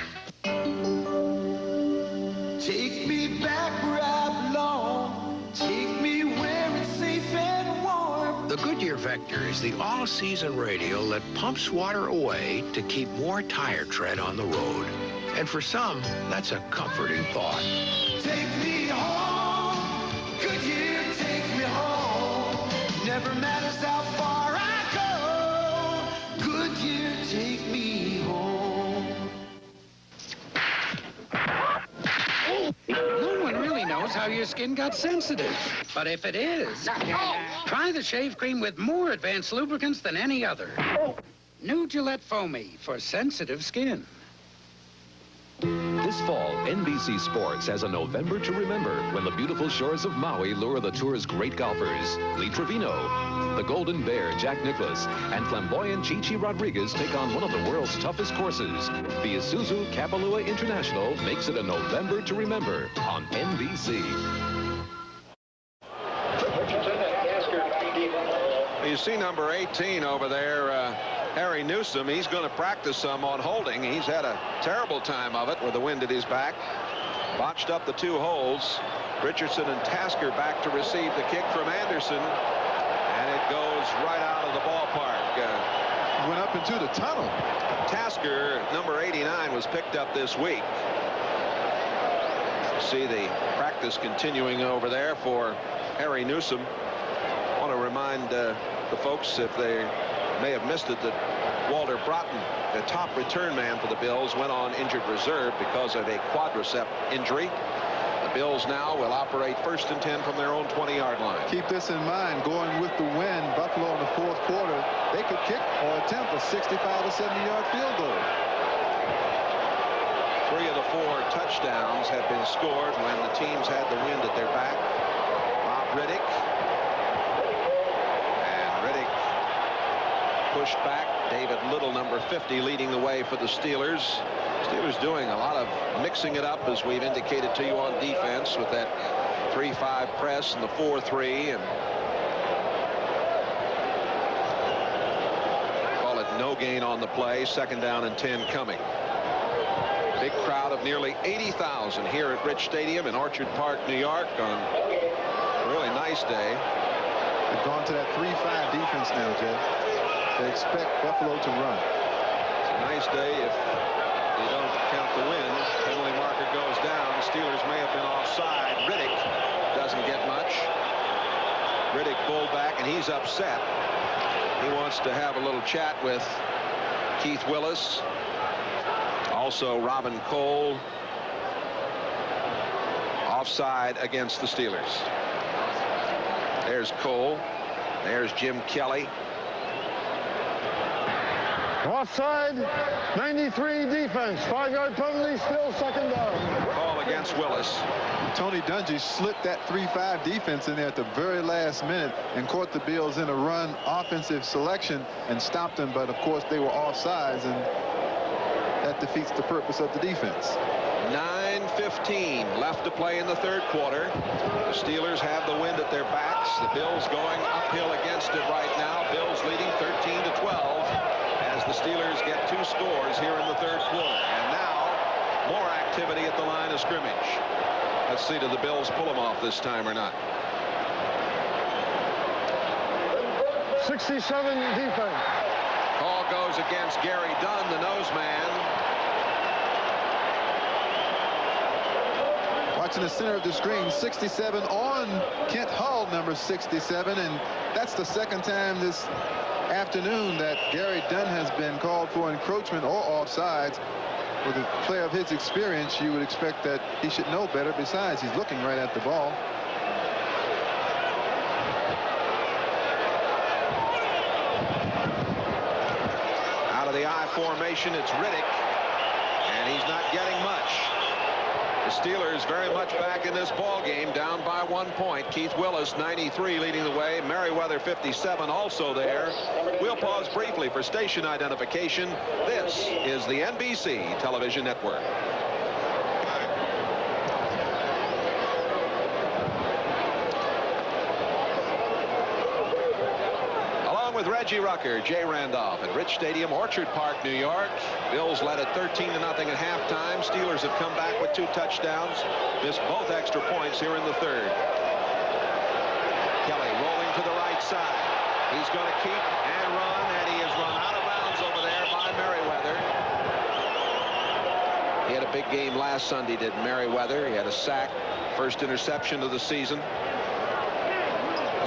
Take me back where I belong. Tractor is the all-season radio that pumps water away to keep more tire tread on the road. And for some, that's a comforting thought. Take me home, Goodyear, take me home. Never matters how far I go, Goodyear, take me home. No one really knows how your skin got sensitive. But if it is, try the shave cream with more advanced lubricants than any other. New Gillette Foamy for sensitive skin. This fall, NBC Sports has a November to remember when the beautiful shores of Maui lure the tour's great golfers. Lee Trevino, the Golden Bear, Jack Nicklaus, and flamboyant Chi-Chi Rodriguez take on one of the world's toughest courses. The Isuzu Kapalua International makes it a November to remember on NBC. You see number 18 over there, Harry Newsom. He's going to practice some on holding. He's had a terrible time of it with the wind at his back. Botched up the 2 holes. Richardson and Tasker back to receive the kick from Anderson. And it goes right out of the ballpark. Went up into the tunnel. Tasker, number 89, was picked up this week. See the practice continuing over there for Harry Newsom. I want to remind the folks, if they may have missed it, that Walter Broughton, the top return man for the Bills, went on injured reserve because of a quadricep injury. The Bills now will operate 1st and 10 from their own 20-yard line. Keep this in mind, going with the wind, Buffalo in the 4th quarter, they could kick or attempt a 65 or 70-yard field goal. 3 of the 4 touchdowns have been scored when the teams had the wind at their back. Bob Riddick. Pushed back. David Little, number 50, leading the way for the Steelers. Steelers doing a lot of mixing it up, as we've indicated to you, on defense with that 3-5 press and the 4-3, and call it no gain on the play. 2nd down and 10 coming. Big crowd of nearly 80,000 here at Rich Stadium in Orchard Park, New York, on a really nice day. They've gone to that 3-5 defense now, Jeff. They expect Buffalo to run. It's a nice day if you don't count the wind. Penalty marker goes down. Steelers may have been offside. Riddick doesn't get much. Riddick pulled back, and he's upset. He wants to have a little chat with Keith Willis. Also Robin Cole. Offside against the Steelers. There's Cole. There's Jim Kelly. Offside, 93 defense. 5-yard penalty, still 2nd down. Call against Willis. Tony Dungy slipped that 3-5 defense in there at the very last minute and caught the Bills in a run offensive selection and stopped them. But of course they were offsides, and that defeats the purpose of the defense. 9:15 left to play in the 3rd quarter. The Steelers have the wind at their backs. The Bills going uphill against it right now. Bills leading 13-12. As the Steelers get 2 scores here in the 3rd quarter. And now, more activity at the line of scrimmage. Let's see, do the Bills pull them off this time or not? 67 defense. Call goes against Gary Dunn, the nose man. Watching the center of the screen, 67 on Kent Hull, number 67. And that's the 2nd time this afternoon that Gary Dunn has been called for encroachment or offsides. With a player of his experience, you would expect that he should know better. Besides, he's looking right at the ball. Out of the I formation, it's Riddick, and he's not getting much. The Steelers very much back in this ball game, down by 1 point. Keith Willis, 93, leading the way. Merriweather, 57, also there. We'll pause briefly for station identification. This is the NBC Television Network. Along with Reggie Rucker, Jay Randolph at Rich Stadium, Orchard Park, New York. Bills led at 13-0 at halftime. Steelers have come back with 2 touchdowns. Missed both extra points here in the 3rd. Kelly rolling to the right side. He's going to keep and run, and he is run out of bounds over there by Merriweather. He had a big game last Sunday, did Merriweather. He had a sack, first interception of the season.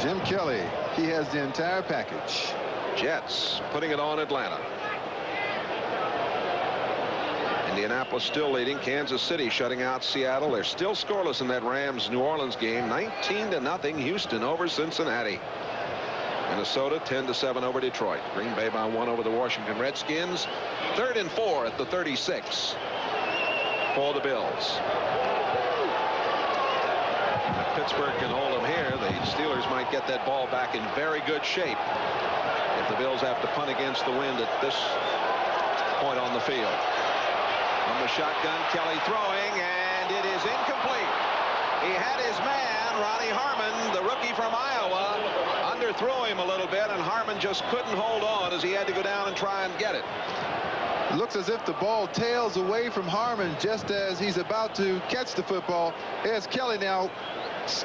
Jim Kelly, he has the entire package. Jets putting it on Atlanta. Indianapolis still leading. Kansas City shutting out Seattle. They're still scoreless in that Rams-New Orleans game. 19-0 Houston over Cincinnati. Minnesota 10-7 over Detroit. Green Bay by 1 over the Washington Redskins. 3rd and 4 at the 36 for the Bills. If Pittsburgh can hold them here, the Steelers might get that ball back in very good shape if the Bills have to punt against the wind at this point on the field. From the shotgun, Kelly throwing, and it is incomplete. He had his man, Ronnie Harmon, the rookie from Iowa, underthrew him a little bit, and Harmon just couldn't hold on as he had to go down and try and get it. It looks as if the ball tails away from Harmon just as he's about to catch the football. Here's Kelly now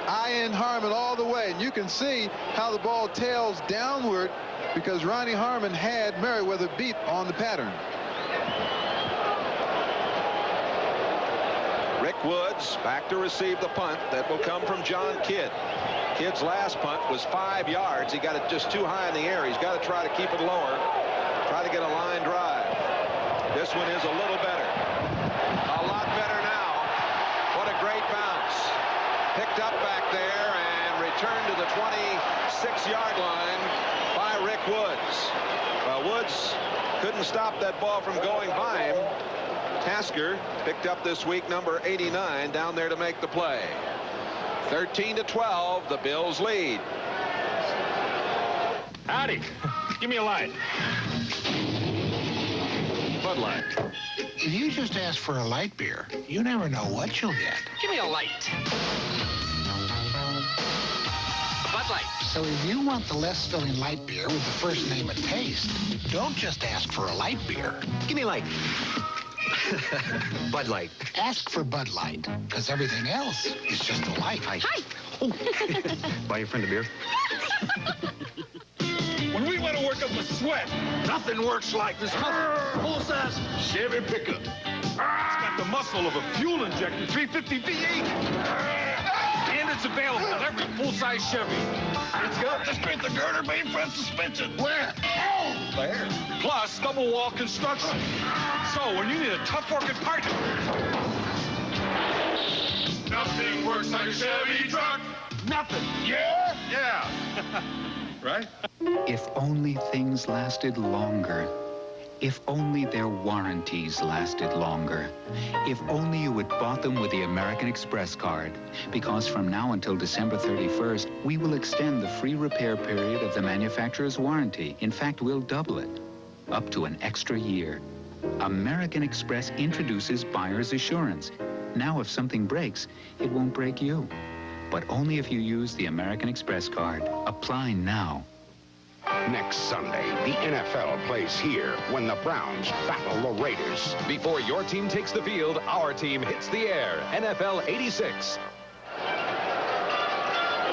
eyeing Harmon all the way, and you can see how the ball tails downward because Ronnie Harmon had Merriweather beat on the pattern. Rick Woods back to receive the punt that will come from John Kidd. Kidd's last punt was 5 yards. He got it just too high in the air. He's got to try to keep it lower, try to get a line drive. This one is a little better, a lot better now. What a great bounce. Picked up back there and returned to the 26-yard line by Rick Woods. Well, Woods couldn't stop that ball from going by him. Tasker picked up this week number 89 down there to make the play. 13-12, the Bills lead. Howdy. Give me a light. Bud Light. If you just ask for a light beer, you never know what you'll get. Give me a light. Bud Light. So if you want the less filling light beer with the first name of taste, don't just ask for a light beer. Give me a light. Bud Light. Ask for Bud Light, because everything else is just a light. Hi. Oh. Buy your friend a beer. When we want to work up a sweat, nothing works like this full-size Chevy pickup. It's got the muscle of a fuel-injected 350 V8. And it's available in every full-size Chevy. It's got the strength of girder main front suspension. Where? Oh! There. Plus, double-wall construction. So, when you need a tough-working partner, nothing works like a Chevy truck. Nothing. Yeah? Yeah. Right? If only things lasted longer. If only their warranties lasted longer. If only you had bought them with the American Express card. Because from now until December 31st, we will extend the free repair period of the manufacturer's warranty. In fact, we'll double it, up to an extra year. American Express introduces buyer's assurance. Now, if something breaks, it won't break you. But only if you use the American Express card. Apply now. Next Sunday, the NFL plays here when the Browns battle the Raiders. Before your team takes the field, our team hits the air. NFL 86.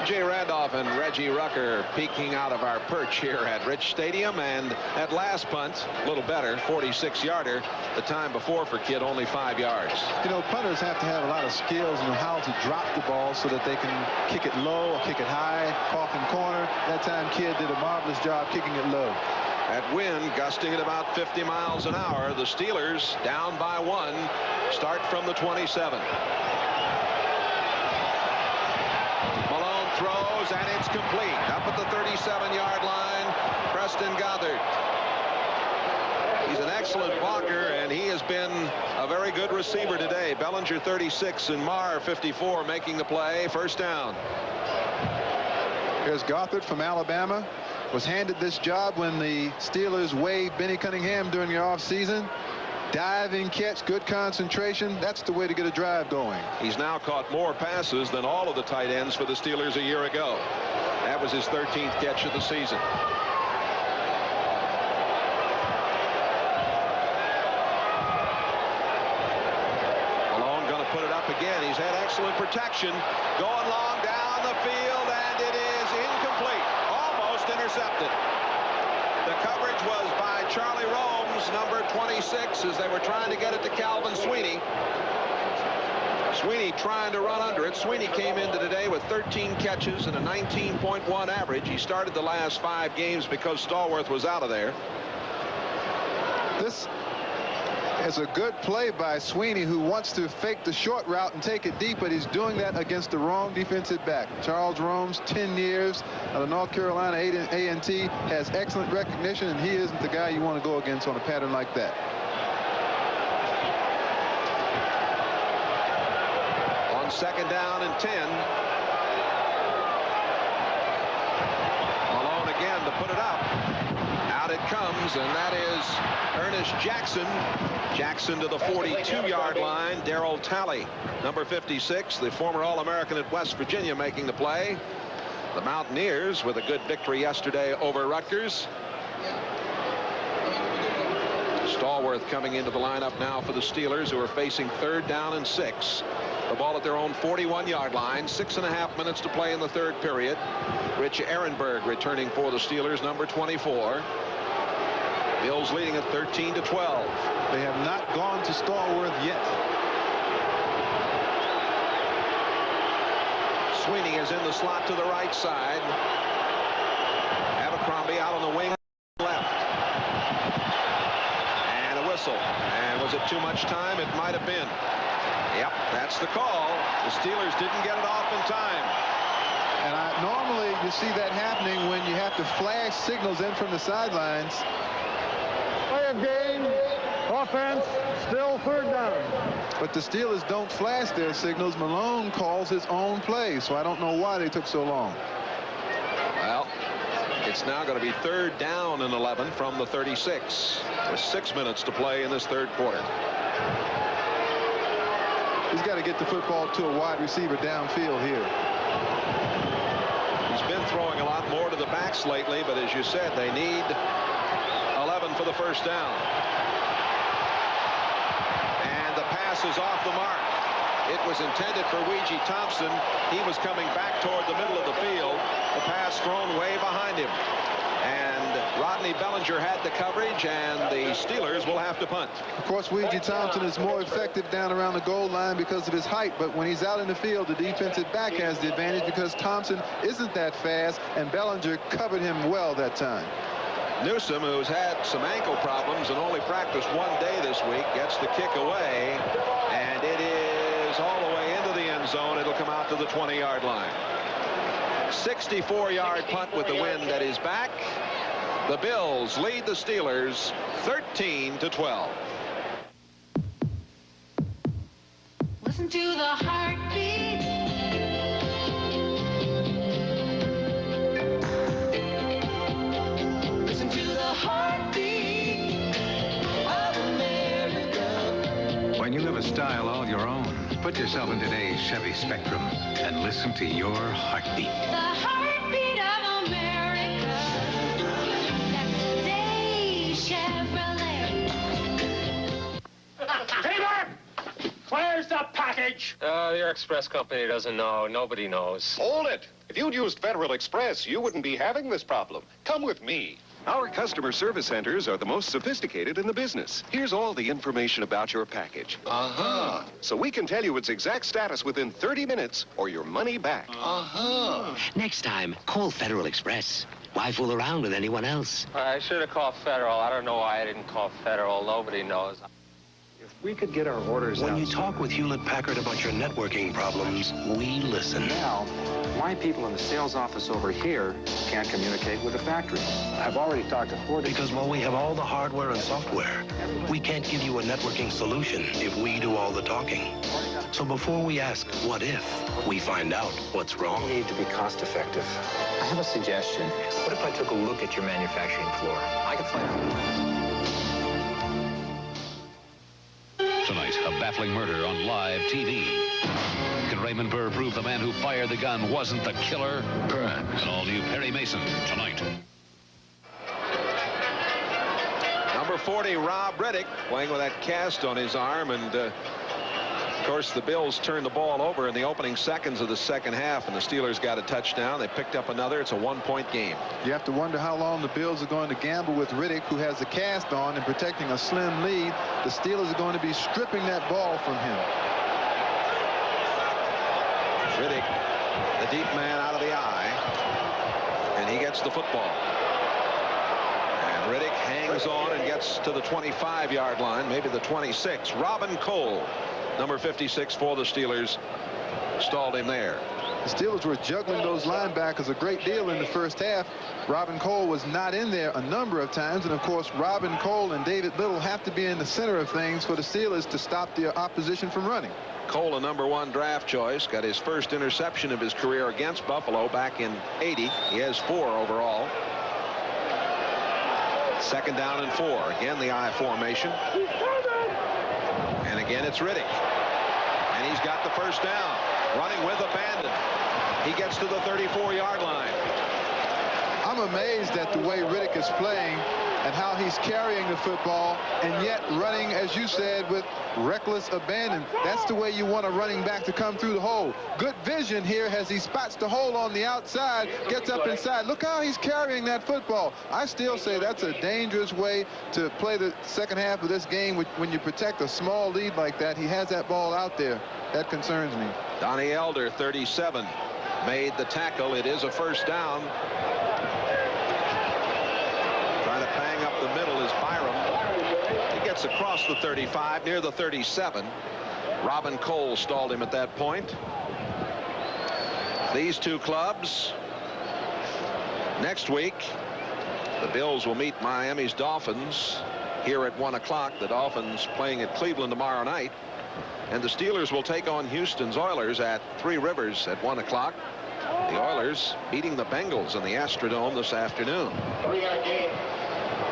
Jay Randolph and Reggie Rucker peeking out of our perch here at Rich Stadium, and that last punt, a little better, 46-yarder. The time before for Kidd, only 5 yards. You know, punters have to have a lot of skills in how to drop the ball so that they can kick it low or kick it high, coffin corner. That time Kidd did a marvelous job kicking it low. That wind gusting at about 50 miles an hour. The Steelers down by 1, start from the 27. Throws, and it's complete. Up at the 37-yard line, Preston Gothard. He's an excellent blocker, and he has been a very good receiver today. Bellinger 36 and Marr 54 making the play. First down. Here's Gothard from Alabama. Was handed this job when the Steelers waived Benny Cunningham during the offseason. Diving catch, good concentration. That's the way to get a drive going. He's now caught more passes than all of the tight ends for the Steelers a year ago. That was his 13th catch of the season. Malone going to put it up again. He's had excellent protection. Going long down the field, and it is incomplete. Almost intercepted. intercepted. The coverage was by Charlie Rome's number 26 as they were trying to get it to Calvin Sweeney. Sweeney trying to run under it. Sweeney came into today with 13 catches and a 19.1 average. He started the last 5 games because Stallworth was out of there. This is a good play by Sweeney, who wants to fake the short route and take it deep, but he's doing that against the wrong defensive back. Charles Rome's 10 years out of North Carolina A&T, has excellent recognition, and he isn't the guy you want to go against on a pattern like that. On 2nd down and 10. Malone again to put it up. Out it comes, and that is Ernest Jackson. Jackson to the 42-yard line. Darrell Talley, number 56, the former All-American at West Virginia, making the play. The Mountaineers with a good victory yesterday over Rutgers. Stallworth coming into the lineup now for the Steelers, who are facing 3rd down and 6. The ball at their own 41-yard line. 6.5 minutes to play in the 3rd period. Rich Ehrenberg returning for the Steelers, number 24. Bills leading at 13-12. They have not gone to Stallworth yet. Sweeney is in the slot to the right side. Abercrombie out on the wing left. And a whistle. And was it too much time? It might have been. Yep, that's the call. The Steelers didn't get it off in time. And normally you see that happening when you have to flash signals in from the sidelines. Play of game, offense, still 3rd down. But the Steelers don't flash their signals. Malone calls his own play, so I don't know why they took so long. Well, it's now going to be 3rd down and 11 from the 36 with 6 minutes to play in this 3rd quarter. He's got to get the football to a wide receiver downfield here. He's been throwing a lot more to the backs lately, but as you said, they need 11 for the 1st down. And the pass is off the mark. It was intended for Weegee Thompson. He was coming back toward the middle of the field. The pass thrown way behind him. And Rodney Bellinger had the coverage, and the Steelers will have to punt. Of course, Weegee Thompson is more effective down around the goal line because of his height, but when he's out in the field, the defensive back has the advantage because Thompson isn't that fast, and Bellinger covered him well that time. Newsom, who's had some ankle problems and only practiced 1 day this week, gets the kick away, and it is all the way into the end zone. It'll come out to the 20-yard line. 64-yard punt with the wind at his back. The Bills lead the Steelers 13-12. Listen to the heartbeat. Listen to the heartbeat of America. When you have a style all your own, put yourself in today's Chevy Spectrum and listen to your heartbeat. The heartbeat of America. That's today's Chevrolet. Taylor! Where's the package? Your express company doesn't know. Nobody knows. Hold it. If you'd used Federal Express, you wouldn't be having this problem. Come with me. Our customer service centers are the most sophisticated in the business. Here's all the information about your package. Uh-huh. So we can tell you its exact status within 30 minutes or your money back. Uh-huh. Next time, call Federal Express. Why fool around with anyone else? I should have called Federal. I don't know why I didn't call Federal. Nobody knows. We could get our orders out. When you talk with Hewlett-Packard about your networking problems, we listen. Now, my people in the sales office over here can't communicate with the factory. I've already talked to Ford. Because while we have all the hardware and software, we can't give you a networking solution if we do all the talking. So before we ask, what if, we find out what's wrong. We need to be cost effective. I have a suggestion. What if I took a look at your manufacturing floor? I could find out. Tonight, a baffling murder on live TV. Can Raymond Burr prove the man who fired the gun wasn't the killer? An all-new Perry Mason tonight. Number 40, Rob Reddick, playing with that cast on his arm, and Of course, the Bills turned the ball over in the opening seconds of the second half, and the Steelers got a touchdown. They picked up another. It's a 1-point game. You have to wonder how long the Bills are going to gamble with Riddick, who has a cast on and protecting a slim lead. The Steelers are going to be stripping that ball from him. Riddick, the deep man out of the eye, and he gets the football. And Riddick hangs on and gets to the 25-yard line, maybe the 26. Robin Cole, number 56 for the Steelers, stalled him there. The Steelers were juggling those linebackers a great deal in the first half. Robin Cole was not in there a number of times, and of course Robin Cole and David Little have to be in the center of things for the Steelers to stop the opposition from running. Cole, a #1 draft choice, got his first interception of his career against Buffalo back in '80. He has 4 overall. Second down and 4. Again, the I formation. And again, it's Riddick. And he's got the first down. Running with abandon. He gets to the 34-yard line. I'm amazed at the way Riddick is playing and how he's carrying the football and yet running, as you said, with reckless abandon. That's the way you want a running back to come through the hole. Good vision here as he spots the hole on the outside, gets up inside. Look how he's carrying that football. I still say that's a dangerous way to play the second half of this game when you protect a small lead like that. He has that ball out there. That concerns me. Donnie Elder, 37, made the tackle. It is a first down. Trying to bang up the middle is Byram. He gets across the 35 near the 37. Robin Cole stalled him at that point. These two clubs next week. The Bills will meet Miami's Dolphins here at 1 o'clock. The Dolphins playing at Cleveland tomorrow night. And the Steelers will take on Houston's Oilers at 3 Rivers at 1 o'clock. The Oilers beating the Bengals in the Astrodome this afternoon.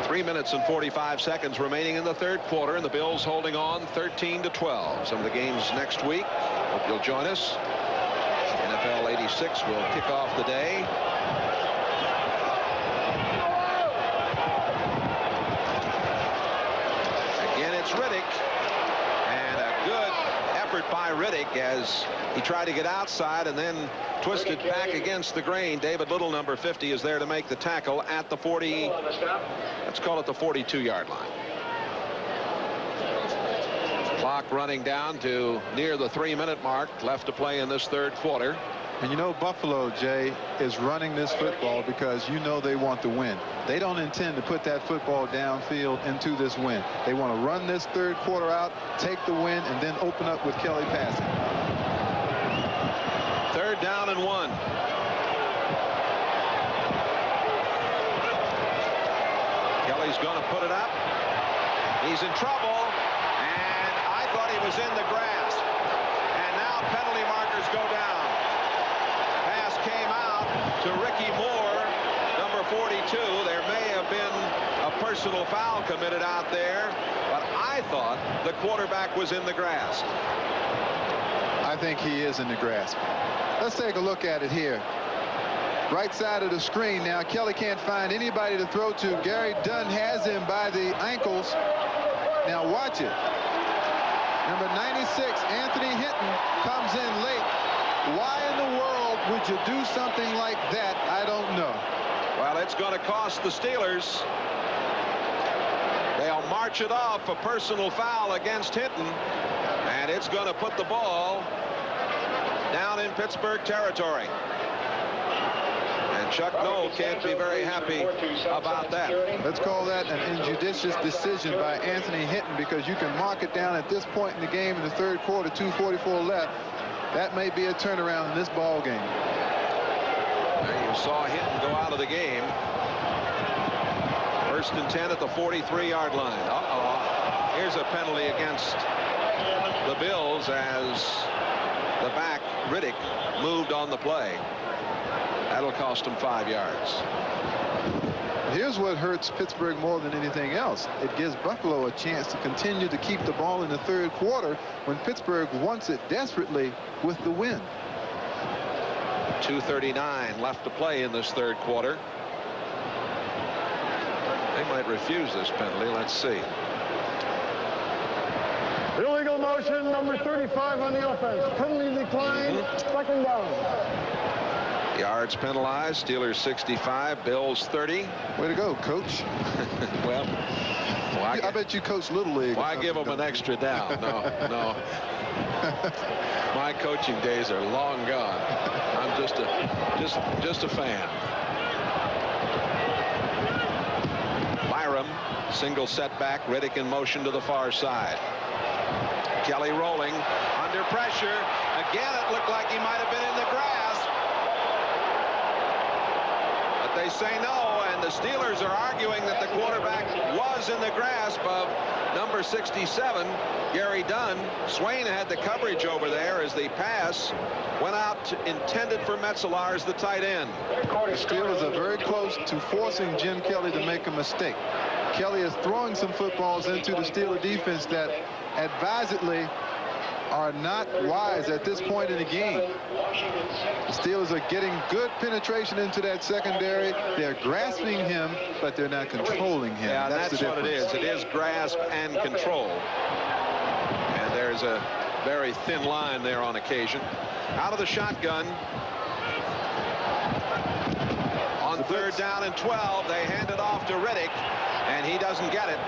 3 minutes and 45 seconds remaining in the third quarter, and the Bills holding on 13-12. Some of the games next week. Hope you'll join us. NFL 86 will kick off the day. Again, it's Riddick. By Riddick as he tried to get outside and then twisted back against the grain. David Little, number 50, is there to make the tackle at the 40. Let's call it the 42-yard line. Clock running down to near the 3-minute mark. Left to play in this third quarter. And you know, Buffalo, Jay, is running this football because you know they want to win. They don't intend to put that football downfield into this win. They want to run this third quarter out, take the win, and then open up with Kelly passing. Third down and 1. Kelly's going to put it up. He's in trouble, and I thought he was in the grass. And now penalty markers go down. Came out to Ricky Moore, number 42. There may have been a personal foul committed out there, but I thought the quarterback was in the grasp. I think he is in the grasp. Let's take a look at it here. Right side of the screen now. Kelly can't find anybody to throw to. Gary Dunn has him by the ankles. Now watch it. Number 96, Anthony Hinton, comes in late. Why in the world would you do something like that? I don't know. Well, it's going to cost the Steelers. They'll march it off a personal foul against Hinton, and it's going to put the ball down in Pittsburgh territory. And Chuck Noll can't be very happy about that. Let's call that an injudicious decision by Anthony Hinton, because you can mark it down at this point in the game in the third quarter, 2:44 left. That may be a turnaround in this ball game. There you saw Hinton go out of the game. First and 10 at the 43-yard line. Uh-oh. Here's a penalty against the Bills as the back, Riddick, moved on the play. That'll cost him 5 yards. Here's what hurts Pittsburgh more than anything else. It gives Buffalo a chance to continue to keep the ball in the third quarter when Pittsburgh wants it desperately with the win. 2:39 left to play in this third quarter. They might refuse this penalty. Let's see. Illegal motion, number 35 on the offense. Penalty declined, second down. Yards penalized. Steelers 65, Bills 30. Way to go, coach. Well, I bet you coach Little League. Why give them an extra down? No, no. My coaching days are long gone. I'm just a fan. Byram, single setback. Riddick in motion to the far side. Kelly rolling under pressure. Again, it looked like he might have been in the grass. But they say no, and the Steelers are arguing that the quarterback was in the grasp of number 67, Gary Dunn. Swain had the coverage over there as the pass went out intended for Metzelaars, the tight end. The Steelers are very close to forcing Jim Kelly to make a mistake. Kelly is throwing some footballs into the Steeler defense that advisedly are not wise at this point in the game. The Steelers are getting good penetration into that secondary. They're grasping him, but they're not controlling him. Yeah, that's what it is. It is grasp and control. And there's a very thin line there on occasion. Out of the shotgun. On third down and 12, they hand it off to Riddick, and he doesn't get it.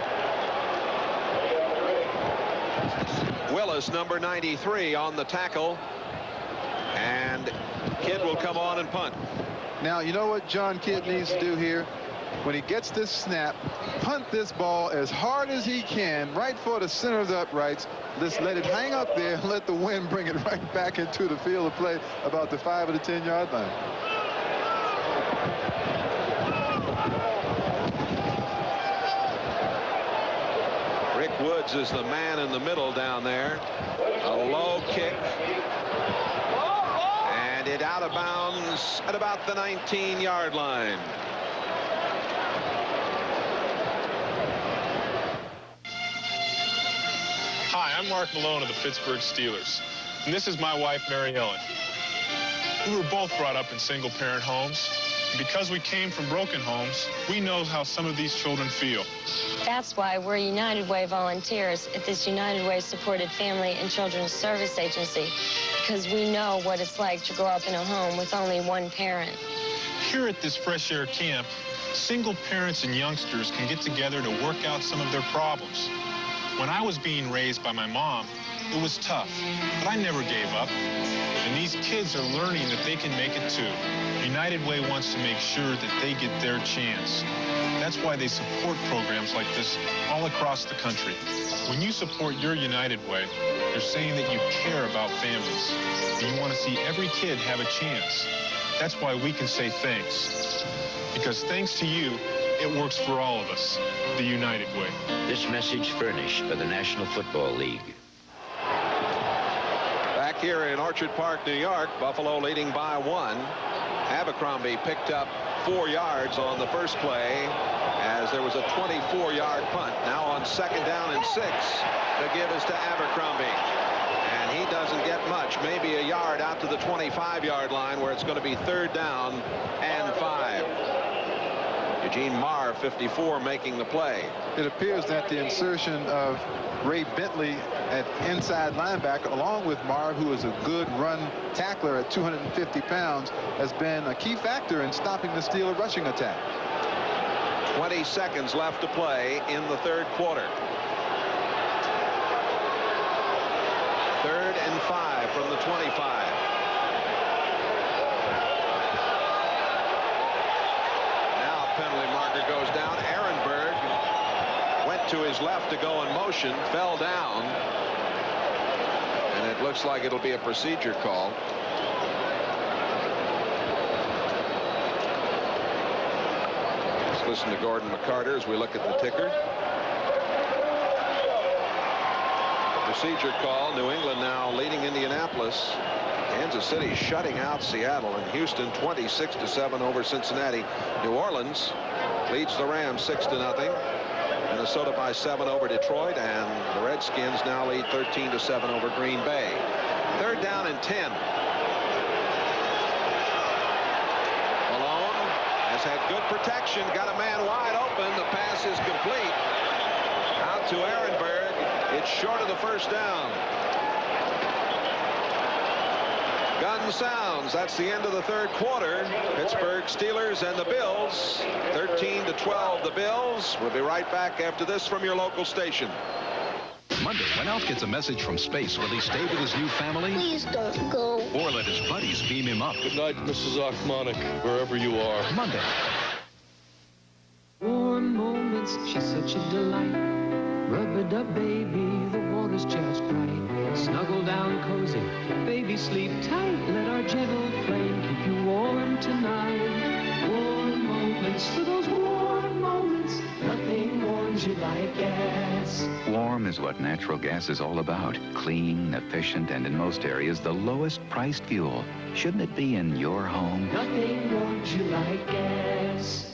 Willis, number 93, on the tackle, and Kidd will come on and punt. Now, you know what John Kidd needs to do here? When he gets this snap, punt this ball as hard as he can, right for the center of the uprights. Let's let it hang up there and let the wind bring it right back into the field of play about the 5 or the 10-yard line. Rick Woods is the man in the middle down there. A low kick. And it out of bounds at about the 19-yard line. Hi, I'm Marv Malone of the Pittsburgh Steelers. And this is my wife, Mary Ellen. We were both brought up in single-parent homes. And because we came from broken homes, we know how some of these children feel. That's why we're United Way volunteers at this United Way supported family and children's service agency, because we know what it's like to grow up in a home with only one parent. Here at this fresh air camp, single parents and youngsters can get together to work out some of their problems. When I was being raised by my mom, it was tough, but I never gave up. And these kids are learning that they can make it too. United Way wants to make sure that they get their chance. That's why they support programs like this all across the country. When you support your United Way, you're saying that you care about families, and you want to see every kid have a chance. That's why we can say thanks. Because thanks to you, it works for all of us, the United Way. This message furnished by the National Football League. Back here in Orchard Park, New York, Buffalo leading by 1. Abercrombie picked up 4 yards on the first play as there was a 24-yard punt. Now on second down and 6, the give is to Abercrombie. And he doesn't get much, maybe a yard out to the 25-yard line where it's going to be third down and 5. Eugene Marr, 54, making the play. It appears that the insertion of Ray Bentley at inside linebacker, along with Marv, who is a good run tackler at 250 pounds, has been a key factor in stopping the Steeler rushing attack. 20 seconds left to play in the third quarter. 3rd and 5 from the 25. Penalty marker goes down. Ehrenberg went to his left to go in motion, fell down, and it looks like it'll be a procedure call. Let's listen to Gordon McCarter as we look at the ticker. Procedure call. New England now leading Indianapolis. Kansas City shutting out Seattle, and Houston 26-7 over Cincinnati. New Orleans leads the Rams 6-0. Minnesota by 7 over Detroit, and the Redskins now lead 13-7 over Green Bay. Third down and 10. Malone has had good protection, got a man wide open. The pass is complete. Out to Ehrenberg. It's short of the first down. Gun sounds. That's the end of the third quarter. Pittsburgh Steelers and the Bills. 13-12 the Bills. We'll be right back after this from your local station. Monday, when Alf gets a message from space, will he stay with his new family? Please don't go. Or let his buddies beam him up? Good night, Mrs. Ochmonic, wherever you are. Monday. Warm moments, she's such a delight. Rub it up, baby, the water's just right. Snuggle down cozy, baby, sleep tight. Let our gentle flame keep you warm tonight. Warm moments, for those warm moments, nothing warms you like gas. Warm is what natural gas is all about. Clean, efficient, and in most areas, the lowest priced fuel. Shouldn't it be in your home? Nothing warms you like gas.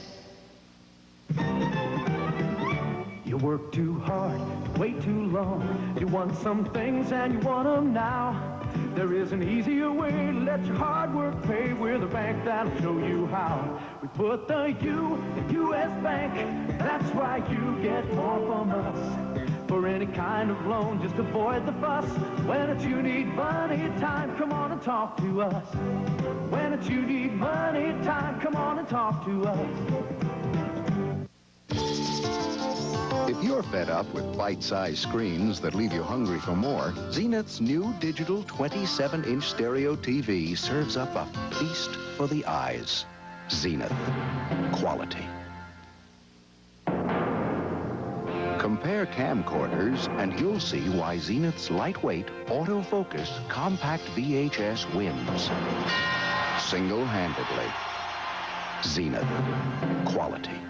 You work too hard, wait too long. You want some things and you want them now. There is an easier way to let your hard work pay with a bank that'll show you how. We put the U in U.S. Bank. That's why you get more from us. For any kind of loan, just avoid the fuss. When it's you need money, time, come on and talk to us. When it's you need money, time, come on and talk to us. If you're fed up with bite-sized screens that leave you hungry for more, Zenith's new digital 27-inch stereo TV serves up a feast for the eyes. Zenith. Quality. Compare camcorders and you'll see why Zenith's lightweight, autofocus, compact VHS wins. Single-handedly. Zenith. Quality.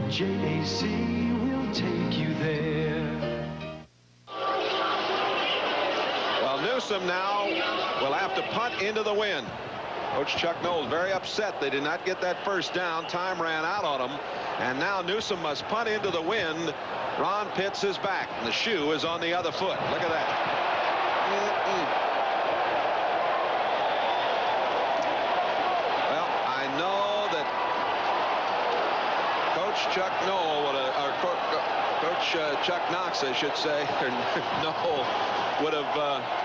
JAC will take you there. Well, Newsom now will have to punt into the wind. Coach Chuck Knowles very upset they did not get that first down. Time ran out on him. And now Newsom must punt into the wind. Ron Pitts is back, and the shoe is on the other foot. Look at that. Well, I know that Coach Chuck Knoll would have, or Coach Chuck Knox, I should say, or Knoll would have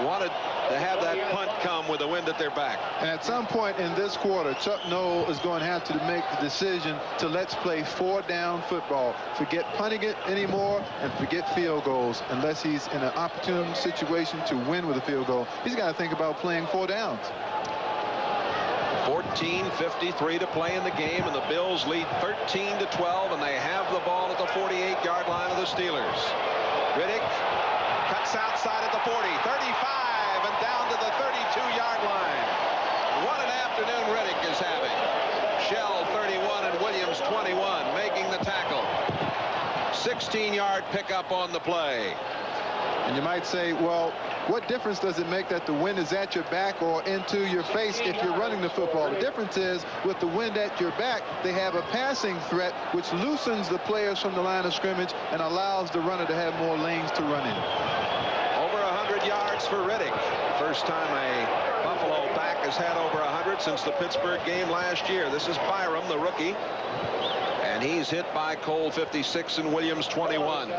wanted to have that punt come with the wind at their back. And at some point in this quarter, Chuck Knoll is going to have to make the decision to let's play 4-down football. Forget punting it anymore and forget field goals unless he's in an opportune situation to win with a field goal. He's got to think about playing 4 downs. 14:53 to play in the game, and the Bills lead 13-12, and they have the ball at the 48-yard line of the Steelers. Riddick cuts outside at the 40, 35, and down to the 32-yard line. What an afternoon Riddick is having. Shell 31 and Williams 21 making the tackle. 16-yard pickup on the play. And you might say, well, what difference does it make that the wind is at your back or into your face if you're running the football? The difference is with the wind at your back, they have a passing threat which loosens the players from the line of scrimmage and allows the runner to have more lanes to run in. Over 100 yards for Riddick. First time a Buffalo back has had over 100 since the Pittsburgh game last year. This is Byram, the rookie. And he's hit by Cole 56 and Williams 21.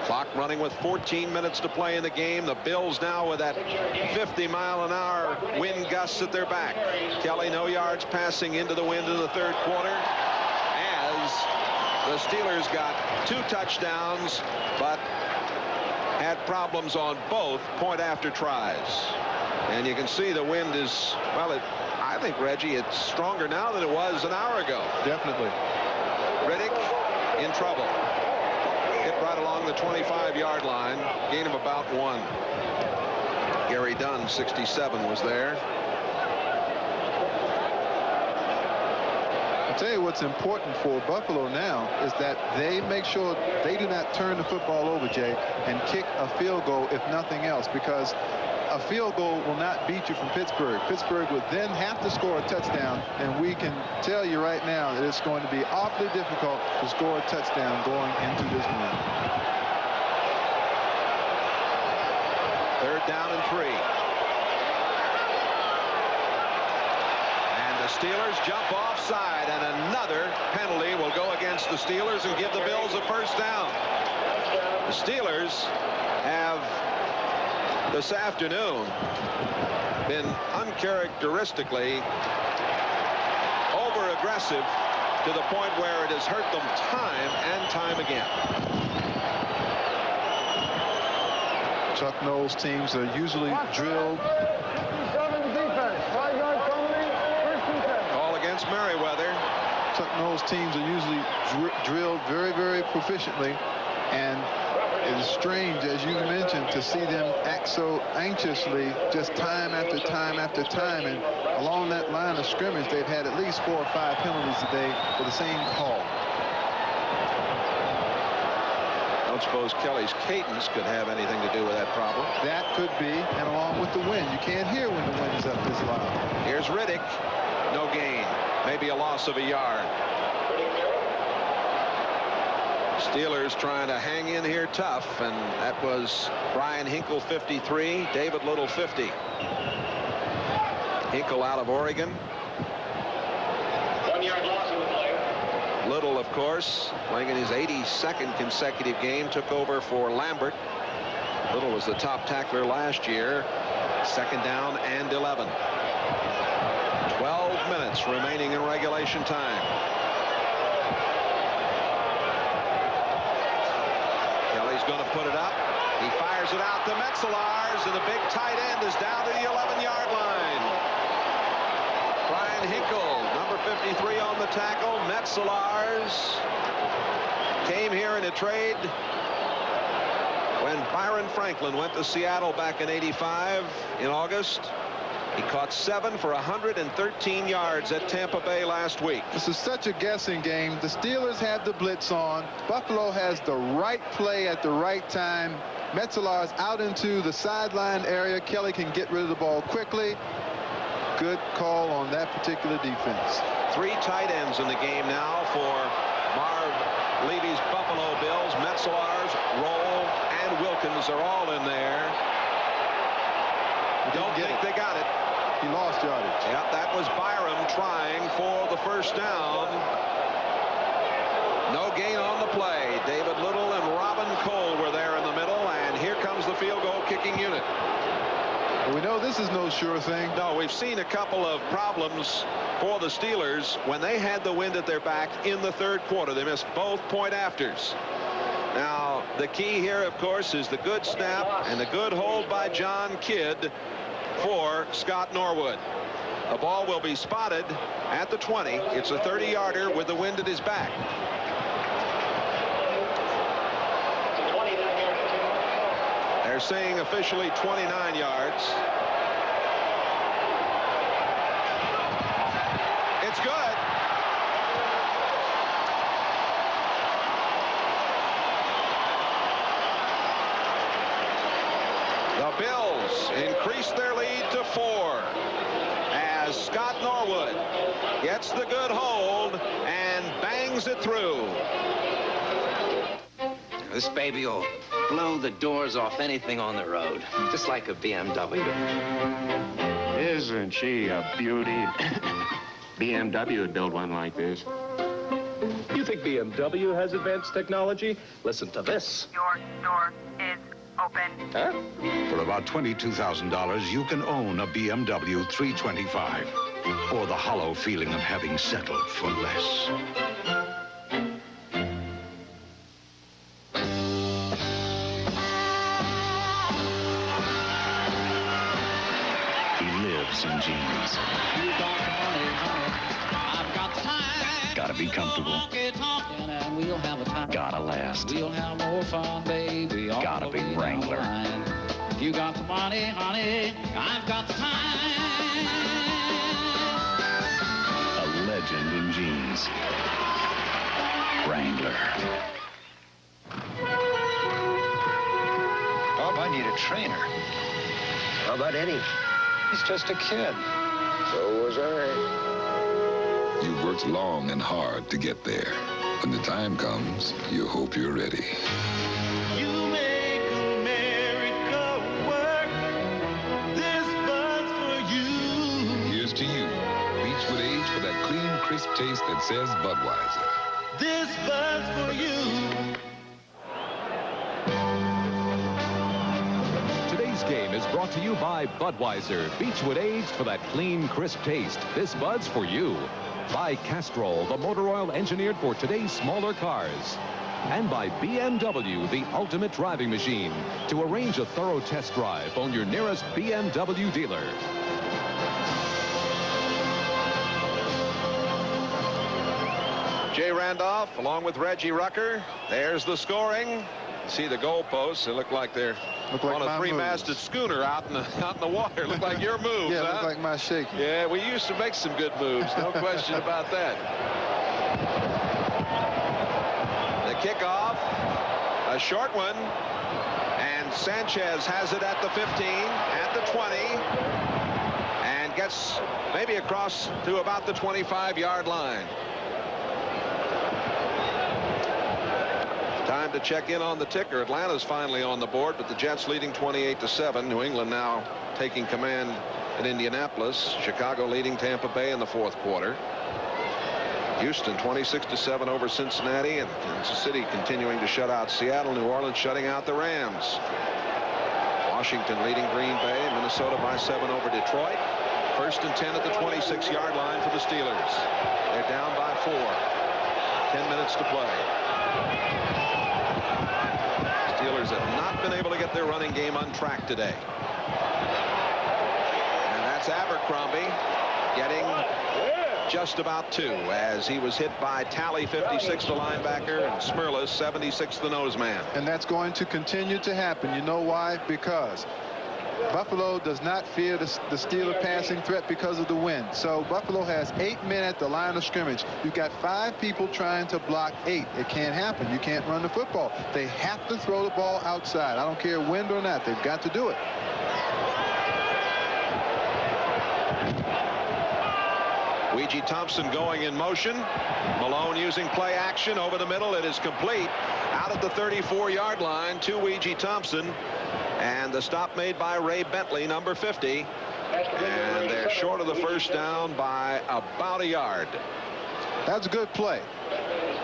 Clock running with 14 minutes to play in the game. The Bills now with that 50-mile-an-hour wind gusts at their back. Kelly, no yards passing into the wind in the third quarter as the Steelers got 2 touchdowns but had problems on both point after tries. And you can see the wind is, well, I think, Reggie, it's stronger now than it was an hour ago. Definitely. Riddick in trouble. Hit right along the 25-yard line. Gain of about 1. Gary Dunn, 67, was there. I'll tell you what's important for Buffalo now is that they make sure they do not turn the football over, Jay, and kick a field goal if nothing else, because a field goal will not beat you from Pittsburgh. Pittsburgh would then have to score a touchdown, and we can tell you right now that it's going to be awfully difficult to score a touchdown going into this win. 3rd down and 3. And the Steelers jump offside, and another penalty will go against the Steelers and give the Bills a first down. The Steelers have this afternoon been uncharacteristically over-aggressive to the point where it has hurt them time and time again. Chuck Noll's teams are usually drilled. Call against Merriweather. Chuck Noll's teams are usually drilled very, very proficiently, and it is strange, as you mentioned, to see them act so anxiously just time after time after time. And along that line of scrimmage, they've had at least 4 or 5 penalties a day for the same call. I don't suppose Kelly's cadence could have anything to do with that problem. That could be, and along with the wind. You can't hear when the wind is up this loud. Here's Riddick. No gain. Maybe a loss of a yard. Steelers trying to hang in here tough, and that was Brian Hinkle 53, David Little 50. Hinkle out of Oregon. 1 yard loss in the play. Little, of course, playing in his 82nd consecutive game, took over for Lambert. Little was the top tackler last year. 2nd down and 11. 12 minutes remaining in regulation time. Kelly's going to put it up. He fires it out to Metzelars, and the big tight end is down to the 11-yard line. Brian Hinkle, number 53 on the tackle. Metzelars came here in a trade when Byron Franklin went to Seattle back in '85 in August. He caught 7 for 113 yards at Tampa Bay last week. This is such a guessing game. The Steelers have the blitz on. Buffalo has the right play at the right time. Metzelars out into the sideline area. Kelly can get rid of the ball quickly. Good call on that particular defense. 3 tight ends in the game now for Marv Levy's Buffalo Bills. Metzelars, Roll, and Wilkins are all in there. Don't think they got it. He lost yardage. Yep, that was Byram trying for the first down. No gain on the play. David Little and Robin Cole were there in the middle, and here comes the field goal kicking unit. Well, we know this is no sure thing. No, we've seen a couple of problems for the Steelers when they had the wind at their back in the 3rd quarter. They missed both point afters. Now, the key here, of course, is the good snap and the good hold by John Kidd for Scott Norwood. The ball will be spotted at the 20. It's a 30-yarder with the wind at his back. They're saying officially 29 yards. It's good. The Bills increase their lead to 4 as Scott Norwood gets the good hold and bangs it through. This baby will blow the doors off anything on the road, just like a BMW. Isn't she a beauty? BMW would build one like this. You think BMW has advanced technology? Listen to this. Your door is open. Huh? For about $22,000, you can own a BMW 325, or the hollow feeling of having settled for less. He lives in jeans. Gotta be comfortable. Gotta last. We'll have more fun, baby. Gotta be Wrangler. If you got the money, honey, I've got the time. A legend in jeans. Wrangler. Bob, I need a trainer. How about Eddie? He's just a kid. So was I. You've worked long and hard to get there. When the time comes, you hope you're ready. You make America work. This buzz for you. Here's to you. Beechwood Age for that clean, crisp taste that says Budweiser. This buzz for you. game is brought to you by Budweiser. Beechwood aged for that clean, crisp taste. This Bud's for you. By Castrol, the motor oil engineered for today's smaller cars. And by BMW, the ultimate driving machine. To arrange a thorough test drive, phone your nearest BMW dealer. Jay Randolph along with Reggie Rucker. There's the scoring. See the goalposts. They look like they're on a three-masted schooner out in the water. Look like your moves, yeah, huh? look like my shaking. Yeah, we used to make some good moves. No question about that. The kickoff, a short one. And Sanchez has it at the 15, at the 20, and gets maybe across to about the 25-yard line. Time to check in on the ticker. Atlanta's finally on the board, but the Jets leading 28-7. New England now taking command in Indianapolis. Chicago leading Tampa Bay in the fourth quarter. Houston 26-7 over Cincinnati, and Kansas City continuing to shut out Seattle. New Orleans shutting out the Rams. Washington leading Green Bay. Minnesota by 7 over Detroit. First and 10 at the 26-yard line for the Steelers. They're down by 4. 10 minutes to play. Steelers have not been able to get their running game on track today. And that's Abercrombie getting just about 2 as he was hit by Talley, 56, the linebacker, and Smirlis, 76, the nose man. And that's going to continue to happen. You know why? Because Buffalo does not fear the Steeler passing threat because of the wind. So Buffalo has 8 men at the line of scrimmage. You've got 5 people trying to block 8. It can't happen. You can't run the football. They have to throw the ball outside. I don't care wind or not. They've got to do it. Ouija Thompson going in motion. Malone using play action over the middle. It is complete out at the 34-yard line to Ouija Thompson. And the stop made by Ray Bentley, number 50. And they're short of the first down by about a yard. That's a good play.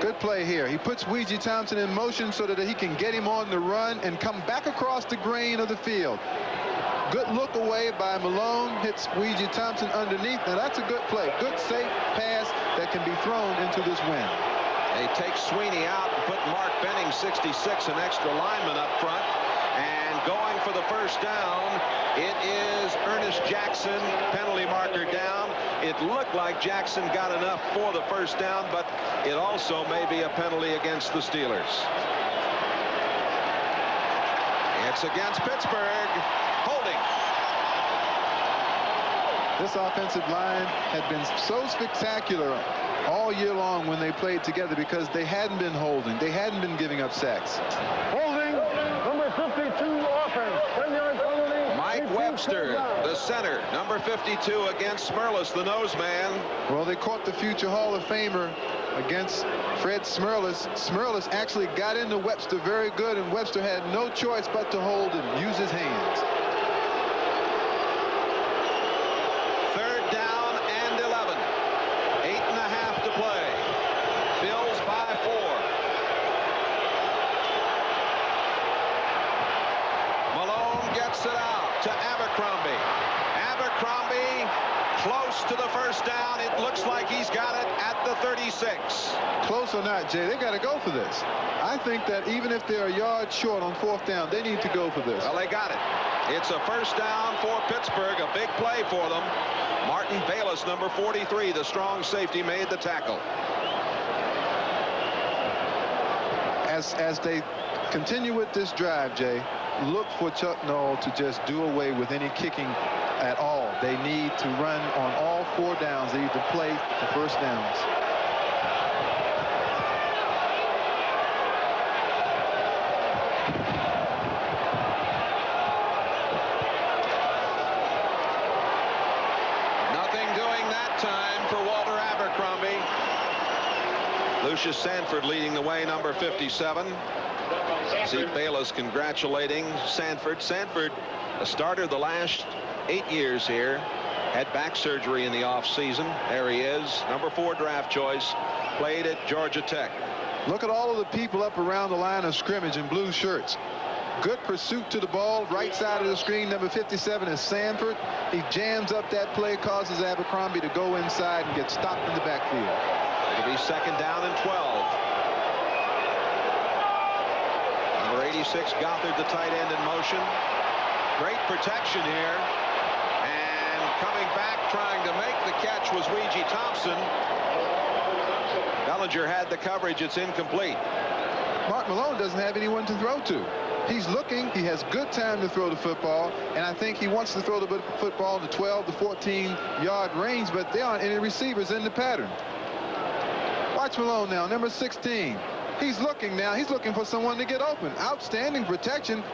Good play here. He puts Ouija Thompson in motion so that he can get him on the run and come back across the grain of the field. Good look away by Malone. Hits Ouija Thompson underneath. Now that's a good play. Good safe pass that can be thrown into this wind. They take Sweeney out and put Mark Benning, 66, an extra lineman up front. And going for the first down, it is Ernest Jackson, penalty marker down. It looked like Jackson got enough for the first down, but it also may be a penalty against the Steelers. It's against Pittsburgh. Holding. This offensive line had been so spectacular all year long when they played together because they hadn't been holding. They hadn't been giving up sacks. Holding, number 52 offense. 10-yard penalty. Mike Webster, the center, number 52 against Smirlis, the nose man. Well, they caught the future Hall of Famer against Fred Smirlis. Smirlis actually got into Webster very good, and Webster had no choice but to hold and use his hands. Third down and 11. 8.5 to play. Bills by 4. Malone gets it out to Abercrombie. Abercrombie close to the first down. It looks like he's got it at the 36. Close or not, Jay, they got to go for this. I think that even if they're a yard short on 4th down, they need to go for this. Well, they got it. It's a first down for Pittsburgh, a big play for them. Martin Bayless, number 43, the strong safety, made the tackle. As they continue with this drive, Jay, look for Chuck Noll to just do away with any kicking at all. They need to run on all 4 downs. They need to play the first downs. Lucius Sanford leading the way, number 57. Zeke Bayless congratulating Sanford. Sanford, a starter the last 8 years here, had back surgery in the offseason. There he is, number 4 draft choice, played at Georgia Tech. Look at all of the people up around the line of scrimmage in blue shirts. Good pursuit to the ball. Right side of the screen, number 57 is Sanford. He jams up that play, causes Abercrombie to go inside and get stopped in the backfield. It'll be 2nd down and 12. Number 86, Gothard, the tight end, in motion. Great protection here. And coming back, trying to make the catch was Weegee Thompson. Bellinger had the coverage. It's incomplete. Mark Malone doesn't have anyone to throw to. He's looking. He has good time to throw the football, and I think he wants to throw the football in the 12 to 14-yard range, but there aren't any receivers in the pattern. Watch Malone now, number 16. He's looking now. He's looking for someone to get open. Outstanding protection.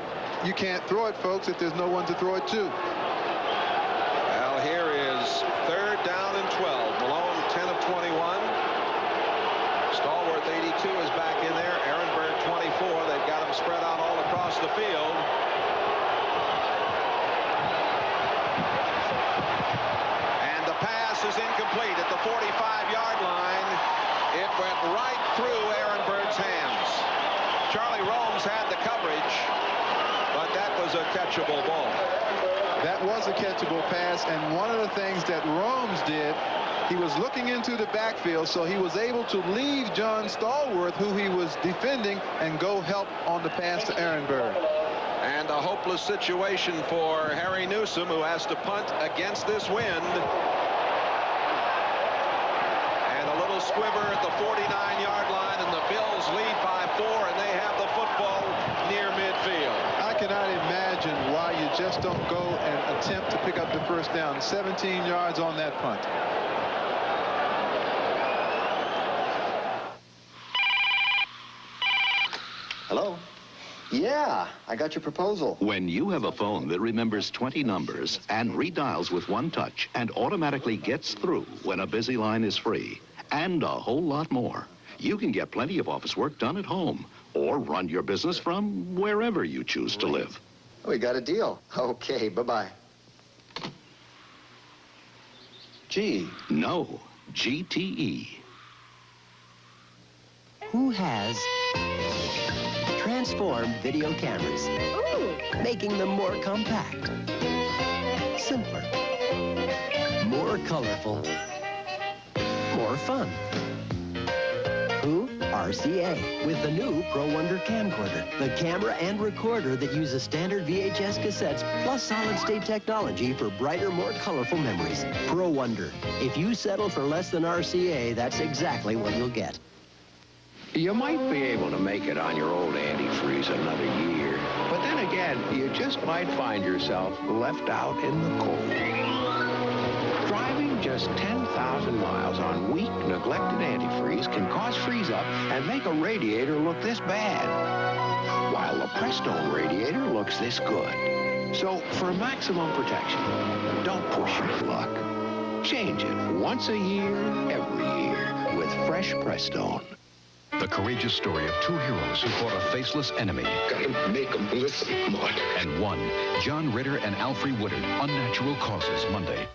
You can't throw it, folks, if there's no one to throw it to. Well, here is 3rd down and 12. Malone, 10 of 21. Stallworth, 82, is back in there. Ehrenberg, 24. They've got him spread out all across the field. And the pass is incomplete at the 45-yard line. It went right through Ehrenberg's hands. Charlie Romes had the coverage, but that was a catchable ball. That was a catchable pass, and one of the things that Romes did, he was looking into the backfield, so he was able to leave John Stallworth, who he was defending, and go help on the pass to Ehrenberg. And a hopeless situation for Harry Newsom, who has to punt against this wind. And a little squiver at the 49-yard line, and the Bills lead by 4, and they have the football near midfield. I cannot imagine why you just don't go and attempt to pick up the first down. 17 yards on that punt. Hello? Yeah, I got your proposal. When you have a phone that remembers 20 numbers and redials with one touch and automatically gets through when a busy line is free, and a whole lot more, you can get plenty of office work done at home or run your business from wherever you choose to live. We got a deal. Okay, bye-bye. G. No, GTE. Who has transformed video cameras, making them more compact, simpler, more colorful, more fun? Who? RCA, with the new Pro Wonder camcorder, the camera and recorder that uses standard VHS cassettes plus solid-state technology for brighter, more colorful memories. Pro Wonder. If you settle for less than RCA, that's exactly what you'll get. You might be able to make it on your old antifreeze another year, but then again, you just might find yourself left out in the cold. Driving just 10,000 miles on weak, neglected antifreeze can cause freeze-up and make a radiator look this bad, while the Prestone radiator looks this good. So, for maximum protection, don't push your luck. Change it once a year, every year, with fresh Prestone. The courageous story of 2 heroes who fought a faceless enemy. Gotta make them listen, Mark. And one, John Ritter and Alfre Woodard, Unnatural Causes, Monday.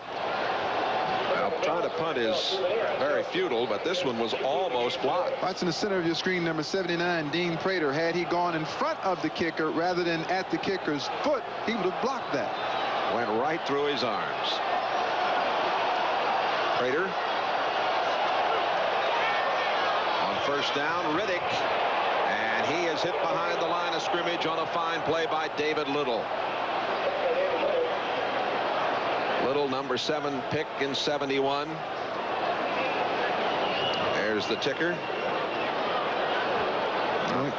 Well, trying to punt is very futile, but this one was almost blocked. Watch in the center of your screen, number 79, Dean Prater. Had he gone in front of the kicker rather than at the kicker's foot, he would have blocked that. Went right through his arms. Prater. First down, Riddick, and he is hit behind the line of scrimmage on a fine play by David Little. Little, number 7 pick in 71. There's the ticker.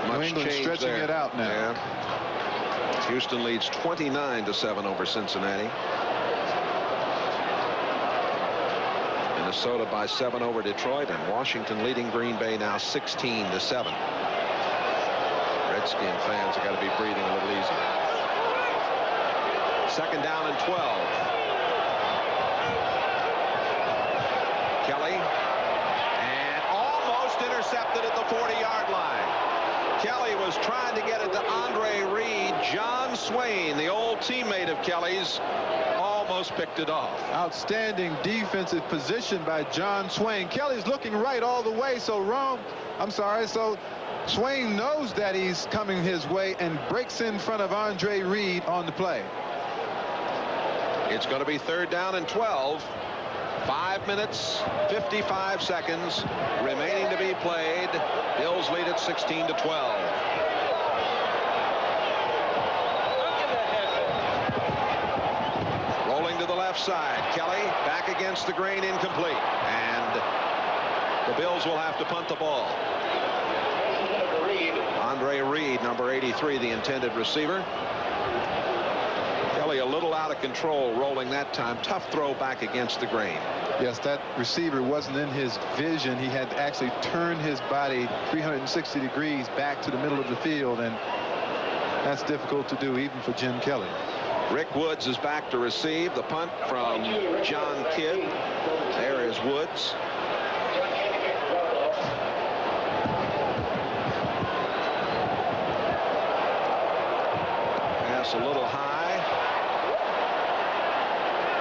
New England stretching it out now. Yeah. Houston leads 29-7 over Cincinnati. Minnesota by 7 over Detroit, and Washington leading Green Bay now 16-7. Redskin fans have got to be breathing a little easier. 2nd down and 12. Kelly, and almost intercepted at the 40-yard line. Kelly was trying to get it to Andre Reed. John Swain, the old teammate of Kelly's, almost picked it off. Outstanding defensive position by John Swain. Kelly's looking right all the way, so Swain knows that he's coming his way and breaks in front of Andre Reed on the play. It's going to be 3rd down and 12. 5 minutes, 55 seconds remaining to be played. Bills lead at 16 to 12. Rolling to the left side. Kelly back against the grain, incomplete. And the Bills will have to punt the ball. Andre Reed, number 83, the intended receiver. Kelly a little out of control rolling that time. Tough throw back against the grain. Yes, that receiver wasn't in his vision. He had to actually turn his body 360 degrees back to the middle of the field, and that's difficult to do even for Jim Kelly. Rick Woods is back to receive the punt from John Kidd. There is Woods. Pass a little high.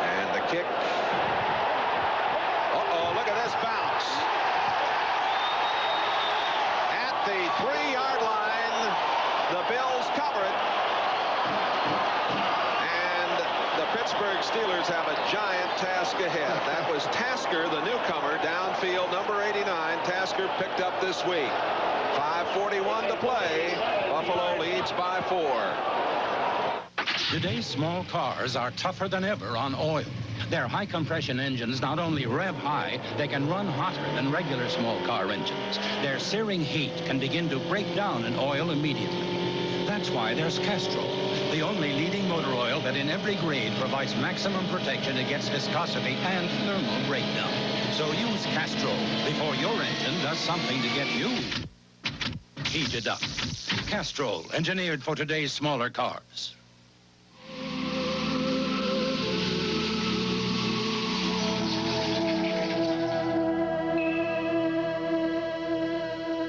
And the kick. Uh-oh, look at this bounce. At the 3-yard line, the Bills cover it. The Pittsburgh Steelers have a giant task ahead. That was Tasker, the newcomer, downfield, number 89. Tasker picked up this week. 5:41 to play. Buffalo leads by 4. Today's small cars are tougher than ever on oil. Their high-compression engines not only rev high, they can run hotter than regular small car engines. Their searing heat can begin to break down an oil immediately. That's why there's Castrol, the only leading motor oil that in every grade provides maximum protection against viscosity and thermal breakdown. So use Castrol before your engine does something to get you heated up. Castrol, engineered for today's smaller cars.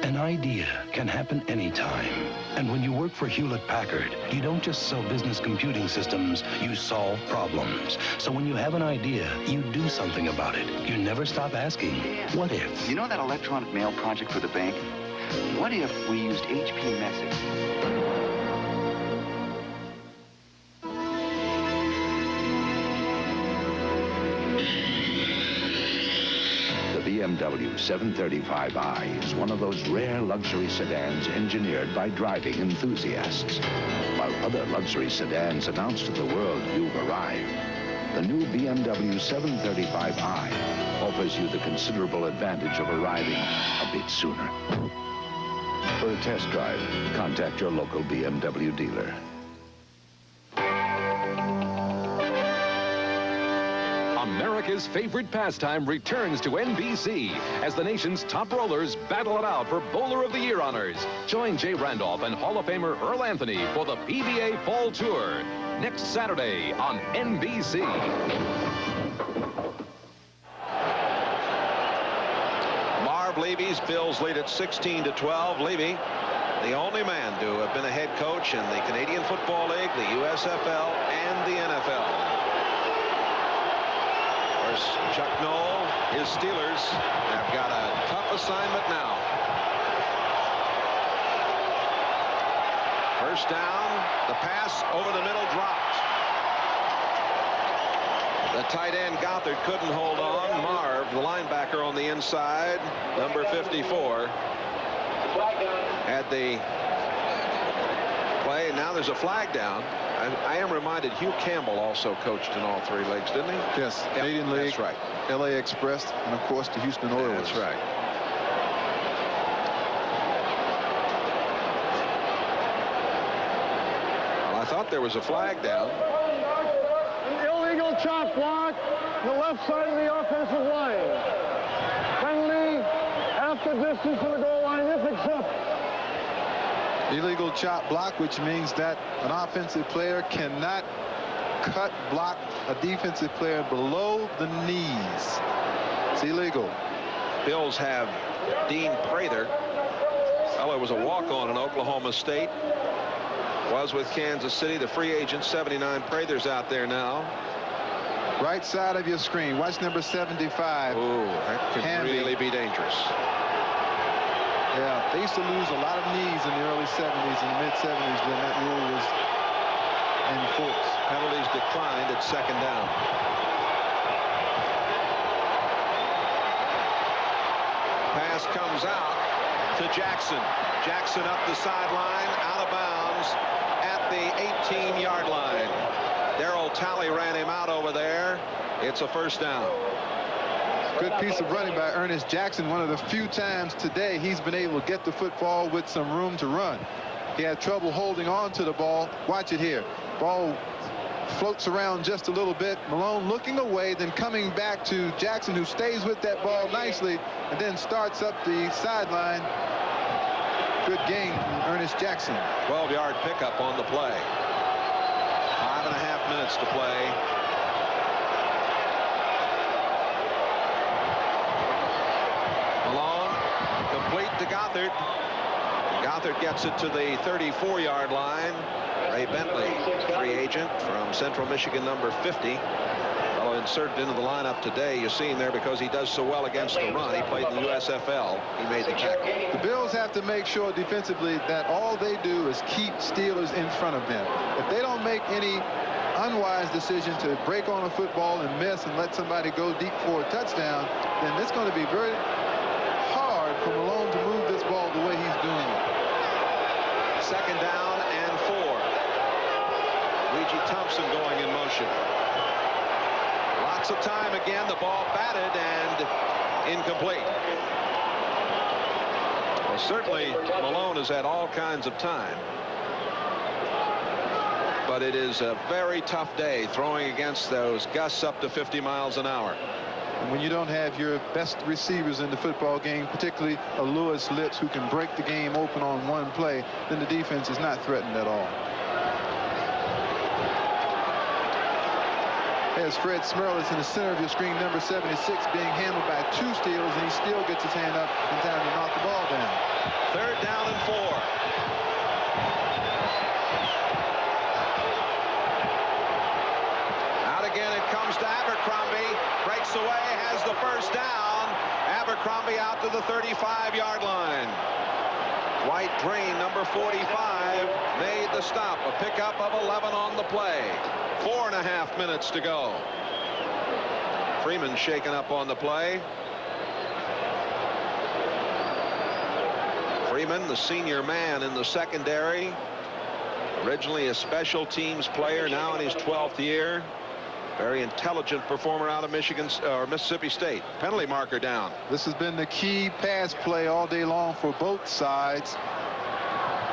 An idea can happen anytime. And when you work for Hewlett-Packard, you don't just sell business computing systems, you solve problems. So when you have an idea, you do something about it. You never stop asking, what if? You know that electronic mail project for the bank? What if we used HP Message? BMW 735i is one of those rare luxury sedans engineered by driving enthusiasts. While other luxury sedans announce to the world you've arrived, the new BMW 735i offers you the considerable advantage of arriving a bit sooner. For a test drive, contact your local BMW dealer. America's favorite pastime returns to NBC as the nation's top rollers battle it out for Bowler of the Year honors. Join Jay Randolph and Hall of Famer Earl Anthony for the PBA Fall Tour next Saturday on NBC. Marv Levy's Bills lead at 16 to 12. Levy, the only man to have been a head coach in the Canadian Football League, the USFL, and the NFL. Chuck Noll, his Steelers have got a tough assignment now. First down, the pass over the middle dropped. The tight end Gothard couldn't hold on. Marv, the linebacker on the inside, number 54, had the play. Now there's a flag down. I am reminded Hugh Campbell also coached in all 3 leagues, didn't he? Yes, yep, Canadian League, that's right. LA Express, and of course the Houston Oilers. That's right. Well, I thought there was a flag down. An illegal chop block on the left side of the offensive line. Penalty after distance to the goal line if accepted. Illegal chop block, which means that an offensive player cannot cut block a defensive player below the knees. It's illegal. Bills have Dean Prather. Fellow was a walk-on in Oklahoma State. Was with Kansas City. The free agent 79. Prather's out there now. Right side of your screen. Watch number 75. Ooh, that could really be dangerous. Yeah, they used to lose a lot of knees in the early 70s and mid-70s when that rule was in force. Penalties declined at second down. Pass comes out to Jackson. Jackson up the sideline, out of bounds at the 18-yard line. Darrell Talley ran him out over there. It's a first down. Good piece of running by Ernest Jackson. One of the few times today he's been able to get the football with some room to run. He had trouble holding on to the ball. Watch it here. Ball floats around just a little bit. Malone looking away, then coming back to Jackson, who stays with that ball nicely and then starts up the sideline. Good game from Ernest Jackson. 12-yard pickup on the play. 5.5 minutes to play. Malone complete to Gothard. Gothard gets it to the 34-yard line. Ray Bentley, free agent from Central Michigan, number 50. Fellow inserted into the lineup today. You see him there because he does so well against the run. He played in the USFL. He made the tackle. The Bills have to make sure defensively that all they do is keep Steelers in front of them. If they don't make any unwise decision to break on a football and miss and let somebody go deep for a touchdown, then it's going to be very hard for Malone to move this ball the way he's doing it. Second down and 4. Luigi Thompson going in motion. Lots of time again. The ball batted and incomplete. Well, certainly Malone has had all kinds of time. But it is a very tough day throwing against those gusts up to 50 miles an hour. And when you don't have your best receivers in the football game, particularly a Lewis Lips who can break the game open on one play, then the defense is not threatened at all. As Fred Smerlas in the center of your screen, number 76, being handled by 2 Steelers, and he still gets his hand up in time to knock the ball down. Third down and 4. Out again it comes to Abercrombie. Breaks away, has the first down. Abercrombie out to the 35-yard line. Dwight Drain, number 45, made the stop. A pickup of 11 on the play. 4.5 minutes to go. Freeman shaken up on the play. Freeman, the senior man in the secondary. Originally a special teams player, now in his 12th year. Very intelligent performer out of Michigan or Mississippi State. Penalty marker down. This has been the key pass play all day long for both sides.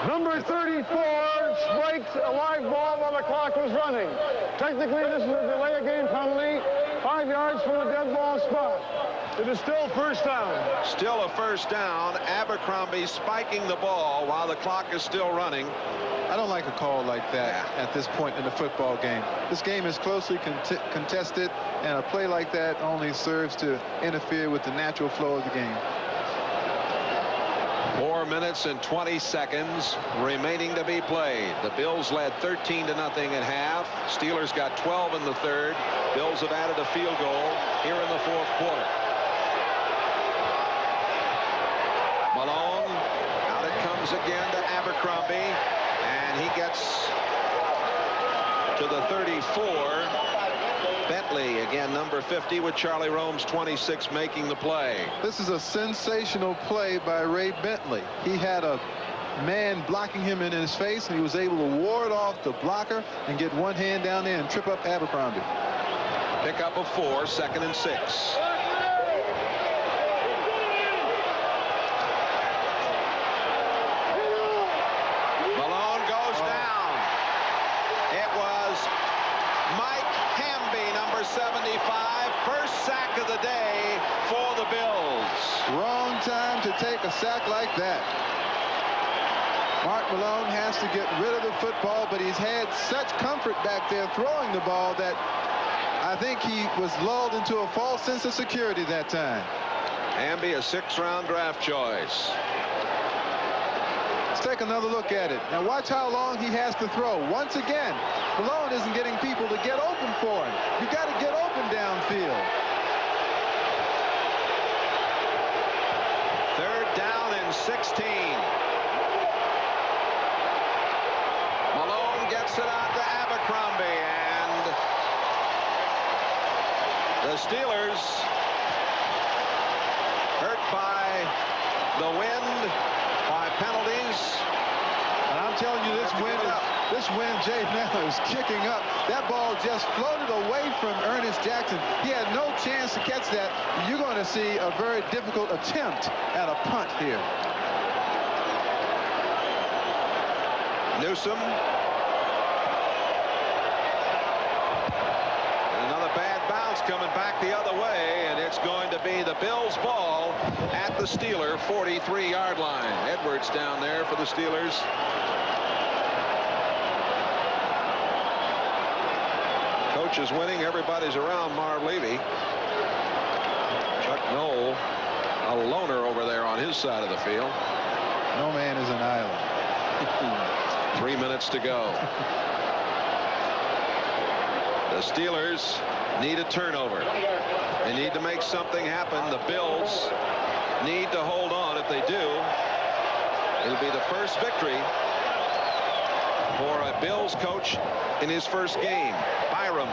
Number 34 strikes a live ball while the clock was running. Technically, this is a delay of game penalty, 5 yards from the dead ball spot. It is still first down. Still a first down. Abercrombie spiking the ball while the clock is still running. I don't like a call like that at this point in the football game. This game is closely contested, and a play like that only serves to interfere with the natural flow of the game. 4 minutes and 20 seconds remaining to be played. The Bills led 13-0 at half. Steelers got 12 in the third. Bills have added a field goal here in the fourth quarter. Malone, out it comes again to Abercrombie, and he gets to the 34. Bentley, again, number 50, with Charlie Rome's 26 making the play. This is a sensational play by Ray Bentley. He had a man blocking him in his face, and he was able to ward off the blocker and get one hand down there and trip up Abercrombie. Pickup of 4, 2nd and 6. Malone goes down. It was Mike Hamby, number 75, first sack of the day for the Bills. Wrong time to take a sack like that. Mark Malone has to get rid of the football, but he's had such comfort back there throwing the ball that I think he was lulled into a false sense of security that time. Hamby, a 6th-round draft choice. Let's take another look at it. Now watch how long he has to throw. Once again, Malone isn't getting people to get open for him. You got to get open downfield. 3rd down and 16. The Steelers hurt by the wind, by penalties. And I'm telling you, this wind, Jay, now is kicking up. That ball just floated away from Ernest Jackson. He had no chance to catch that. You're going to see a very difficult attempt at a punt here. Newsom. Another bad bounce coming back the other way, and it's going to be the Bills' ball at the Steeler 43-yard line. Edwards down there for the Steelers. Coach is winning. Everybody's around Marv Levy. Chuck Knoll, a loner over there on his side of the field. No man is an island. 3 minutes to go. The Steelers need a turnover. They need to make something happen. The Bills need to hold on. If they do, it'll be the first victory for a Bills coach in his first game. Byram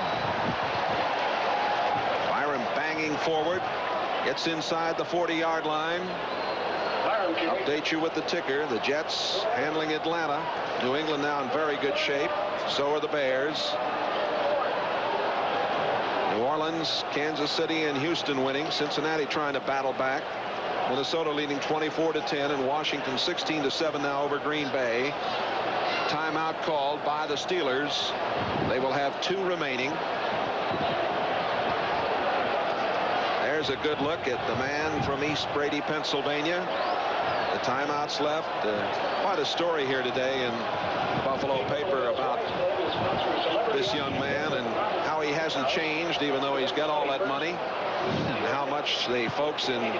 banging forward. Gets inside the 40-yard line. Update you with the ticker. The Jets handling Atlanta. New England now in very good shape. So are the Bears. New Orleans, Kansas City, and Houston winning. Cincinnati trying to battle back. Minnesota leading 24-10, and Washington 16-7 now over Green Bay. Timeout called by the Steelers. They will have 2 remaining. There's a good look at the man from East Brady, Pennsylvania. The timeouts left. Quite a story here today in the Buffalo paper about this young man and how he hasn't changed, even though he's got all that money, and how much the folks in the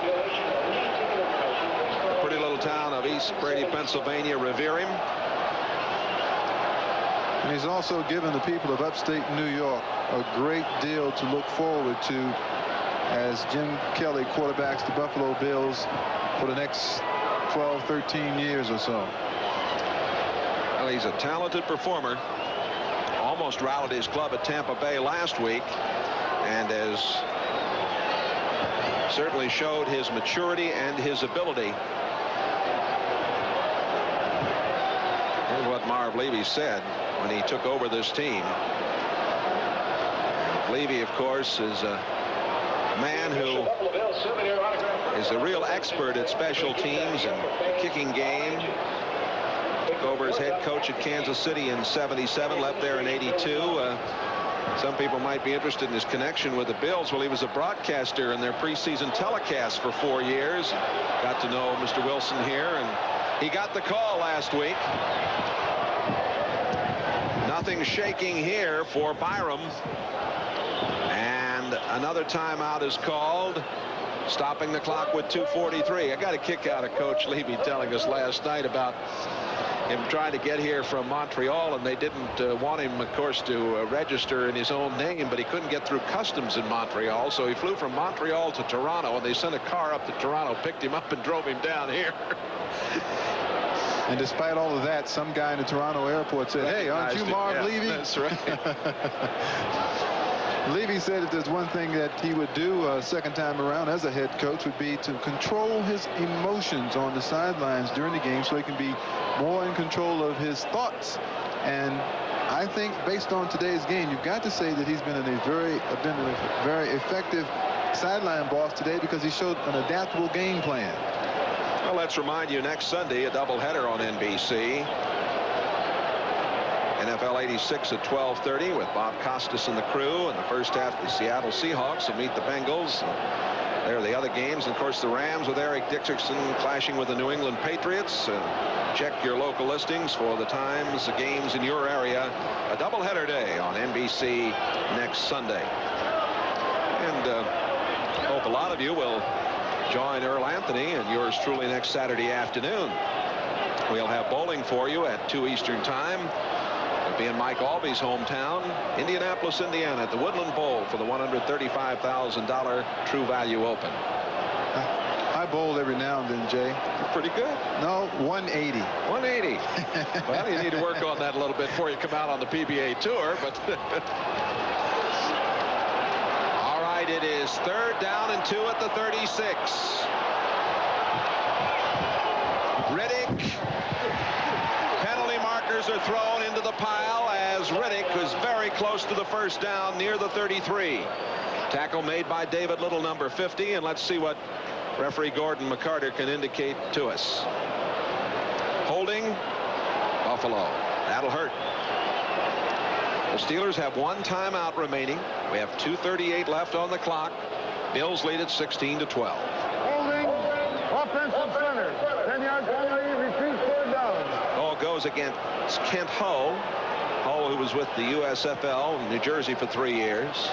pretty little town of East Brady, Pennsylvania revere him. And he's also given the people of upstate New York a great deal to look forward to as Jim Kelly quarterbacks the Buffalo Bills for the next 12, 13 years or so. Well, he's a talented performer. Almost routed his club at Tampa Bay last week, and has certainly showed his maturity and his ability. Here's what Marv Levy said when he took over this team. Levy, of course, is a man who is a real expert at special teams and the kicking game. Took over as head coach at Kansas City in '77, left there in '82. Some people might be interested in his connection with the Bills. Well, he was a broadcaster in their preseason telecast for 4 years. Got to know Mr. Wilson here, and he got the call last week. Nothing shaking here for Byram. And another timeout is called, stopping the clock with 2:43. I got a kick out of Coach Levy telling us last night about him trying to get here from Montreal, and they didn't want him, of course, to register in his own name, but he couldn't get through customs in Montreal, so he flew from Montreal to Toronto, and they sent a car up to Toronto, picked him up, and drove him down here. And despite all of that, some guy in the Toronto airport said, "Hey, aren't you Marv Levy?" That's right. Levy said if there's one thing that he would do second time around as a head coach would be to control his emotions on the sidelines during the game so he can be more in control of his thoughts. And I think based on today's game, you've got to say that he's been a very effective sideline boss today, because he showed an adaptable game plan. Well, let's remind you, next Sunday, a doubleheader on NBC. NFL 86 at 12:30 with Bob Costas and the crew. In the first half, the Seattle Seahawks will meet the Bengals. There are the other games. And of course, the Rams with Eric Dickerson clashing with the New England Patriots. Check your local listings for the times, the games in your area. A doubleheader day on NBC next Sunday. And hope a lot of you will join Earl Anthony and yours truly next Saturday afternoon. We'll have bowling for you at 2 Eastern Time. It'll be in Mike Alby's hometown, Indianapolis, Indiana, at the Woodland Bowl for the $135,000 True Value Open. I bowl every now and then, Jay. You're pretty good. No, 180. 180. Well, you need to work on that a little bit before you come out on the PBA tour, but... All right, right. It is 3rd down and 2 at the 36. Riddick. Penalty markers are thrown into the pile as Riddick was very close to the first down near the 33. Tackle made by David Little, number 50, and let's see what referee Gordon McCarter can indicate to us. Holding Buffalo. That'll hurt. The Steelers have 1 timeout remaining. We have 2:38 left on the clock. Bills lead at 16-12. Holding, offensive center. 10-yard penalty, retreat, 3rd down. Ball goes against Kent Hull. Hull, who was with the USFL in New Jersey for 3 years.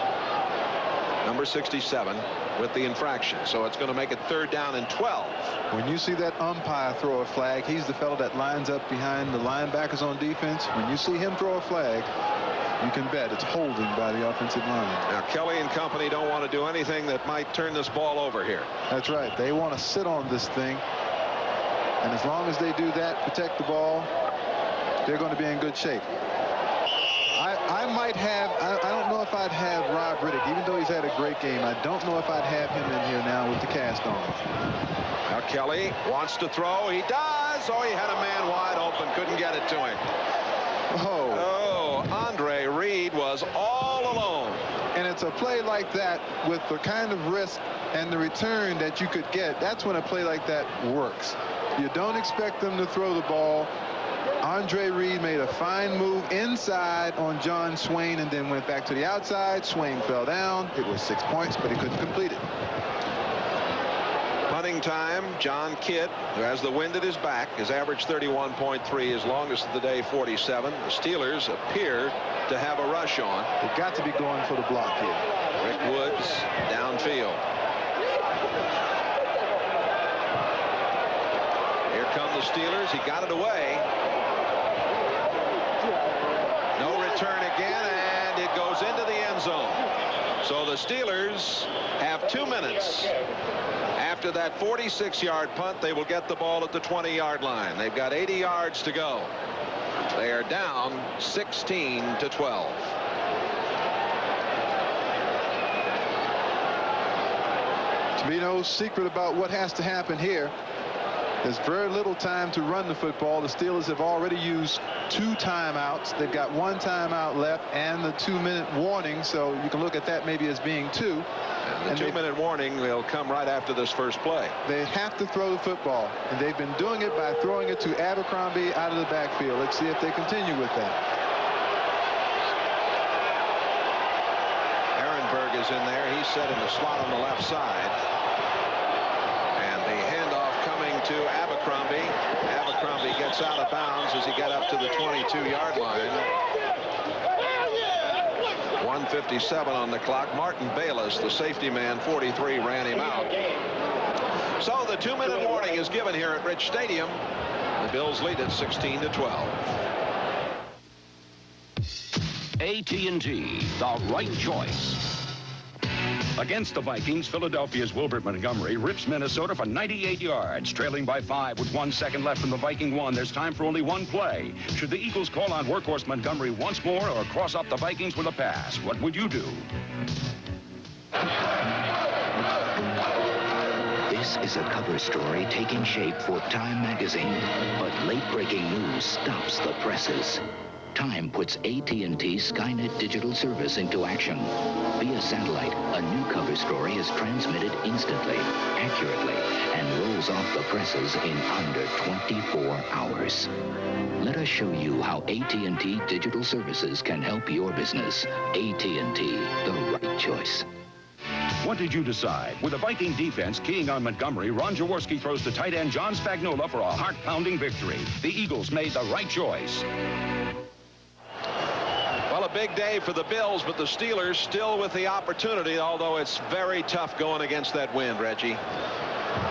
Number 67 with the infraction. So it's going to make it 3rd down and 12. When you see that umpire throw a flag, he's the fellow that lines up behind the linebackers on defense. When you see him throw a flag, you can bet it's holding by the offensive line. Now, Kelly and company don't want to do anything that might turn this ball over here. That's right. They want to sit on this thing. And as long as they do that, protect the ball, they're going to be in good shape. I might have, I don't know if I'd have Rob Riddick, even though he's had a great game. I don't know if I'd have him in here now with the cast on. Now Kelly wants to throw. He does. Oh, he had a man wide open. Couldn't get it to him. Oh, Andre Reed was all alone. And it's a play like that with the kind of risk and the return that you could get. That's when a play like that works. You don't expect them to throw the ball. Andre Reed made a fine move inside on John Swain and then went back to the outside. Swain fell down. It was 6 points, but he couldn't complete it. Punting time. John Kidd, who has the wind at his back, has averaged 31.3, his longest of the day 47. The Steelers appear to have a rush on. They've got to be going for the block here. Rick Woods downfield. Here come the Steelers. He got it away. No return again, and it goes into the end zone. So the Steelers have 2 minutes. After that 46-yard punt, they will get the ball at the 20-yard line. They've got 80 yards to go. They are down 16-12. To be no secret about what has to happen here. There's very little time to run the football. The Steelers have already used 2 timeouts. They've got 1 timeout left and the 2-minute warning, so you can look at that maybe as being 2. And the 2-minute warning will come right after this first play. They have to throw the football, and they've been doing it by throwing it to Abercrombie out of the backfield. Let's see if they continue with that. Ehrenberg is in there. He's set in the slot on the left side. And the handoff coming to Abercrombie. Abercrombie gets out of bounds as he got up to the 22-yard line. 1:57 on the clock. Martin Bayless, the safety man, 43, ran him out. So the 2-minute warning is given here at Rich Stadium. The Bills lead at 16-12. AT&T, the right choice. Against the Vikings, Philadelphia's Wilbert Montgomery rips Minnesota for 98 yards, trailing by 5 with 1 second left from the Viking 1. There's time for only 1 play. Should the Eagles call on workhorse Montgomery once more or cross up the Vikings with a pass? What would you do? This is a cover story taking shape for Time magazine, but late-breaking news stops the presses. Time puts AT&T Skynet digital service into action. Via satellite, a new cover story is transmitted instantly, accurately, and rolls off the presses in under 24 hours. Let us show you how AT&T digital services can help your business. AT&T, the right choice. What did you decide? With a Viking defense keying on Montgomery, Ron Jaworski throws to tight end John Spagnola for a heart-pounding victory. The Eagles made the right choice. Well, a big day for the Bills, but the Steelers still with the opportunity, although it's very tough going against that wind, Reggie.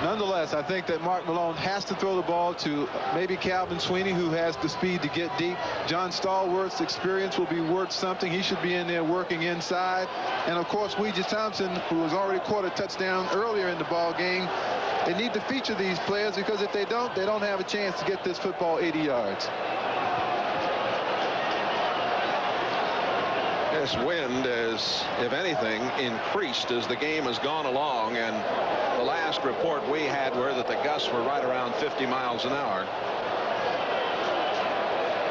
Nonetheless, I think that Mark Malone has to throw the ball to maybe Calvin Sweeney, who has the speed to get deep. John Stallworth's experience will be worth something. He should be in there working inside. And, of course, Weegie Thompson, who has already caught a touchdown earlier in the ball game. They need to feature these players because if they don't have a chance to get this football 80 yards. This wind is, if anything, increased as the game has gone along, and the last report we had were that the gusts were right around 50 miles an hour.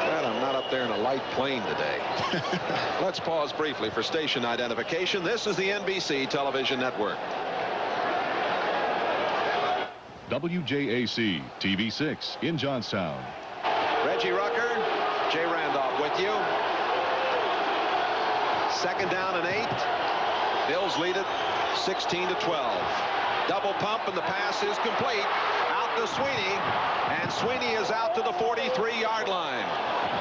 Glad I'm not up there in a light plane today. Let's pause briefly for station identification. This is the NBC television network. WJAC TV6 in Johnstown. Reggie Rucker, Jay Randolph with you. Second down and 8. Bills lead it 16-12. Double pump and the pass is complete. Out to Sweeney, and Sweeney is out to the 43-yard line.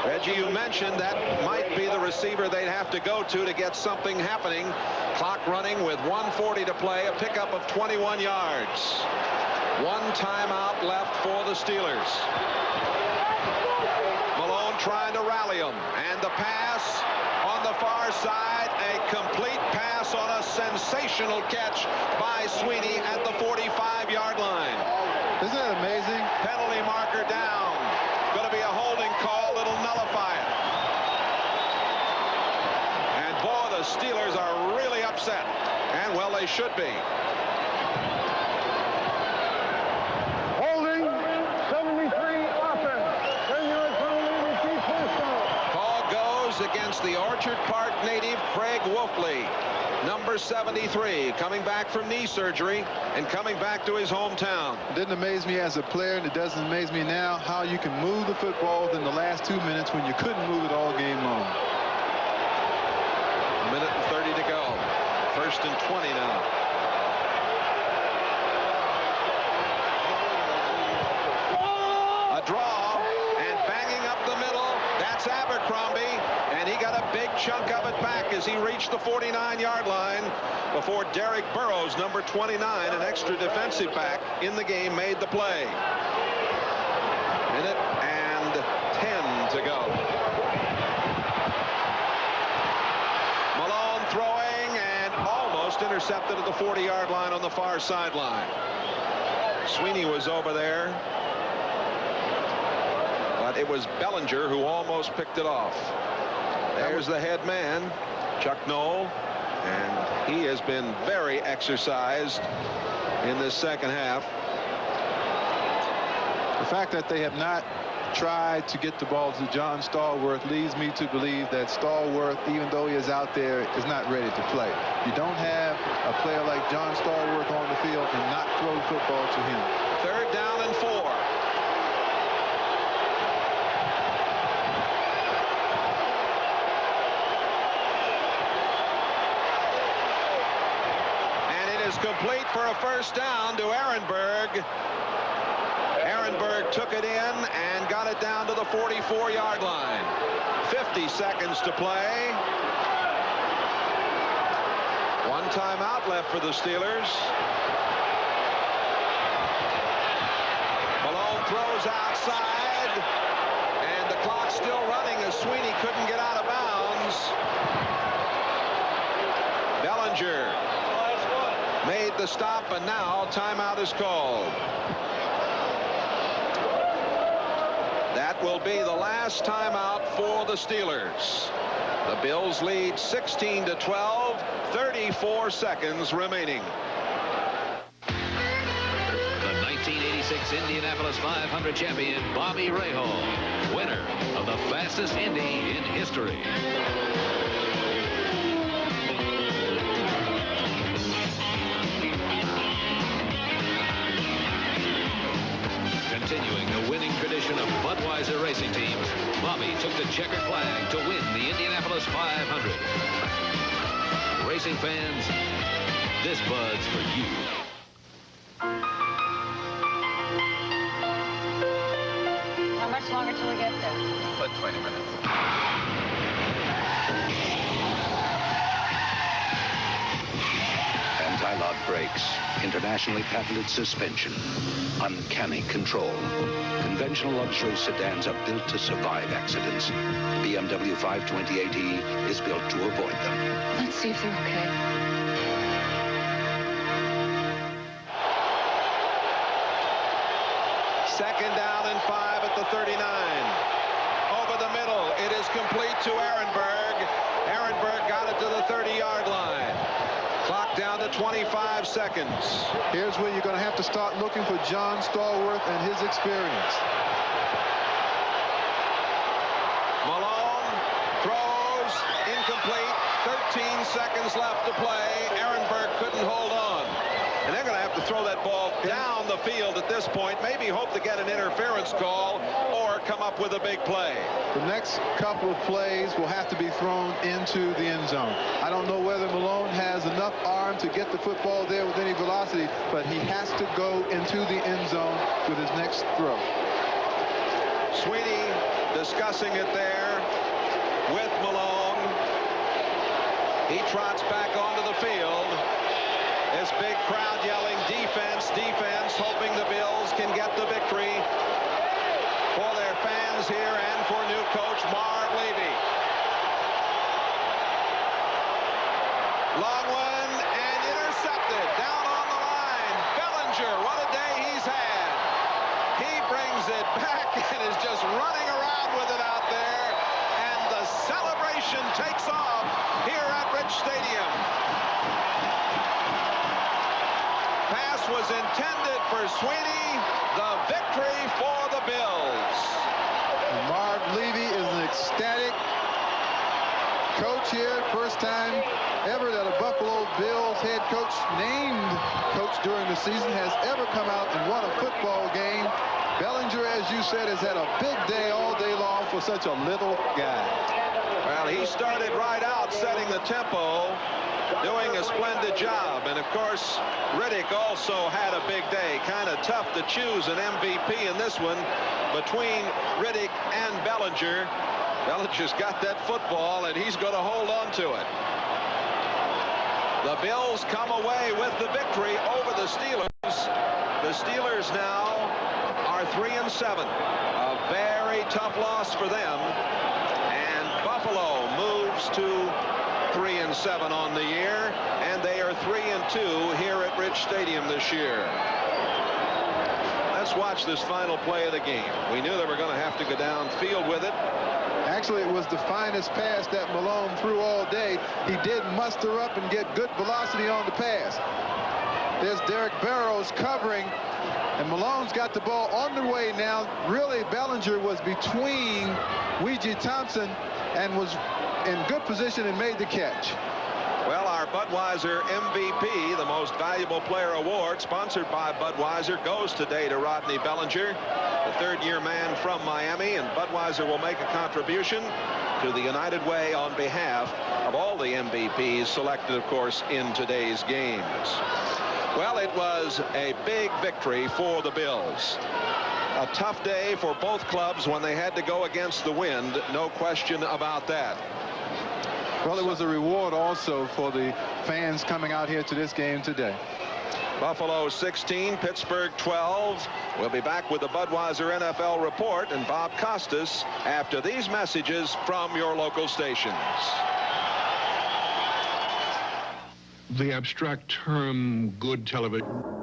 Reggie, you mentioned that might be the receiver they'd have to go to get something happening. Clock running with 1:40 to play, a pickup of 21 yards. One timeout left for the Steelers. Malone trying to rally him, and the pass on the far side, a complete pass on a sensational catch by Sweeney at the 45-yard line. Isn't that amazing? Penalty marker down. Going to be a holding call. It'll nullify it. And boy, the Steelers are really upset. And well, they should be. Holding, 73 offense. 10-yard penalty, repeat first down. Call goes against the Orchard Park native Craig Wolfley. Number 73, coming back from knee surgery and coming back to his hometown. It didn't amaze me as a player, and it doesn't amaze me now how you can move the football within the last 2 minutes when you couldn't move it all game long. A minute and 30 to go. First and 20 now. A draw, and banging up the middle. That's Abercrombie. And he got a big chunk of it back as he reached the 49-yard line before Derek Burrows, number 29, an extra defensive back in the game, made the play. Minute and 10 to go. Malone throwing and almost intercepted at the 40-yard line on the far sideline. Sweeney was over there, but it was Bellinger who almost picked it off. There's the head man, Chuck Knoll, and he has been very exercised in this second half. The fact that they have not tried to get the ball to John Stallworth leads me to believe that Stallworth, even though he is out there, is not ready to play. You don't have a player like John Stallworth on the field and not throw the football to him. Third down and 4. Complete for a first down to Ehrenberg. Ehrenberg took it in and got it down to the 44-yard line. 50 seconds to play. One timeout left for the Steelers. Malone throws outside, and the clock's still running as Sweeney couldn't get out of bounds. Bellinger made the stop, and now timeout is called. That will be the last timeout for the Steelers. The Bills lead 16-12, 34 seconds remaining. The 1986 Indianapolis 500 champion, Bobby Rahal, winner of the fastest Indy in history. Continuing the winning tradition of Budweiser racing teams, Bobby took the checkered flag to win the Indianapolis 500. Racing fans, this Bud's for you. How much longer till we get there? About 20 minutes. Anti-lock brakes, internationally patented suspension, uncanny control. Conventional luxury sedans are built to survive accidents. BMW 520AT is built to avoid them. Let's see if they're okay. Second down and 5 at the 39. Over the middle, it is complete to Ehrenberg, Ehrenberg got it to the 30-yard line. Clock down to 25 seconds. Here's where you're going to have to start looking for John Stallworth and his experience. Malone throws incomplete. 13 seconds left to play. Ehrenberg couldn't hold on. And they're going to have to throw that ball down the field at this point. Maybe hope to get an interference call or come up with a big play. The next couple of plays will have to be thrown into the end zone. I don't know whether Malone has enough arm to get the football there with any velocity, but he has to go into the end zone with his next throw. Sweeney discussing it there with Malone. He trots back onto the field. This big crowd yelling defense, defense, hoping the Bills can get the victory for their fans here and for new coach Marv Levy. Long one and intercepted down on the line. Bellinger, what a day he's had. He brings it back and is just running around with it out there. And the celebration takes off here at Rich Stadium. Pass was intended for Sweeney. The victory for the Bills. Marv Levy is an ecstatic coach here. First time ever that a Buffalo Bills head coach, named coach during the season, has ever come out and won a football game. Bellinger, as you said, has had a big day all day long for such a little guy. Well, he started right out setting the tempo, doing a splendid job. And of course, Riddick also had a big day. Kind of tough to choose an MVP in this one between Riddick and Bellinger. Bellinger's got that football and he's going to hold on to it. The Bills come away with the victory over the Steelers. The Steelers now are 3-7. A very tough loss for them. And Buffalo moves to 3-7 on the year, and they are 3-2 here at Rich Stadium this year. Let's watch this final play of the game. We knew they were going to have to go downfield with it. Actually, it was the finest pass that Malone threw all day. He did muster up and get good velocity on the pass. There's Derek Barrows covering, and Malone's got the ball on the way now. Really, Bellinger was between Weegee Thompson and was in good position and made the catch. Well, our Budweiser MVP, the Most Valuable Player Award, sponsored by Budweiser, goes today to Rodney Bellinger, the third-year man from Miami, and Budweiser will make a contribution to the United Way on behalf of all the MVPs selected, of course, in today's games. Well, it was a big victory for the Bills. A tough day for both clubs when they had to go against the wind, no question about that. Well, it was a reward also for the fans coming out here to this game today. Buffalo 16, Pittsburgh 12. We'll be back with the Budweiser NFL report and Bob Costas after these messages from your local stations. The abstract term good television